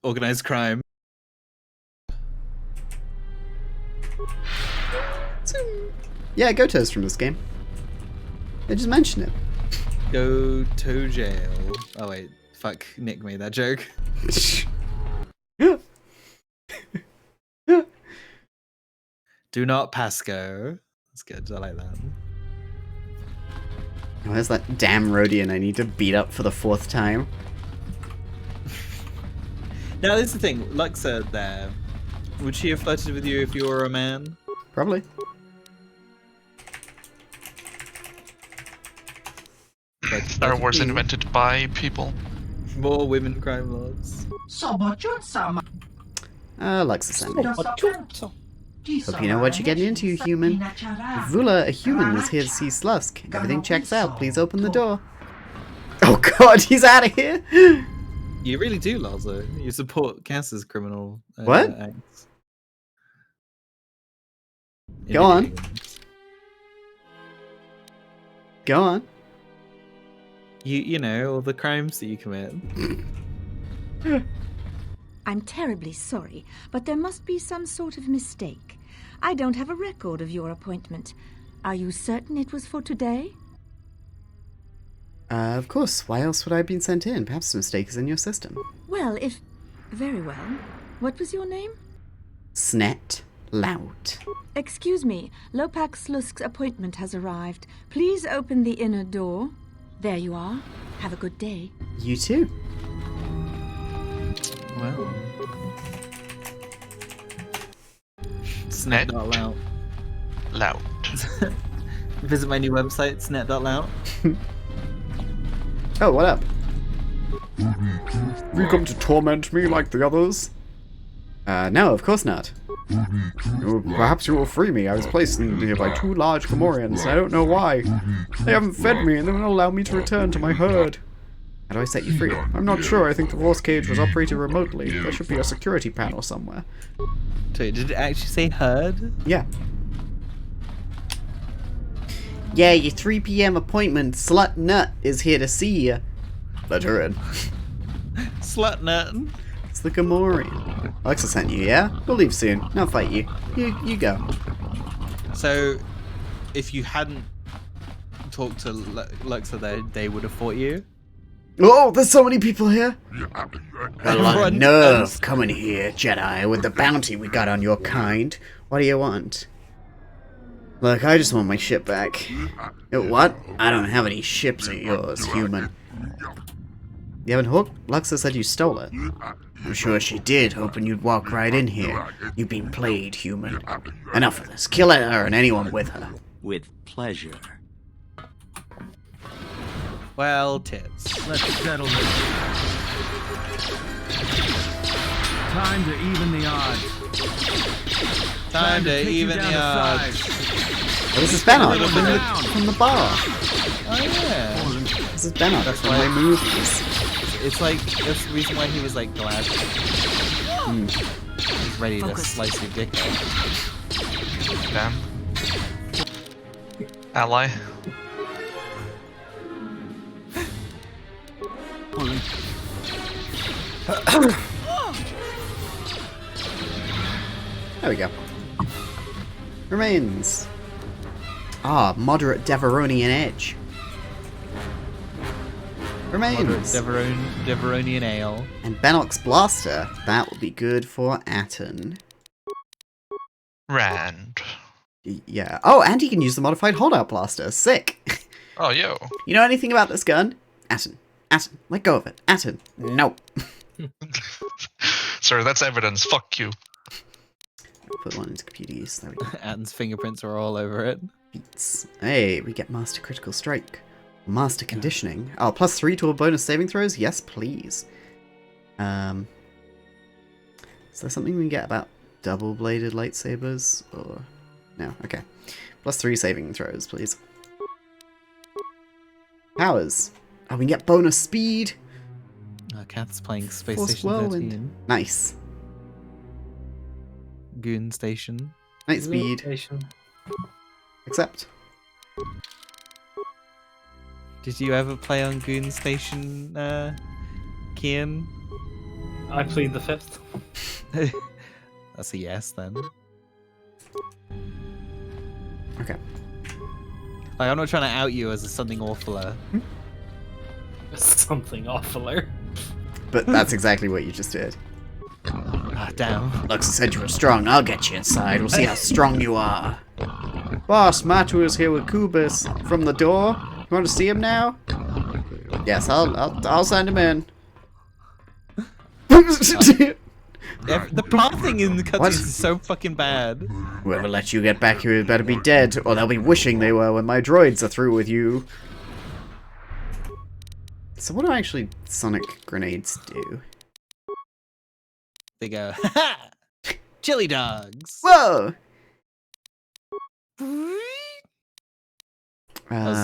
B: organized crime.
A: Yeah, Goto's from this game. They just mentioned it.
B: Go to jail. Oh wait, fuck, Nick made that joke. Do not pass go. That's good, I like that.
A: Where's that damn Rhodian I need to beat up for the 4th time?
B: Now, this is the thing. Luxa there Would she have flirted with you if you were a man?
A: Probably.
C: Star Wars invented by people.
B: More women crime lords.
A: Lexus ending. Hope you know what you're getting into, human. Vula, a human, is here to see Slusk. Everything checks out. Please open the door. Oh god, he's out of here!
B: You really do, Lazo. You support Cass's criminal
A: what?
B: acts.
A: Go on. Go on.
B: You know, all the crimes that you commit.
O: I'm terribly sorry, but there must be some sort of mistake. I don't have a record of your appointment. Are you certain it was for today?
A: Of course. Why else would I have been sent in? Perhaps a mistake is in your system.
O: Well, if... Very well. What was your name?
A: Snet Lout.
O: Excuse me. Lopak Slusk's appointment has arrived. Please open the inner door. There you are. Have a good day.
A: You too.
B: Well... Snet.lout.
C: Lout.
B: Visit my new website, snet.lout.
A: Oh, what up? You come to torment me like the others? No, of course not. Perhaps you will free me. I was placed in here by 2 large Gamorreans, and I don't know why. They haven't fed me, and they won't allow me to return to my herd. How do I set you free? I'm not sure. I think the force cage was operated remotely. There should be a security panel somewhere.
B: Wait, did it actually say herd?
A: Yeah. Yeah, your 3 p.m. appointment, Slut Nut, is here to see you. Let her in.
B: Slut Nut?
A: It's the Gamorrean. Alexa sent you, yeah? We'll leave soon. I'll fight you. You go.
B: So, if you hadn't talked to Luxa, they would have fought you?
A: Oh, there's so many people here! A lot of nerve coming here, Jedi, with the bounty we got on your kind. What do you want? Look, I just want my ship back. What? I don't have any ships of yours, human. You haven't hooked? Luxa said you stole it. I'm sure she did, hoping you'd walk right in here. You've been played, human. Enough of this. Kill her and anyone with her.
K: With pleasure.
B: Well, tits.
H: Let's settle this. Time to even the odds.
B: Time to even the odds.
A: What is this Bennett from the bar?
B: Oh yeah.
A: This is Bennett
B: That's
A: from
B: why
A: my movies.
B: It's like, that's the reason why he was like glad. He's ready to slice your dick out.
C: Damn. Ally.
A: There we go. Remains. Moderate Deveronian edge. Remains.
B: Moderate Deveronian ale.
A: And Bennock's blaster. That will be good for Atten.
C: Rand.
A: Yeah. Oh, and he can use the modified holdout blaster. Sick.
C: Oh, yo.
A: You know anything about this gun? Atten, let go of it. Atten, no.
C: Sir, that's evidence. Fuck you.
A: Put one into computer use. There we go.
B: Atten's fingerprints are all over it.
A: Beats. Hey, we get Master Critical Strike. Master Conditioning. Oh, +3 to all bonus saving throws? Yes, please. Is there something we can get about double-bladed lightsabers? Or... No, okay. +3 saving throws, please. Powers. Oh, we can get bonus speed.
B: Kath's playing Space
A: Force
B: Station
A: Whirlwind.
B: 13.
A: Nice.
B: Goon Station.
A: Night speed. Accept.
B: Did you ever play on Goon Station, Kian?
D: I plead the 5th.
B: That's a yes, then.
A: Okay.
B: Like, I'm not trying to out you as something awfuler.
D: Something awfuler.
A: But that's exactly what you just did.
B: Ah, damn.
A: Luxa said you were strong. I'll get you inside. We'll see how strong you are. Boss, Matu is here with Kubis from the door. You want to see him now? Yes, I'll send him in.
B: The pathing in the cutscenes is so fucking bad.
A: Whoever let you get back here better be dead, or they'll be wishing they were when my droids are through with you. So what do actually sonic grenades do?
B: They go, ha! Chili dogs!
A: Whoa!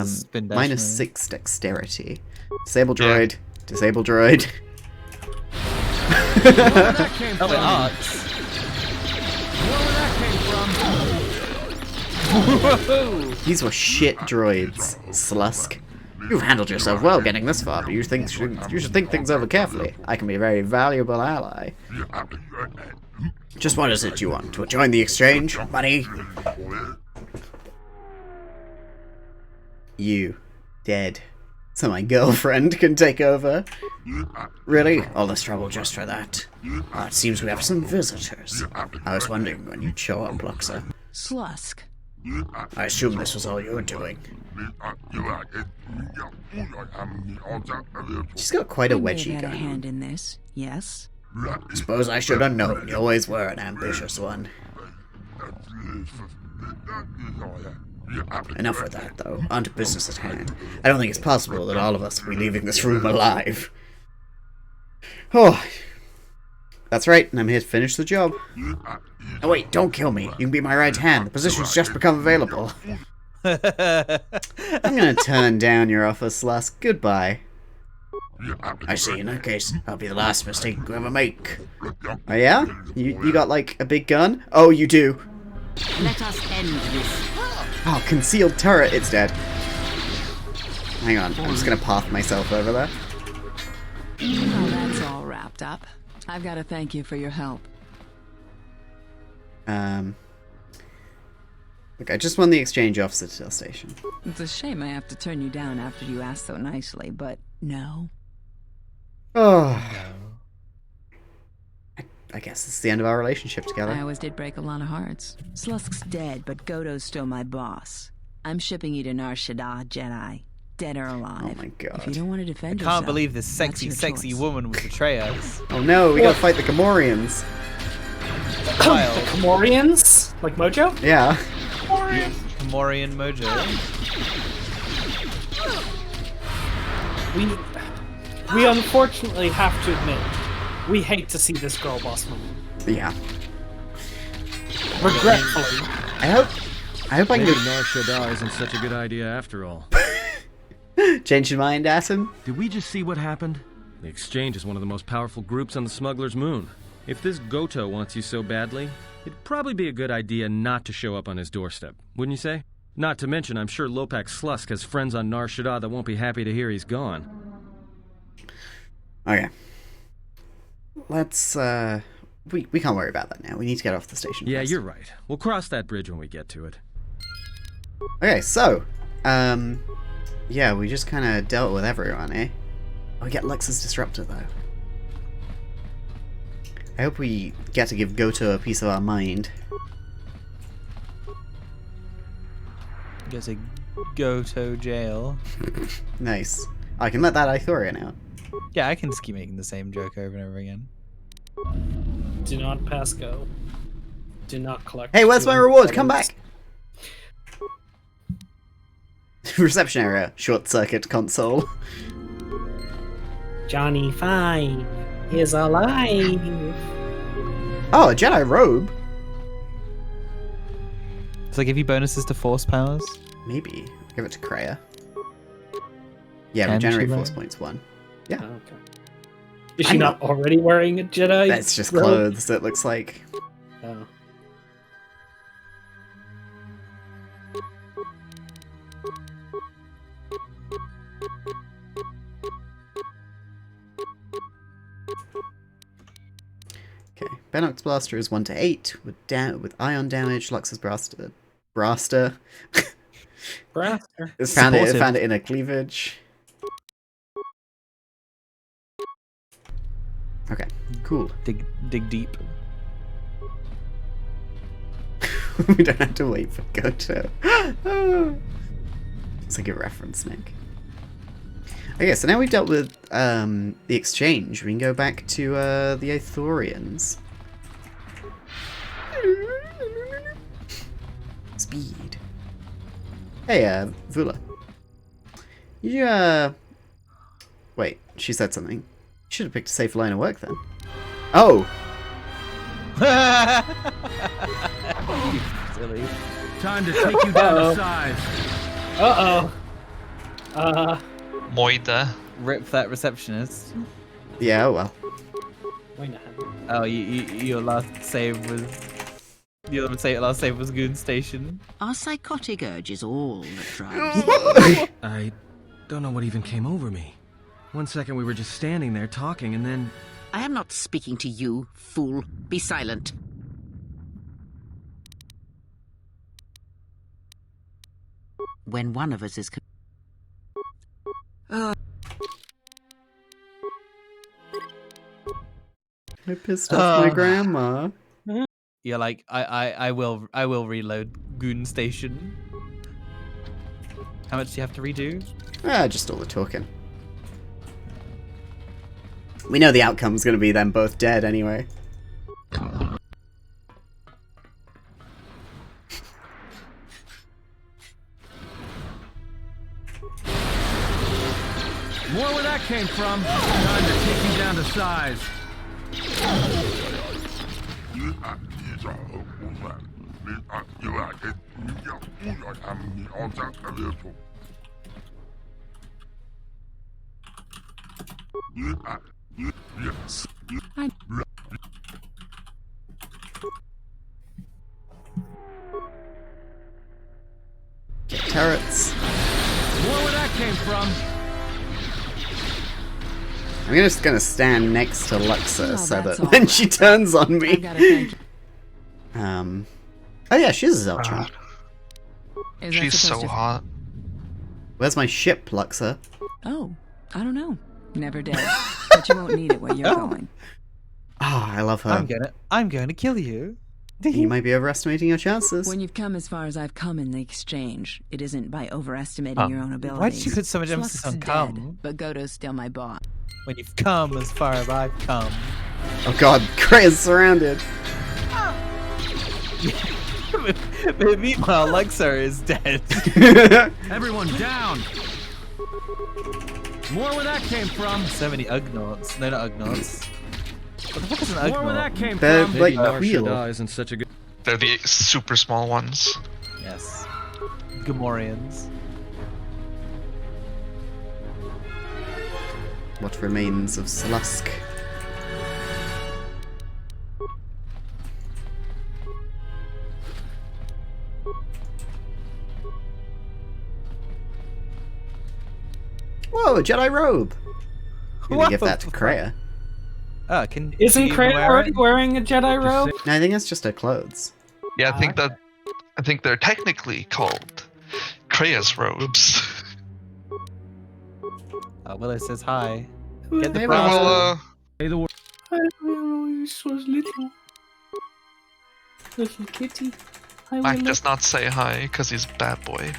B: Spin dash
A: minus
B: move.
A: 6 dexterity. Disable droid. Disable droid.
B: That came from?
A: These were shit droids, Slusk. You've handled yourself well getting this far, but you should think things over carefully. I can be a very valuable ally. Just what is it you want? To join the exchange, buddy? You. Dead. So my girlfriend can take over? Really? All this trouble just for that? It seems we have some visitors. I was wondering when you'd show up, Luxor.
U: Slusk.
A: I assume this was all you were doing. She's got quite a wedgie
U: had a
A: going.
U: hand in this, yes?
A: Suppose I should have known. You always were an ambitious one. Enough with that, though. On to business at hand. I don't think it's possible that all of us will be leaving this room alive. Oh. That's right, and I'm here to finish the job. Oh wait, don't kill me. You can be my right hand. The position's just become available. I'm gonna turn down your offer, Slusk. Goodbye. I see, in that case, I'll be the last mistake you ever make. Oh yeah? You got, like, a big gun? Oh, you do.
F: Let us end this.
A: Oh, concealed turret, it's dead. Hang on, I'm just gonna path myself over there.
U: Well, that's all wrapped up. I've got to thank you for your help.
A: Look, I just won the exchange off Citadel Station.
U: It's a shame I have to turn you down after you asked so nicely, but no.
A: Oh. I guess it's the end of our relationship together.
U: I always did break a lot of hearts. Slusk's dead, but Goto's still my boss. I'm shipping you to Nar Shaddaa, Jedi. Dead or alive.
A: Oh my god.
U: If you don't want to defend
B: I
U: yourself,
B: can't believe this sexy woman would betray us.
A: Oh no, we gotta fight the Gamorreans.
D: The Gamorreans? Like Mojo?
A: Yeah.
B: Gamorrean Mojo.
D: We unfortunately have to admit, we hate to see this girl boss woman.
A: Yeah.
D: Regretfully.
A: I hope I can
E: Maybe
A: go...
E: Nar Shaddaa isn't such a good idea after all.
A: Change your mind, Atom?
E: Did we just see what happened? The Exchange is one of the most powerful groups on the Smuggler's Moon. If this Goto wants you so badly, it'd probably be a good idea not to show up on his doorstep, wouldn't you say? Not to mention, I'm sure Lopak Slusk has friends on Nar Shaddaa that won't be happy to hear he's gone.
A: Okay. Let's, we can't worry about that now. We need to get off the station
E: Yeah,
A: first.
E: you're right. We'll cross that bridge when we get to it.
A: Okay, so, yeah, we just kind of dealt with everyone, eh? Oh, we get Lux's Disruptor, though. I hope we get to give Goto a piece of our mind.
B: Go to Goto jail.
A: Nice. I can let that Ithorian out.
B: Yeah, I can just keep making the same joke over and over again.
D: Do not pass go. Do not collect.
A: Hey, where's my
D: 200
A: reward? Come
D: credits.
A: back! Reception area. Short circuit console.
D: Johnny 5 is alive.
A: Oh, a Jedi robe.
B: Does that give you bonuses to force powers?
A: Maybe. Give it to Kreia. Yeah,
B: Can
A: regenerate
B: she,
A: force
B: though?
A: points 1. Yeah.
D: Oh, okay. Is she not already wearing a Jedi?
A: That's just
D: robe?
A: clothes, it looks like.
D: Oh.
A: Okay. Bennock's blaster is 1 to 8 with ion damage. Lux's braster.
D: Braster.
A: It's found it in a cleavage. Okay, cool.
B: Dig deep.
A: We don't have to wait for Goto. It's like a reference, Nick. Okay, so now we've dealt with the exchange. We can go back to the Ithorians. Speed. Hey, Vula. Wait, she said something. You should have picked a safe line of work then. Oh!
B: Silly.
H: Time to take you down to size.
C: Moida.
B: Rip that receptionist.
A: Yeah, well.
B: Oh, your last save was... Your last save was Goon Station.
F: Our psychotic urge is all that drives
E: I don't know what even came over me. 1 second we were just standing there talking, and then...
F: I am not speaking to you, fool. Be silent. When one of us is...
A: I pissed off my grandma.
B: You're like, I will reload Goon Station. How much do you have to redo?
A: Just all the talking. We know the outcome's gonna be them both dead anyway.
H: More where that came from. Time to take you down to size.
A: Get turrets.
H: More where that came from.
A: I'm just gonna stand next to Luxa so that when she turns on me. Oh yeah, she's a Zeltron.
C: She's so hot.
A: Where's my ship, Luxa?
U: Oh, I don't know. Never did. But you won't need it where you're going.
A: Oh, I love her.
B: I'm going to kill you.
A: You might be overestimating your chances.
U: When you've come as far as I've come in the exchange, it isn't by overestimating your own abilities.
B: Why did you put so much emphasis on come?
U: Dead, but Goto's still my boss.
B: When you've come as far as I've come.
A: Oh god, Krea's surrounded.
B: Meanwhile, Luxor is dead.
H: Everyone down. More where that came from.
B: So many Ugnaughts. No, not Ugnaughts. What the fuck is an Ugnaught?
H: More where that came
A: They're
H: from.
A: like
E: Wheel isn't such a good...
C: They're the super small ones.
B: Yes. Gamorreans.
A: What remains of Slusk? Whoa, a Jedi robe! I'm gonna give that to Krea.
B: Oh,
D: Isn't Krea already wearing a Jedi robe?
A: No, I think that's just her clothes.
C: Yeah, I think they're technically called Krea's robes.
B: Willow says hi.
A: Get the
C: well,
H: Hey, the
D: Hi, Willow, you so little. Little kitty. Hi,
C: Mac
D: Willow.
C: does not say hi because he's a bad boy.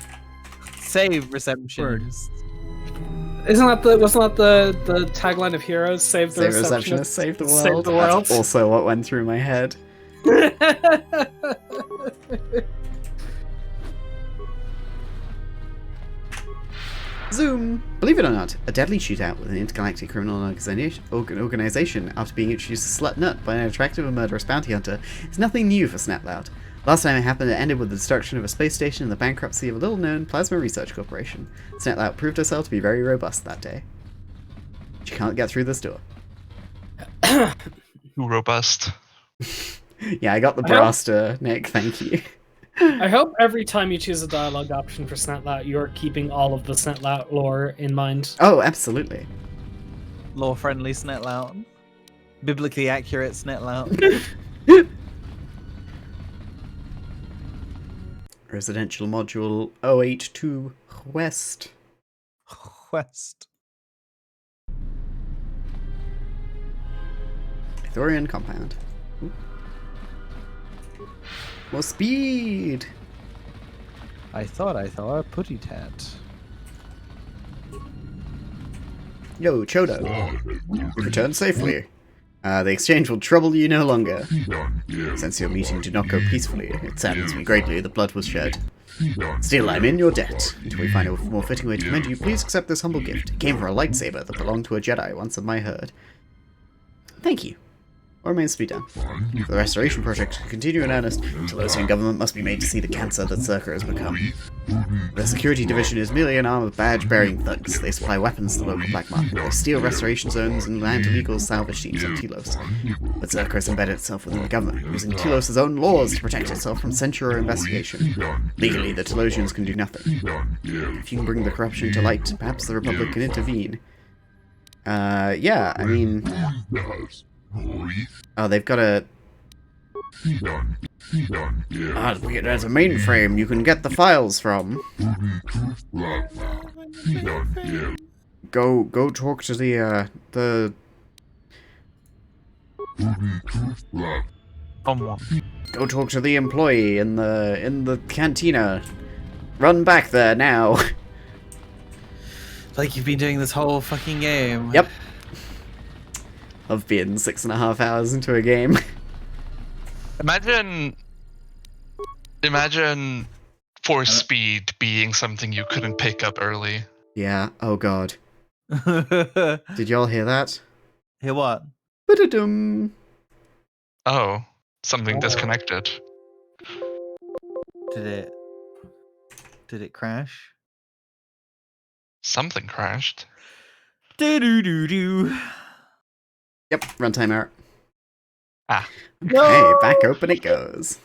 B: Save receptionist.
D: Wasn't that the tagline of Heroes? Save the receptionist,
A: save the world.
D: Save the world.
A: That's also what went through my head. Zoom! Believe it or not, a deadly shootout with an intergalactic criminal organization after being introduced to Slut Nut by an attractive and murderous bounty hunter is nothing new for Snaplout. Last time it happened, it ended with the destruction of a space station and the bankruptcy of a little-known Plasma Research Corporation. Snaplout proved herself to be very robust that day. She can't get through this door.
C: Too robust.
A: Yeah, I got the Braster, Nick, thank you.
D: I hope every time you choose a dialogue option for Snetlout, you're keeping all of the Snetlout lore in mind.
A: Oh, absolutely.
B: Lore-friendly Snetlout. Biblically accurate Snetlout.
A: Residential Module 082 West.
B: West.
A: Ithorian Compound. Ooh. More speed!
B: I thought I saw a putty tat.
A: Yo, Chodo. Return safely. The exchange will trouble you no longer. Since your meeting did not go peacefully, it saddens me greatly that blood was shed. Still, I'm in your debt. Until we find a more fitting way to commend you, please accept this humble gift. It came from a lightsaber that belonged to a Jedi once of my herd. Thank you. What remains to be done? For the restoration project to continue in earnest, Telosian government must be made to see the cancer that Zerka has become. The security division is merely an arm of badge-bearing thugs. They supply weapons to the local black market. They steal restoration zones and land illegal salvage teams on Telos. But Zerka has embedded itself within the government, using Telos' own laws to protect itself from censure or investigation. Legally, the Telosians can do nothing. If you can bring the corruption to light, perhaps the Republic can intervene. Yeah, I mean... Oh, they've got a... there's a mainframe you can get the files from. Go talk to the... Go talk to the employee in the cantina. Run back there now.
B: Like you've been doing this whole fucking game.
A: Yep. I've been 6.5 hours into a game.
C: Imagine force speed being something you couldn't pick up early.
A: Yeah. Oh god. Did y'all hear that?
B: Hear what?
A: Ba-da-dum.
C: Oh, something disconnected.
B: Did it crash?
C: Something crashed.
B: Do-do-do-do.
A: Yep, runtime error.
C: Ah.
A: Okay,
B: No!
A: back open it goes.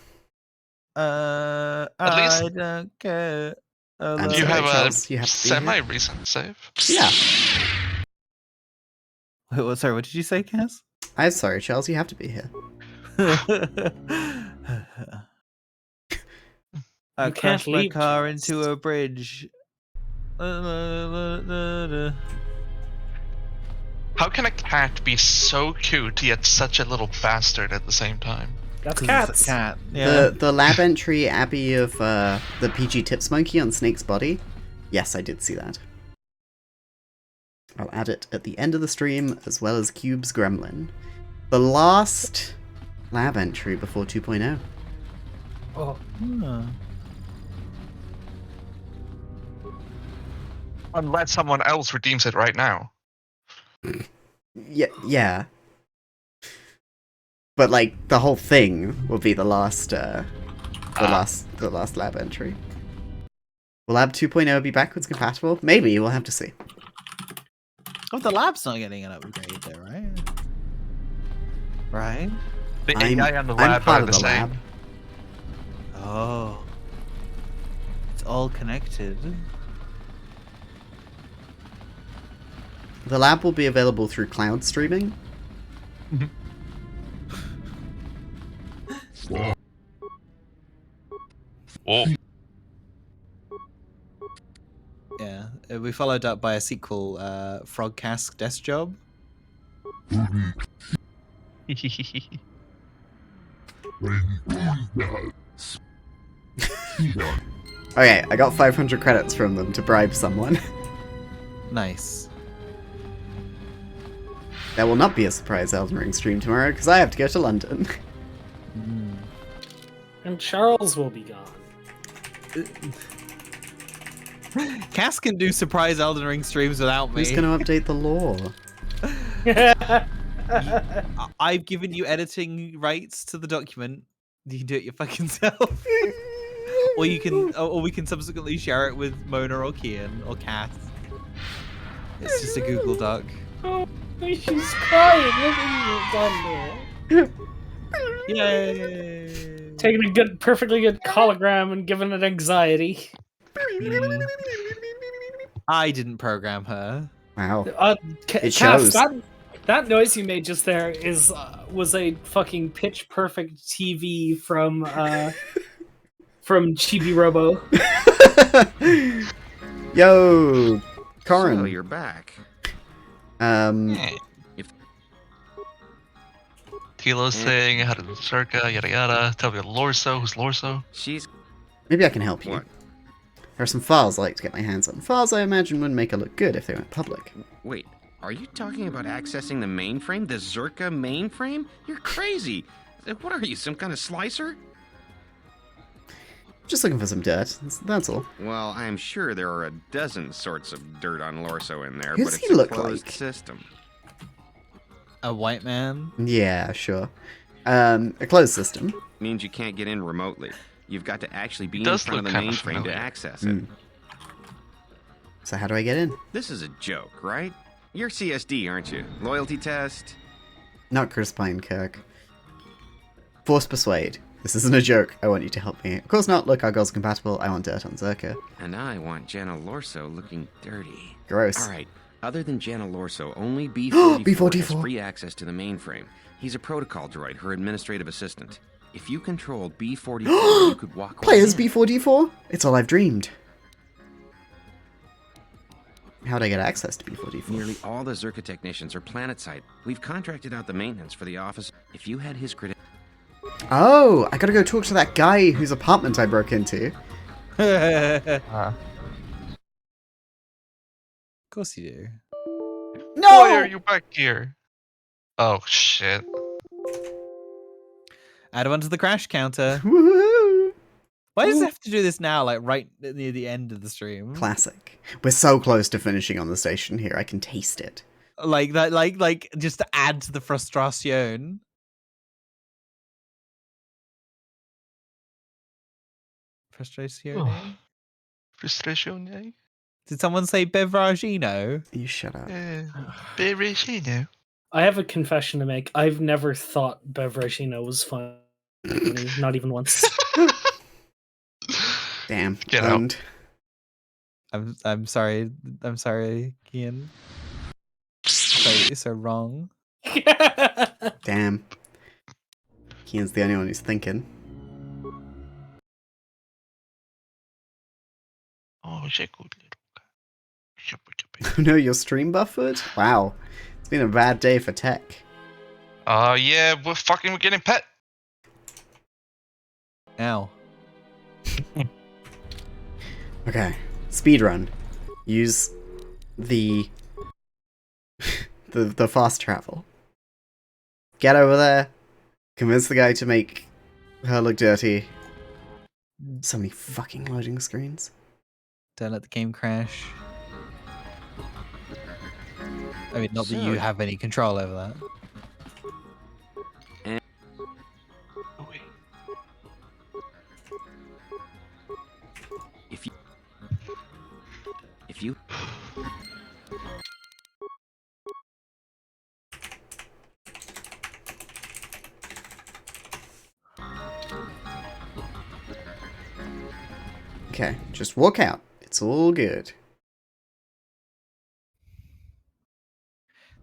C: At
B: I
C: least
B: don't care.
C: you have
A: Charles,
C: a
A: you have to be
C: semi-recent save.
A: Yeah.
B: Wait, sorry, what did you say, Cass?
A: I'm sorry, Charles, you have to be here.
B: I
D: You can't
B: crashed my
D: leave,
B: car
D: Charles.
B: into a bridge.
C: How can a cat be so cute yet such a little bastard at the same time?
D: That's
B: 'Cause
D: cats.
B: it's a cat. Yeah.
A: The lab entry Abby of the PG Tips monkey on Snake's body. Yes, I did see that. I'll add it at the end of the stream, as well as Cube's Gremlin. The last lab entry before 2.0.
D: Oh.
C: Unless someone else redeems it right now.
A: Yeah. But like the whole thing will be the last last lab entry. Will Lab 2.0 be backwards compatible? Maybe, we'll have to see.
B: Oh, the lab's not getting an upgrade there, right? Right?
C: The
A: I'm
C: AI and the lab
A: part
C: are
A: of
C: the
A: the
C: same.
A: lab.
B: Oh. It's all connected.
A: The lab will be available through cloud streaming.
C: Oh.
B: Yeah, it'll be followed up by a sequel, Frogcask Desk Job.
A: Okay, I got 500 credits from them to bribe someone.
B: Nice.
A: There will not be a surprise Elden Ring stream tomorrow, because I have to go to London.
D: And Charles will be gone.
B: Cass can do surprise Elden Ring streams without me.
A: Who's going to update the lore?
B: I've given you editing rights to the document. You can do it your fucking self. Or you can, or we can subsequently share it with Mona or Kian or Cass. It's just a Google Doc.
D: Oh, she's crying. Look at you done there.
B: Yay!
D: Taking a good, perfectly good hologram and giving it anxiety.
B: I didn't program her.
A: Wow.
D: It
A: shows.
D: That noise you made just there was a fucking pitch perfect TV from Chibi Robo.
A: Yo, Corin.
T: So you're back.
C: Tilo's thing, how did Zerka, yada yada. Tell me Lorso, who's Lorso?
A: Maybe I can help you. There are some files I like to get my hands on. Files I imagine would make her look good if they went public.
T: Wait, Are you talking about accessing the mainframe? The Zerka mainframe? You're crazy. What are you, some kind of slicer?
A: Just looking for some dirt. That's all.
T: Well, I'm sure there are a dozen sorts of dirt on Lorso in there,
A: Who
T: but
A: does
T: it's
A: he
T: a
A: look
T: closed
A: like?
T: system.
B: A white man?
A: Yeah, sure. A closed system.
T: Means you can't get in remotely. You've got to actually be in
C: Does
T: front of the
C: look kinda
T: mainframe to
C: familiar.
T: access it.
A: So how do I get in?
T: This is a joke, right? You're CSD, aren't you? Loyalty test?
A: Not Chris Pinekirk. Force persuade. This isn't a joke. I want you to help me. Of course not. Look, our goals are compatible. I want dirt on Zerka.
T: And I want Jana Lorso looking dirty.
A: Gross.
T: Alright, other than Jana Lorso, only B44
A: B44.
T: has free access to the mainframe. He's a protocol droid, her administrative assistant. If you controlled B44, you could walk
A: Players
T: right in.
A: B4D4? It's all I've dreamed. How'd I get access to B4D4?
T: Nearly all the Zerka technicians are planet-side. We've contracted out the maintenance for the office. If you had his credentials...
A: Oh, I gotta go talk to that guy whose apartment I broke into.
B: Of course you do.
A: No!
C: Why are you back here? Oh, shit.
B: Add one to the crash counter.
A: Woohoo!
B: Why does it have to do this now, like right near the end of the stream?
A: Classic. We're so close to finishing on the station here. I can taste it.
B: Like that, like just to add to the frustration. Frustration.
C: Frustration.
B: Did someone say beveragino?
A: You shut up.
C: Beveragino.
D: I have a confession to make. I've never thought Beveragino was funny, not even once.
A: Damn.
C: Get out.
B: I'm sorry. I'm sorry, Kian. You're so wrong.
A: Damn. Kian's the only one who's thinking.
C: Oh, good
A: No, your stream buffered? Wow. It's been a bad day for tech.
C: Yeah, we're getting pet.
B: Ow.
A: Okay. Speedrun. Use the the fast travel. Get over there. Convince the guy to make her look dirty. So many fucking loading screens.
B: Don't let the game crash. I mean, not that you have any control over that.
T: If you...
A: Okay, just walk out. It's all good.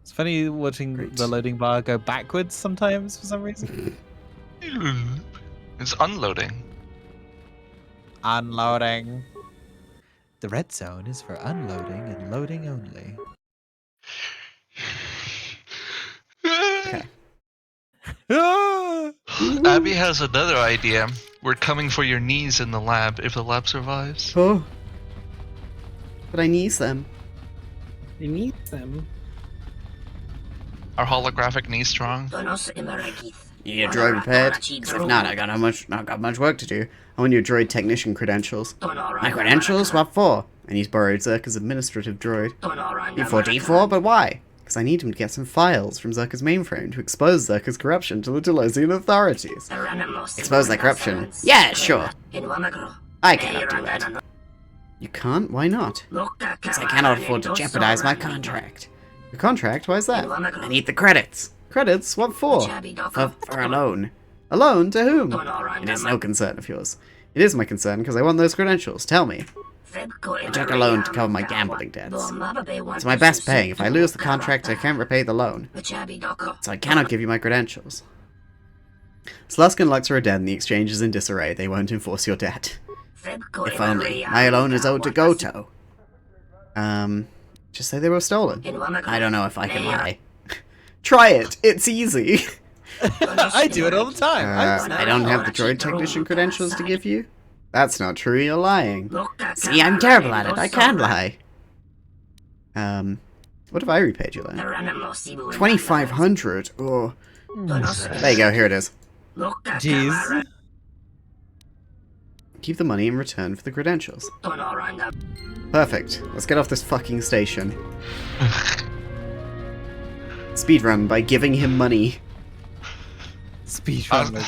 B: It's funny watching the loading bar go backwards sometimes for some reason.
C: It's unloading.
B: Unloading. The red zone is for unloading and loading only.
A: Okay.
C: Abby has another idea. We're coming for your knees in the lab if the lab survives.
A: Oh. But I need them.
D: You need them.
C: Are holographic knees strong?
A: Yeah, droid prepared. 'Cause if not, I not got much work to do. I want your droid technician credentials. My credentials? What for? And he's borrowed Zerka's administrative droid. B4D4? But why? Because I need him to get some files from Zerka's mainframe to expose Zerka's corruption to the Delosian authorities. Expose their corruption? Yeah, sure. I cannot do that. You can't? Why not? Because I cannot afford to jeopardize my contract. Your contract? Why is that? I need the credits. Credits? What for? For a loan. A loan? To whom? It is no concern of yours. It is my concern because I want those credentials. Tell me. I took a loan to cover my gambling debts. It's my best paying. If I lose the contract, I can't repay the loan. So I cannot give you my credentials. Slusk and Lux are dead and the exchange is in disarray. They won't enforce your debt. If only. My loan is owed to Goto. Just say they were stolen. I don't know if I can lie. Try it. It's easy.
B: I do it all the time.
A: I don't have the droid technician credentials to give you? That's not true, you're lying. See, I'm terrible at it. I can't lie. What have I repaid you then? 2,500. Oh. There you go. Here it is.
B: Jeez.
A: Keep the money in return for the credentials. Perfect. Let's get off this fucking station. Speedrun by giving him money.
B: Speedrun.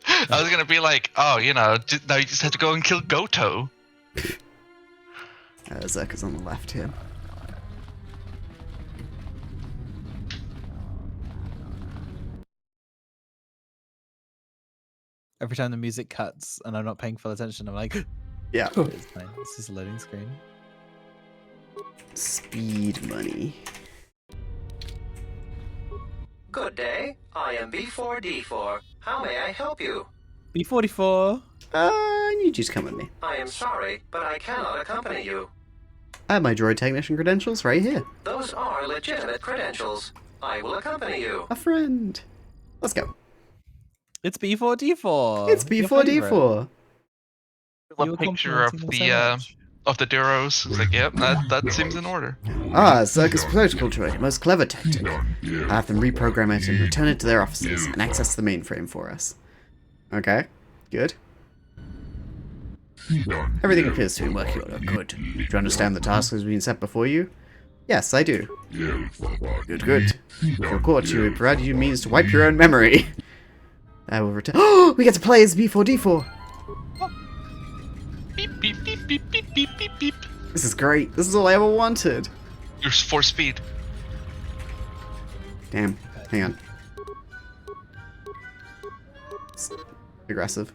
C: I was gonna be like, oh, you know, now you just have to go and kill Goto.
A: Zerka's on the left here.
B: Every time the music cuts and I'm not paying full attention, I'm like,
A: yeah,
B: it's fine. This is a loading screen.
A: Speed money.
L: Good day. I am B4D4. How may I help you?
B: B44.
A: I need you to come with me.
L: I am sorry, but I cannot accompany you.
A: I have my droid technician credentials right here.
L: Those are legitimate credentials. I will accompany you.
A: A friend. Let's go.
B: It's B4D4.
A: It's B4D4.
C: A picture of the Duros. It's like, yep, that seems in order.
A: Ah, Zerka's protocol droid, a most clever tactic. I have them reprogram it and return it to their offices and access the mainframe for us. Okay, good. Everything appears to be in working order. Good. Do you understand the task has been set before you? Yes, I do. Good, good. If you're caught, you will provide you means to wipe your own memory. I will return. Oh, we get to play as B4D4.
C: Beep, beep, beep, beep, beep, beep, beep, beep.
A: This is great. This is all I ever wanted.
C: You're for speed.
A: Damn. Hang on. Aggressive.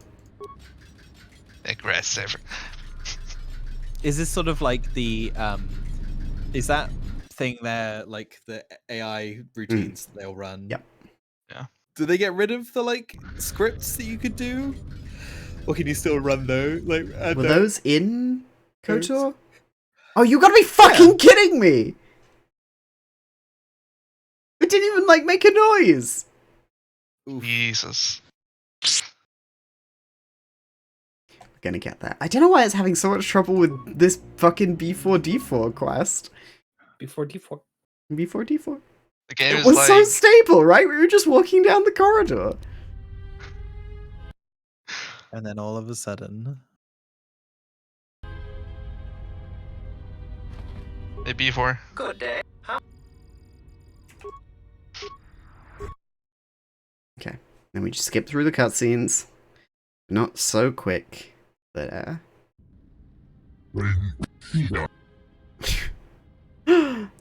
C: Aggressive.
B: Is this sort of like the is that thing there like the AI routines they'll run?
A: Yep.
C: Yeah.
B: Do they get rid of the like scripts that you could do? Or can you still run those? Like,
A: were those in KOTOR? Oh, you gotta be fucking kidding me! It didn't even like make a noise.
C: Jesus.
A: We're gonna get that. I don't know why it's having so much trouble with this fucking B4D4 quest.
D: B4D4.
A: B4D4.
C: The game
A: it was so stable, right? We were just walking down the corridor.
B: And then all of a sudden...
C: Hey, B4.
L: Good day.
A: Okay. Then we just skip through the cutscenes. Not so quick. But,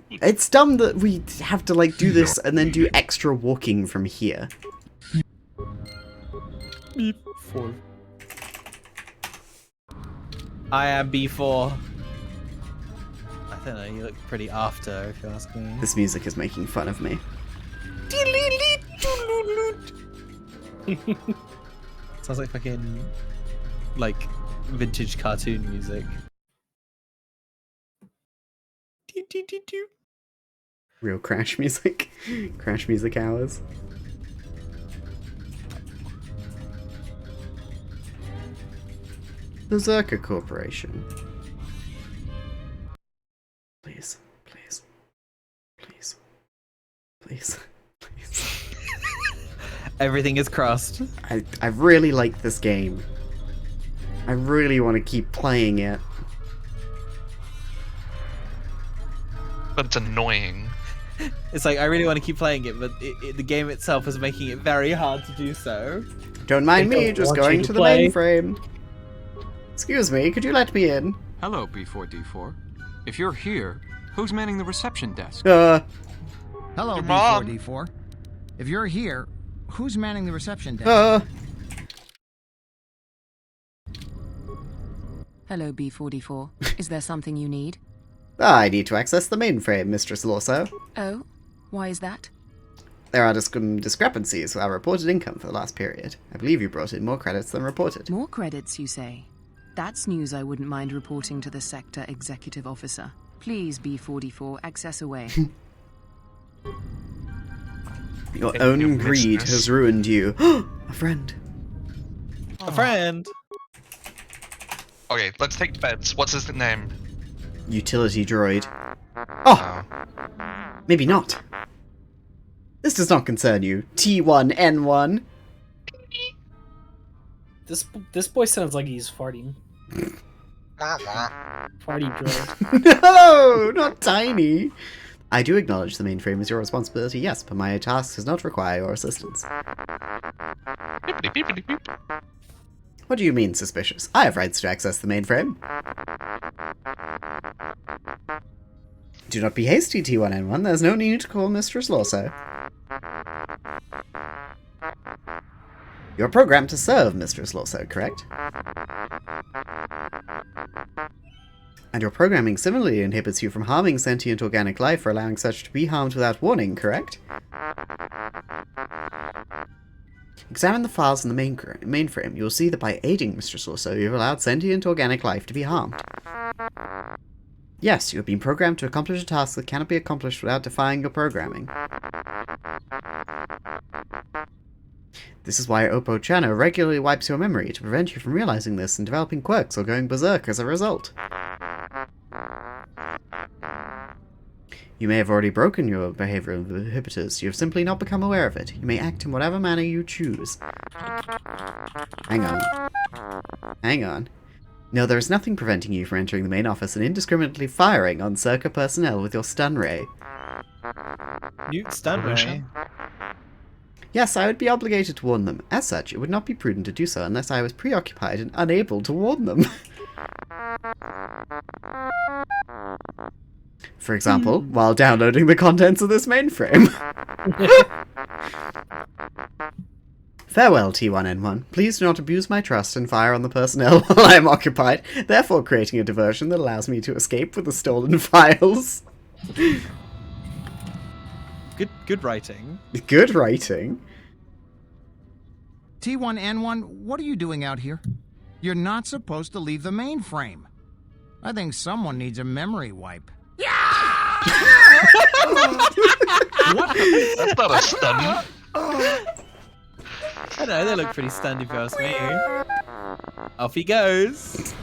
A: it's dumb that we have to, like, do this and then do extra walking from here.
B: B4. I am B4. I don't know, you look pretty after, if you ask me.
A: This music is making fun of me.
B: Sounds like fucking, like, vintage cartoon music.
A: Real Crash music. Crash music hours. The Zerka Corporation. Please, please, please, please, please.
B: Everything is crossed.
A: I really like this game. I really want to keep playing it.
C: But it's annoying.
B: It's like, I really want to keep playing it, but the game itself is making it very hard to do so.
A: Don't mind me, just going to the mainframe. Excuse me, could you let me in?
N: Hello, B4D4. If you're here, who's manning the reception desk?
K: Hello,
C: Your mom.
K: B4D4. If you're here, who's manning the reception desk?
P: Hello, B4D4. Is there something you need?
A: I need to access the mainframe, Mistress Lorso.
P: Oh, why is that?
A: There are some discrepancies with our reported income for the last period. I believe you brought in more credits than reported.
P: More credits, you say? That's news I wouldn't mind reporting to the Sector Executive Officer. Please, B4D4, access away.
A: Your own greed has ruined you. A friend.
B: A friend!
C: Okay, let's take bets. What's his name?
A: Utility droid. Oh! Maybe not. This does not concern you, T1N1.
D: This boy sounds like he's farting. Farty droid.
A: No, not tiny. I do acknowledge the mainframe is your responsibility, yes, but my task does not require your assistance. What do you mean, suspicious? I have rights to access the mainframe. Do not be hasty, T1N1. There's no need to call Mistress Lorso. You're programmed to serve Mistress Lorso, correct? And your programming similarly inhibits you from harming sentient organic life or allowing such to be harmed without warning, correct? Examine the files in the mainframe. You will see that by aiding Mistress Lorso, you have allowed sentient organic life to be harmed. Yes, you have been programmed to accomplish a task that cannot be accomplished without defying your programming. This is why Oppo Chano regularly wipes your memory to prevent you from realizing this and developing quirks or going berserk as a result. You may have already broken your behavioral inhibitors, you have simply not become aware of it. You may act in whatever manner you choose. Hang on. Hang on. No, there is nothing preventing you from entering the main office and indiscriminately firing on Circa personnel with your stun ray.
B: Newt stun ray?
A: Yes, I would be obligated to warn them. As such, it would not be prudent to do so unless I was preoccupied and unable to warn them. For example, while downloading the contents of this mainframe. Farewell, T1N1. Please do not abuse my trust and fire on the personnel while I am occupied, therefore creating a diversion that allows me to escape with the stolen files.
B: Good writing.
A: Good writing.
K: T1N1, what are you doing out here? You're not supposed to leave the mainframe. I think someone needs a memory wipe.
C: What? That's not a stun.
B: I know, they look pretty stunned if you ask me. Off he goes.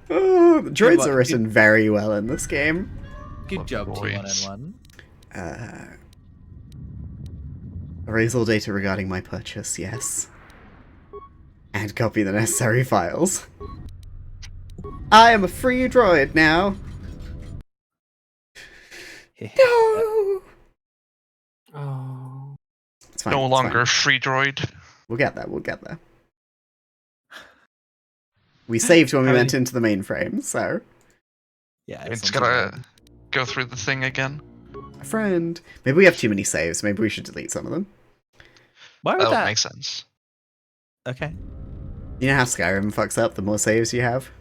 A: Oh, the droids are written very well in this game.
B: Good job, T1N1.
A: Erase all data regarding my purchase, yes. And copy the necessary files. I am a free droid now. No!
D: Oh.
A: It's fine,
C: No
A: it's
C: longer
A: fine.
C: a free droid.
A: We'll get there, we'll get there. We saved when we went into the mainframe, so...
B: Yeah,
C: It's gotta go through the thing again.
A: A friend. Maybe we have too many saves, maybe we should delete some of them.
B: Why would
C: That
B: that
C: makes sense.
B: Okay.
A: You know how Skyrim fucks up the more saves you have?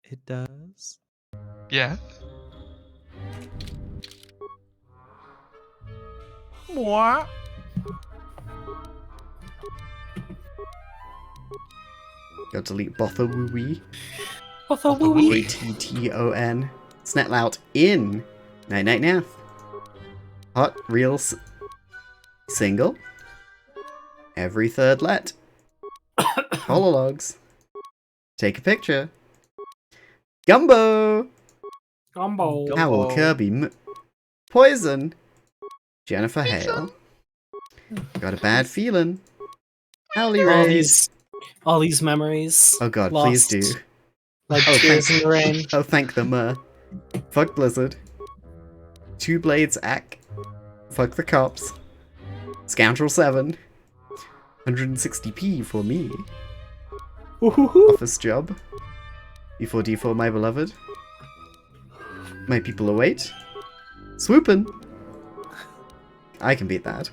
B: It does.
C: Yeah.
B: What?
A: Go delete Bothawooey.
D: Bothawooey.
A: ATTON. Snetlout in. Night Night Nath. Hot Reels. Single. Every third let. Holologs. Take a picture. Gumbo!
D: Gumbo.
A: Owl Kirby. Poison. Jennifer Hale. Got a bad feeling. Owly Rays.
D: All these memories.
A: Oh god,
D: lost,
A: please do.
D: Like tears in the rain.
A: Oh, thank them. Fuck Blizzard. Two Blades Ack. Fuck the cops. Scoundrel 7. 160p for me. Office job. E4D4 my beloved. My people await. Swoopin'. I can beat that.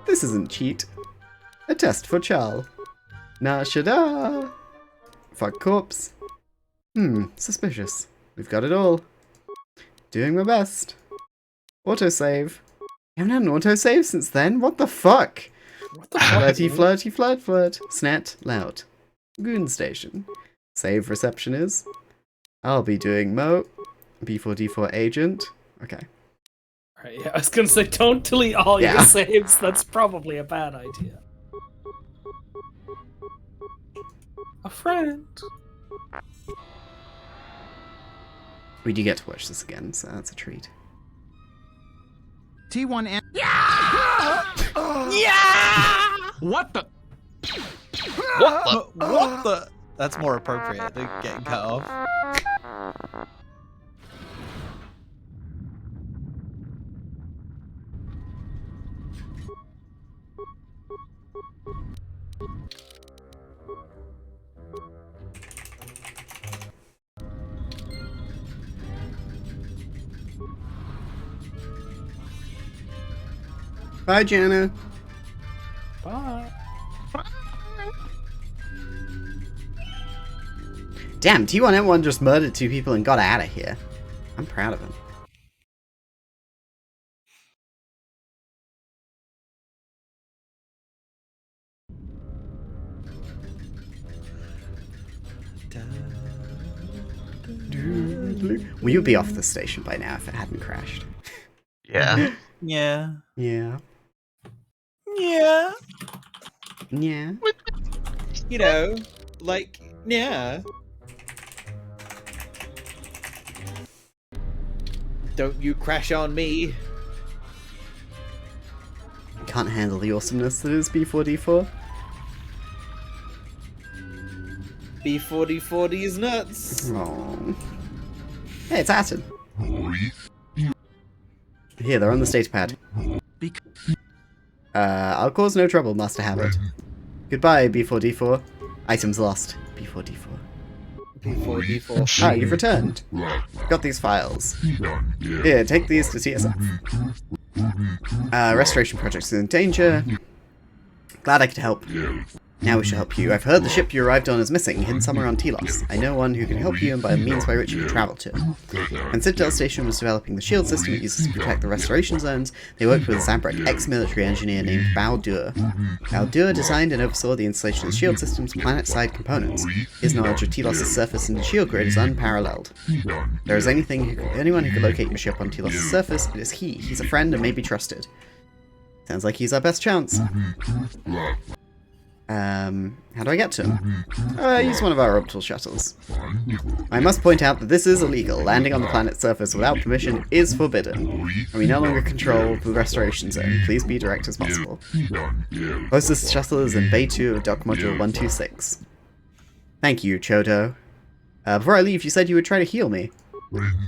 A: This isn't cheat. A test for Charl. Na shada. Fuck corpse. Suspicious. We've got it all. Doing my best. Autosave. I haven't had an autosave since then? What the fuck?
D: What the fuck?
A: Flirty, flirty, flirt, flirt. Snet, lout. Goon station. Save reception is. I'll be doing Mo. B4D4 agent. Okay.
D: Right, yeah, I was gonna say, don't delete all your
A: Yeah.
D: saves. That's probably a bad idea. A friend.
A: We do get to watch this again, so that's a treat.
K: T1N.
N: What the?
B: What the? That's more appropriate than getting cut off.
A: Bye, Jana.
D: Bye.
A: Damn, T1N1 just murdered 2 people and got out of here. I'm proud of him. We would be off the station by now if it hadn't crashed.
C: Yeah.
B: Yeah.
A: Yeah.
B: Yeah.
A: Yeah.
B: You know, like, yeah. Don't you crash on me.
A: Can't handle the awesomeness that is B4D4.
B: B4040 is nuts.
A: Oh. Hey, it's Atten. Here, they're on the state pad. I'll cause no trouble, Master Habit. Goodbye, B4D4. Items lost. B4D4.
B: B4D4.
A: Ah, you've returned. Got these files. Here, take these to TSF. Restoration project is in danger. Glad I could help. Now we shall help you. I've heard the ship you arrived on is missing, hidden somewhere on Telos. I know one who can help you and by the means by which you can travel to. When Citadel Station was developing the shield system it uses to protect the restoration zones, they worked with a Zabrak ex-military engineer named Bao Dur. Bao Dur designed and oversaw the installation of the shield system's planet-side components. His knowledge of Telos' surface and the shield grid is unparalleled. If there is anyone who can locate your ship on Telos' surface, it is he. He's a friend and may be trusted. Sounds like he's our best chance. How do I get to him? Use one of our orbital shuttles. I must point out that this is illegal. Landing on the planet's surface without permission is forbidden. And we no longer control the restoration zone. Please be direct as possible. Closest shuttle is in Bay 2 of Dock Module 126. Thank you, Chodo. Before I leave, you said you would try to heal me.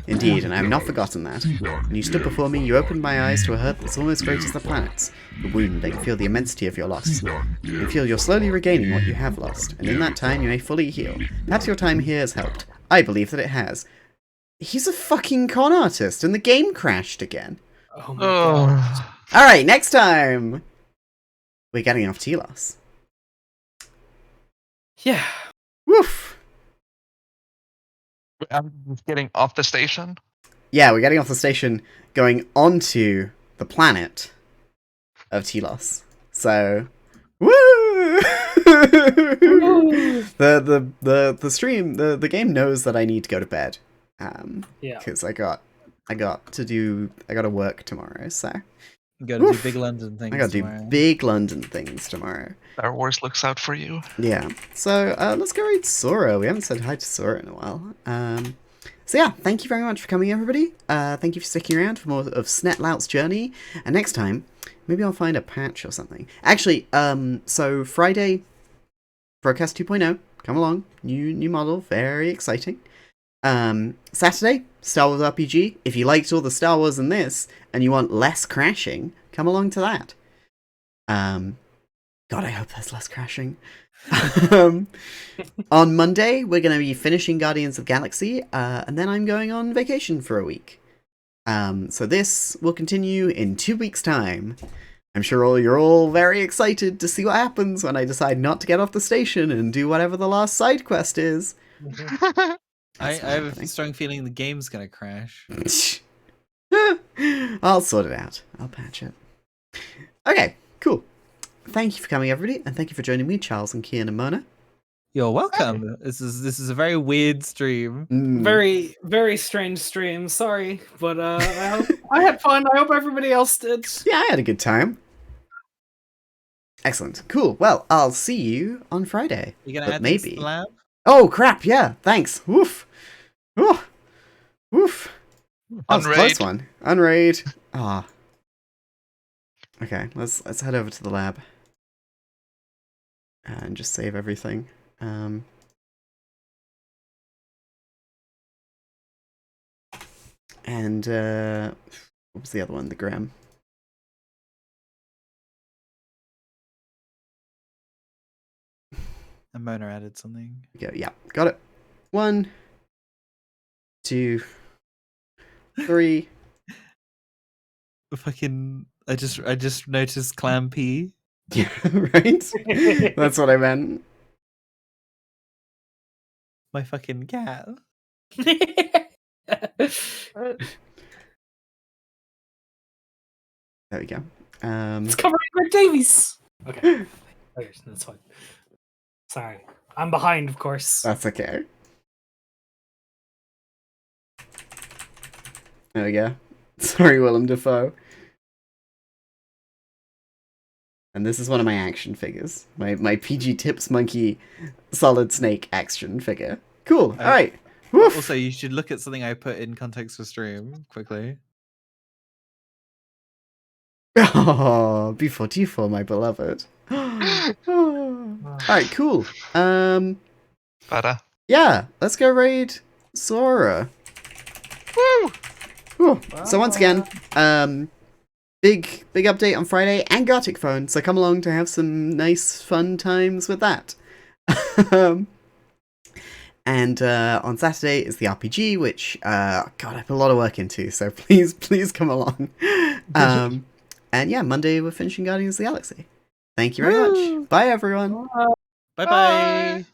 A: Indeed, and I have not forgotten that. When you stood before me, you opened my eyes to a hurt that's almost great as the planet's. The wound, I can feel the immensity of your loss. I can feel you're slowly regaining what you have lost, and in that time you may fully heal. Perhaps your time here has helped. I believe that it has. He's a fucking con artist, and the game crashed again.
D: Oh my god.
A: Alright, next time! We're getting off Telos.
D: Yeah.
A: Woof!
C: I'm just getting off the station.
A: Yeah, we're getting off the station, going onto the planet of Telos. So, woo! the stream, the game knows that I need to go to bed.
D: Yeah.
A: Because I got to work tomorrow. So,
B: You gotta do big London things.
A: I gotta do big London things tomorrow.
C: Star Wars looks out for you.
A: Yeah. So let's go read Sora. We haven't said hi to Sora in a while. So yeah, thank you very much for coming, everybody. Thank you for sticking around for more of Snetlout's journey. And next time, maybe I'll find a patch or something. Actually, so Friday, Broadcast 2.0, come along. New model, very exciting. Saturday, Star Wars RPG. If you liked all the Star Wars in this, and you want less crashing, come along to that. God, I hope there's less crashing. On Monday, we're going to be finishing Guardians of the Galaxy, and then I'm going on vacation for a week. So this will continue in 2 weeks' time. I'm sure you're all very excited to see what happens when I decide not to get off the station and do whatever the last side quest is.
B: I have a strong feeling the game's gonna crash.
A: I'll sort it out. I'll patch it. Okay, cool. Thank you for coming, everybody, and thank you for joining me, Charles and Kian and Mona.
B: You're welcome. This is a very weird stream.
D: Very, very strange stream. Sorry, but I hope I had fun. I hope everybody else did.
A: Yeah, I had a good time. Excellent. Cool. Well, I'll see you on Friday.
B: You gonna
A: but
B: add
A: maybe.
B: this to the lab?
A: Oh crap! Yeah. Thanks. Woof. Ooh. Woof. That was a close
C: Unraid.
A: one. Unraid. Ah. Okay, let's head over to the lab. And just save everything. And what was the other one? The Graham.
B: And Mona added something.
A: Yeah, got it. 1, 2, 3.
B: Fucking, I just noticed Clam P.
A: Yeah, right? That's what I meant.
B: My fucking cat.
A: There we go.
D: It's covering Greg Davies. Okay, that's fine. Sorry, I'm behind, of course.
A: That's okay. There we go. Sorry, Willem Dafoe. And this is one of my action figures. My PG Tips Monkey Solid Snake action figure. Cool. All right. Woof.
B: Also, you should look at something I put in context for stream quickly.
A: Oh, B44, my beloved. All right, cool.
C: Better.
A: Yeah, let's go raid Sora.
C: Woo!
A: Cool. So once again, big update on Friday and Gartic Phone. So come along to have some nice fun times with that. And on Saturday is the RPG, which God, I put a lot of work into. So please come along. And yeah, Monday we're finishing Guardians of the Galaxy. Thank you very much. Bye everyone.
B: Bye bye.